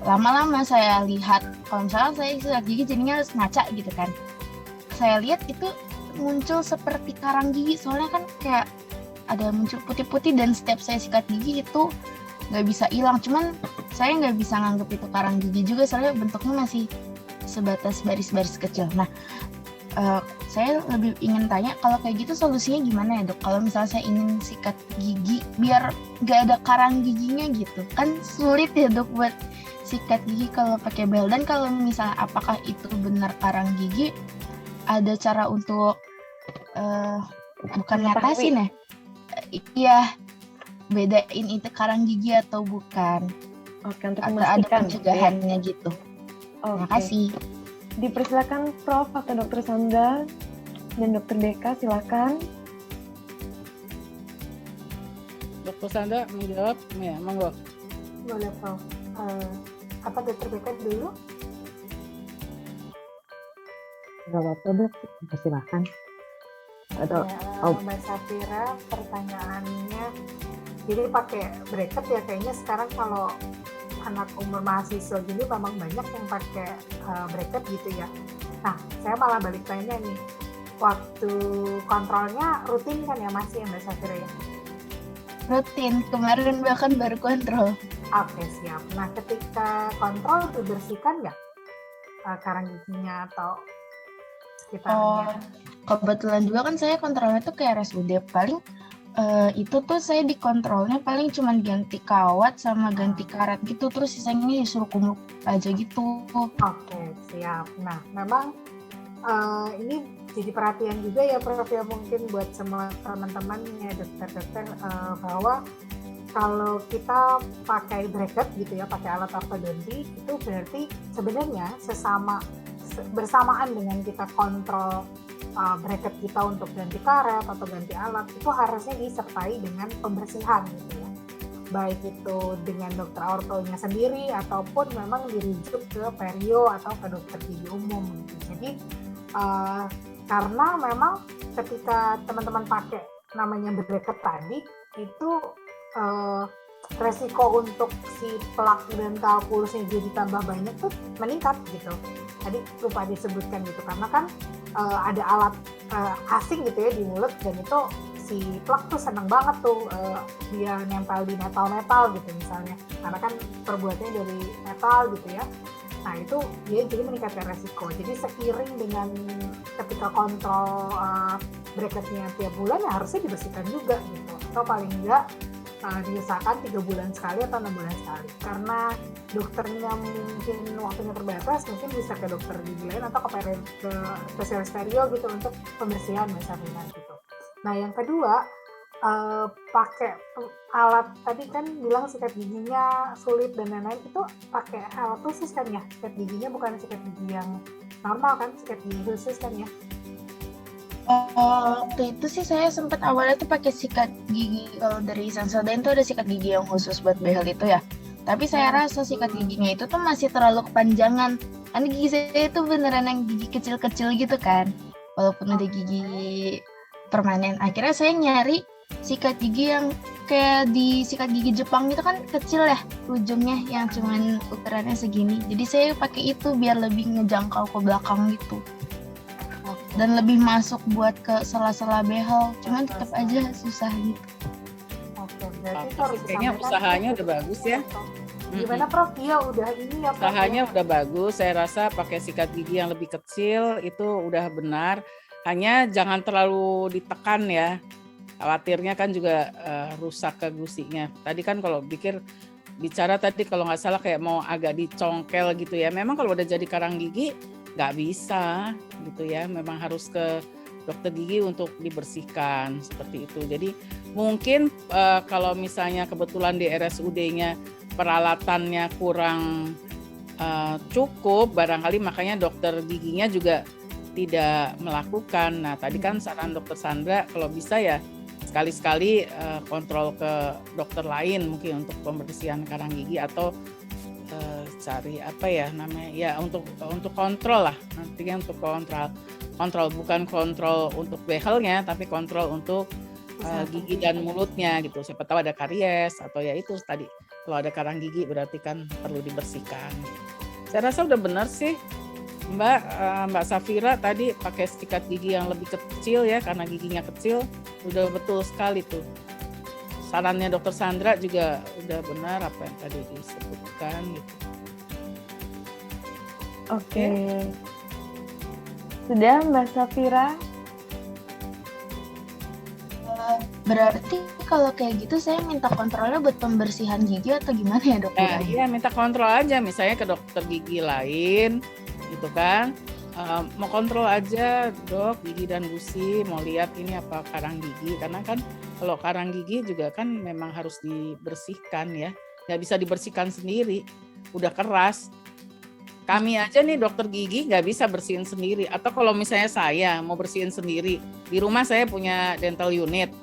Lama-lama saya lihat kalau misalnya saya sikat gigi jadinya harus ngaca gitu kan. Saya lihat itu muncul seperti karang gigi, soalnya kan kayak ada muncul putih-putih dan setiap saya sikat gigi itu nggak bisa hilang. Cuman saya nggak bisa nganggep itu karang gigi juga soalnya bentuknya masih sebatas baris-baris kecil. Nah, saya lebih ingin tanya kalau kayak gitu solusinya gimana ya dok? Kalau misalnya saya ingin sikat gigi biar nggak ada karang giginya gitu, kan sulit ya dok buat sikat gigi kalau pakai behel. Dan kalau misalnya apakah itu benar karang gigi, ada cara untuk bukan ngatasin ya? Iya, bedain itu karang gigi atau bukan. Oke, untuk atau ada pencegahannya gitu. Terima kasih. Dipersilakan Prof atau Dr. Sandra dan Dr. Beka, silakan. Dr. Sandra menjawab, ya, monggo. Boleh Prof. Apa Dr. Beka dulu? Nggak apa-apa dok, silakan. Atau Mbak Safira, pertanyaannya, jadi pakai bracket ya kayaknya sekarang kalau anak umur mahasiswa gini memang banyak yang pakai bracket gitu ya. Nah, saya malah balik tanya nih, waktu kontrolnya rutin kan ya masih ya Mbak Safira ya? Rutin, kemarin bahkan baru kontrol. Oke, siap. Nah, ketika kontrol dibersihkan nggak karang giginya atau sekitarnya? Kebetulan juga kan saya kontrolnya tuh kayak RSUD, paling itu tuh saya dikontrolnya paling cuma ganti kawat sama ganti karet gitu, terus sisanya disuruh kumur aja gitu. Oke, siap. Nah, memang ini jadi perhatian juga ya Prof ya mungkin buat semua teman-teman ya dokter-dokter bahwa kalau kita pakai bracket gitu ya, pakai alat ortodontik itu berarti sebenarnya bersamaan dengan kita kontrol bracket kita untuk ganti karet atau ganti alat itu harusnya disertai dengan pembersihan gitu ya, baik itu dengan dokter ortonya sendiri ataupun memang dirujuk ke perio atau ke dokter gigi umum gitu. Jadi karena memang ketika teman-teman pakai namanya bracket tadi itu resiko untuk si plak dan kalkulusnya jadi tambah banyak tuh meningkat gitu. Tadi lupa disebutkan gitu karena kan ada alat asing gitu ya di mulut dan itu si plak tuh seneng banget tuh dia nempel di metal gitu misalnya karena kan perbuatannya dari metal gitu ya. Nah itu dia jadi meningkatkan resiko. Jadi seiring dengan ketika kontrol bracketnya tiap bulan ya harusnya dibersihkan juga gitu atau paling enggak diusahakan 3 bulan sekali atau 6 bulan sekali. Karena dokternya mungkin waktunya terbatas, mungkin bisa ke dokter gigi lain atau ke spesialis perio gitu untuk pembersihan misalnya gitu. Nah yang kedua, pakai alat tadi kan bilang sikat giginya sulit dan lain-lain, itu pakai alat khusus kan ya? Sikat giginya bukan sikat gigi yang normal kan, sikat gigi khusus kan ya? Waktu itu sih saya sempat awalnya tuh pakai sikat gigi. Kalau dari Sensodyne tuh ada sikat gigi yang khusus buat behel itu ya. Tapi saya rasa sikat giginya itu tuh masih terlalu kepanjangan. Karena gigi saya itu beneran yang gigi kecil-kecil gitu kan. Walaupun ada gigi permanen. Akhirnya saya nyari sikat gigi yang kayak di sikat gigi Jepang itu kan kecil ya ujungnya, yang cuman ukurannya segini. Jadi saya pakai itu biar lebih ngejangkau ke belakang gitu. Dan lebih masuk buat ke sela-sela behel, cuman tetap aja susah gitu. Oke, berarti harus Kayaknya usahanya udah bagus ya. Gimana Prof? Iya udah ini ya. Usahanya udah bagus. Saya rasa pakai sikat gigi yang lebih kecil itu udah benar. Hanya jangan terlalu ditekan ya. Khawatirnya kan juga rusak ke gusinya. Tadi kan kalau bicara tadi kalau nggak salah kayak mau agak dicongkel gitu ya. Memang kalau udah jadi karang gigi nggak bisa gitu ya, memang harus ke dokter gigi untuk dibersihkan seperti itu. Jadi mungkin kalau misalnya kebetulan di RSUD-nya peralatannya kurang cukup, barangkali makanya dokter giginya juga tidak melakukan. Nah tadi kan saran dokter Sandra kalau bisa ya sekali-sekali kontrol ke dokter lain mungkin untuk pembersihan karang gigi atau cari apa ya namanya ya untuk kontrol lah, nantinya untuk kontrol bukan kontrol untuk behelnya tapi kontrol untuk gigi dan mulutnya gitu. Siapa tahu ada karies atau ya itu tadi kalau ada karang gigi berarti kan perlu dibersihkan. Saya rasa udah benar sih Mbak Safira tadi pakai sikat gigi yang lebih kecil ya karena giginya kecil, udah betul sekali tuh. Sarannya Dokter Sandra juga udah benar apa yang tadi disebutkan gitu. Oke. Sudah Mbak Safira? Berarti kalau kayak gitu saya minta kontrolnya buat pembersihan gigi atau gimana ya dok? Nah, iya minta kontrol aja misalnya ke dokter gigi lain gitu kan. Mau kontrol aja dok gigi dan gusi, mau lihat ini apa karang gigi, karena kan kalau karang gigi juga kan memang harus dibersihkan ya, nggak bisa dibersihkan sendiri, udah keras. Kami aja nih dokter gigi nggak bisa bersihin sendiri, atau kalau misalnya saya mau bersihin sendiri, di rumah saya punya dental unit,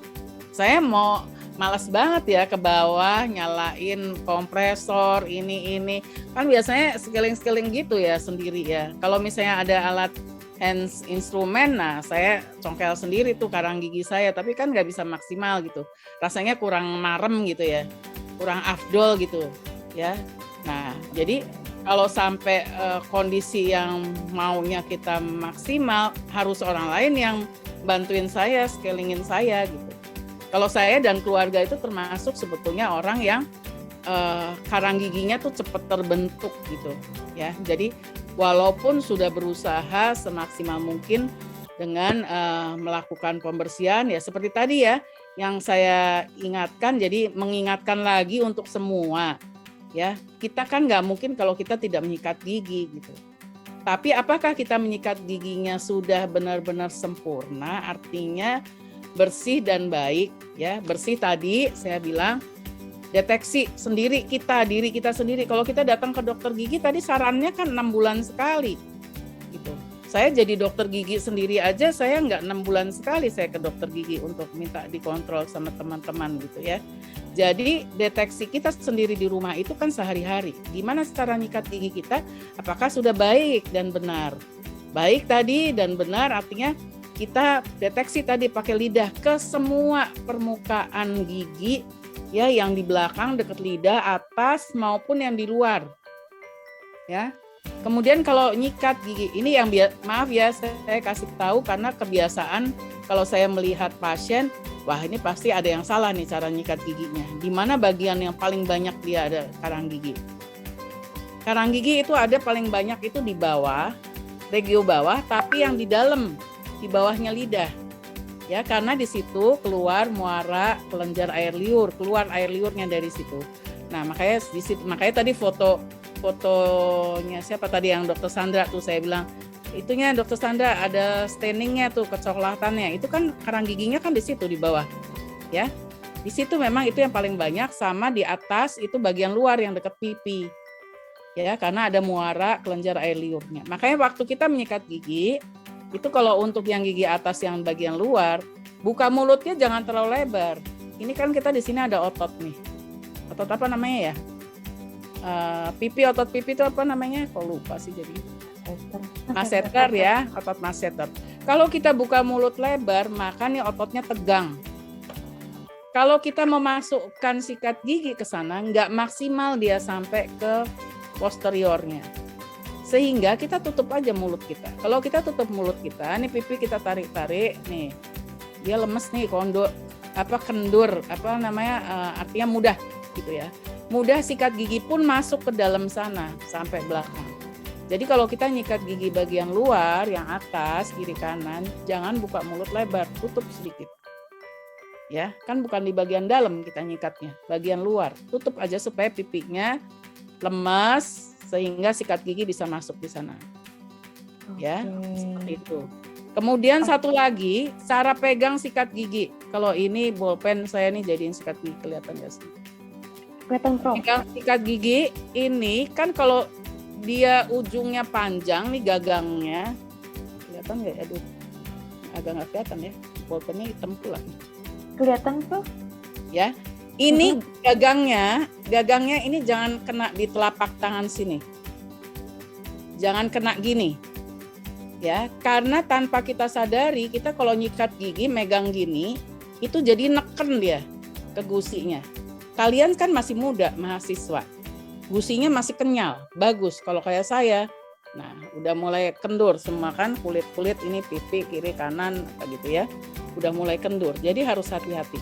saya mau malas banget ya ke bawah nyalain kompresor ini kan biasanya scaling gitu ya sendiri ya. Kalau misalnya ada alat hands instrumen, nah saya congkel sendiri tuh karang gigi saya, tapi kan nggak bisa maksimal gitu, rasanya kurang marem gitu ya, kurang afdol gitu ya. Nah jadi kalau sampai kondisi yang maunya kita maksimal, harus orang lain yang bantuin saya, scalingin saya gitu. Kalau saya dan keluarga itu termasuk sebetulnya orang yang karang giginya tuh cepat terbentuk gitu ya. Jadi walaupun sudah berusaha semaksimal mungkin dengan melakukan pembersihan ya seperti tadi ya yang saya ingatkan, jadi mengingatkan lagi untuk semua ya. Kita kan nggak mungkin kalau kita tidak menyikat gigi gitu. Tapi apakah kita menyikat giginya sudah benar-benar sempurna, artinya bersih dan baik ya. Bersih tadi saya bilang deteksi sendiri diri kita sendiri. Kalau kita datang ke dokter gigi tadi sarannya kan 6 bulan sekali gitu. Saya jadi dokter gigi sendiri aja saya nggak 6 bulan sekali saya ke dokter gigi untuk minta dikontrol sama teman-teman gitu ya. Jadi deteksi kita sendiri di rumah itu kan sehari-hari. Gimana cara nyikat gigi kita? Apakah sudah baik dan benar? Baik tadi dan benar artinya kita deteksi tadi pakai lidah ke semua permukaan gigi ya, yang di belakang dekat lidah, atas maupun yang di luar. Ya. Kemudian kalau nyikat gigi ini yang maaf ya saya kasih tahu karena kebiasaan kalau saya melihat pasien, wah ini pasti ada yang salah nih cara nyikat giginya. Di mana bagian yang paling banyak dia ada karang gigi? Karang gigi itu ada paling banyak itu di bawah, regio bawah, tapi yang di dalam di bawahnya lidah ya, karena di situ keluar muara kelenjar air liur, keluar air liurnya dari situ. Nah makanya di situ, makanya tadi fotonya siapa tadi yang dokter Sandra tuh saya bilang itunya dokter Sandra ada stainingnya tuh kecoklatannya, itu kan karang giginya kan di situ di bawah ya, di situ memang itu yang paling banyak, sama di atas itu bagian luar yang dekat pipi ya, karena ada muara kelenjar air liurnya. Makanya waktu kita menyikat gigi Itu kalau untuk yang gigi atas yang bagian luar, buka mulutnya jangan terlalu lebar. Ini kan kita di sini ada otot nih. Otot apa namanya ya? Pipi, otot pipi itu apa namanya? Kok lupa sih jadi. Masseter ya, otot masseter. Kalau kita buka mulut lebar, maka nih ototnya tegang. Kalau kita memasukkan sikat gigi ke sana, nggak maksimal dia sampai ke posteriornya. Sehingga kita tutup aja mulut kita. Kalau kita tutup mulut kita, nih pipi kita tarik-tarik, nih dia lemes nih, kendur, artinya mudah gitu ya. Mudah sikat gigi pun masuk ke dalam sana sampai belakang. Jadi kalau kita nyikat gigi bagian luar, yang atas, kiri kanan, jangan buka mulut lebar, tutup sedikit. Ya, kan bukan di bagian dalam kita nyikatnya, bagian luar. Tutup aja supaya pipinya lemas sehingga sikat gigi bisa masuk di sana. Ya, seperti itu. Kemudian satu lagi, cara pegang sikat gigi. Kalau ini bolpen saya nih jadiin sikat gigi, kelihatan nggak sih? Kelihatan, Prof. Pegang sikat gigi ini kan kalau dia ujungnya panjang nih gagangnya, kelihatan nggak? Aduh, agak nggak kelihatan ya. Bolpennya hitam pula. Kelihatan, Prof. Ya, ini gagangnya ini jangan kena di telapak tangan sini. Jangan kena gini. Ya, karena tanpa kita sadari, kita kalau nyikat gigi megang gini, itu jadi neken dia ke gusinya. Kalian kan masih muda, mahasiswa. Gusinya masih kenyal, bagus. Kalau kayak saya, nah udah mulai kendur semua kan, kulit-kulit ini pipi, kiri, kanan, gitu ya. Udah mulai kendur, jadi harus hati-hati.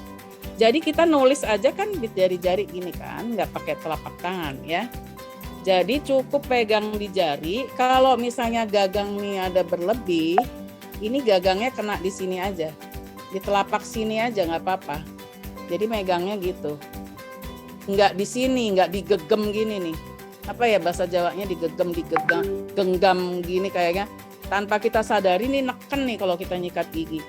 Jadi kita nulis aja kan di jari-jari gini kan, nggak pakai telapak tangan ya. Jadi cukup pegang di jari. Kalau misalnya gagang nih ada berlebih, ini gagangnya kena di sini aja, di telapak sini aja nggak apa-apa. Jadi megangnya gitu, nggak di sini, nggak digegem gini nih. Apa ya bahasa Jawanya, digegem, genggam gini kayaknya. Tanpa kita sadari nih neken nih kalau kita nyikat gigi.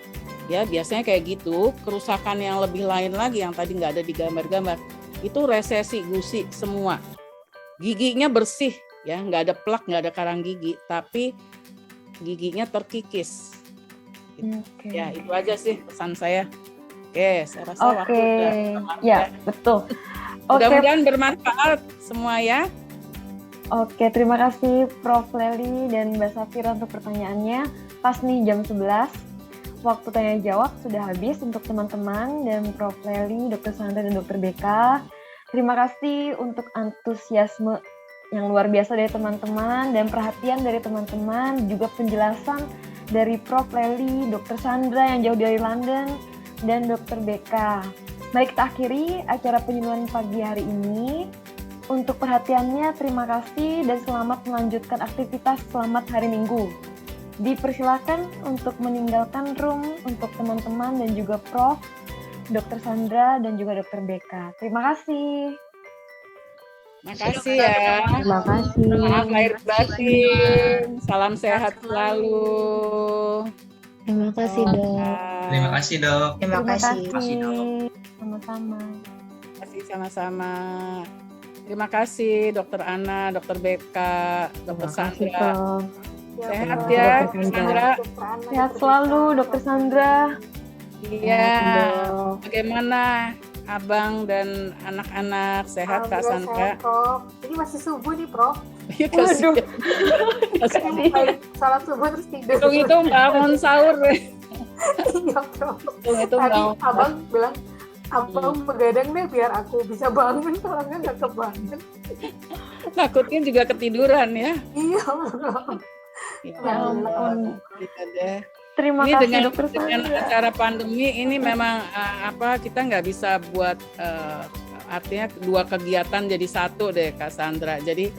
Ya biasanya kayak gitu. Kerusakan yang lebih lain lagi yang tadi nggak ada di gambar-gambar, itu resesi gusi semua. Giginya bersih ya, nggak ada plak, nggak ada karang gigi, tapi giginya terkikis. Okay. Ya itu aja sih pesan saya. Oke, saya rasa waktu udah ya betul. Mudah-mudahan bermanfaat semua ya. Oke, terima kasih Prof. Lely dan Mbak Safira untuk pertanyaannya. Pas nih jam 11, waktu tanya jawab sudah habis untuk teman-teman dan Prof. Lely, Dr. Sandra dan Dr. Beka. Terima kasih untuk antusiasme yang luar biasa dari teman-teman dan perhatian dari teman-teman, juga penjelasan dari Prof. Lely, Dr. Sandra yang jauh dari London, dan Dr. Beka. Mari kita akhiri acara penyuluhan pagi hari ini. Untuk perhatiannya, terima kasih dan selamat melanjutkan aktivitas. Selamat hari Minggu. Dipersilakan untuk meninggalkan room untuk teman-teman dan juga Prof, Dr. Sandra dan juga Dr. Beka. Terima kasih. Makasih ya. Terima kasih. Maaf lahir batin. Salam sehat selalu. Terima kasih, Dok. Terima kasih, Dok. Terima kasih. Sama-sama. Terima kasih sama-sama. Terima kasih Dr. Ana, Dr. Beka, Dr. Sandra. Sehat ya, Dr. Sandra. Sehat selalu, Dr. Sandra. Iya. Bagaimana Abang dan anak-anak, sehat Kak Sandra? Sehat, Prof. Ini masih subuh nih, Prof. Iya, kasih. Salat subuh terus tidur. Itu bangun sahur. Iya, Prof. Itu tadi Abang bilang, Abang begadang deh biar aku bisa bangun, kalau nggak kebangun. Takutnya juga ketiduran ya. Iya, Prof. Ya ampun. Gitu deh. Terima ini kasih dengan acara pandemi ini memang kita nggak bisa buat artinya dua kegiatan jadi satu deh Kak Sandra. Jadi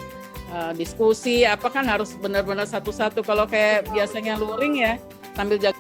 diskusi apa kan harus benar-benar satu-satu. Kalau kayak biasanya luring ya sambil jaga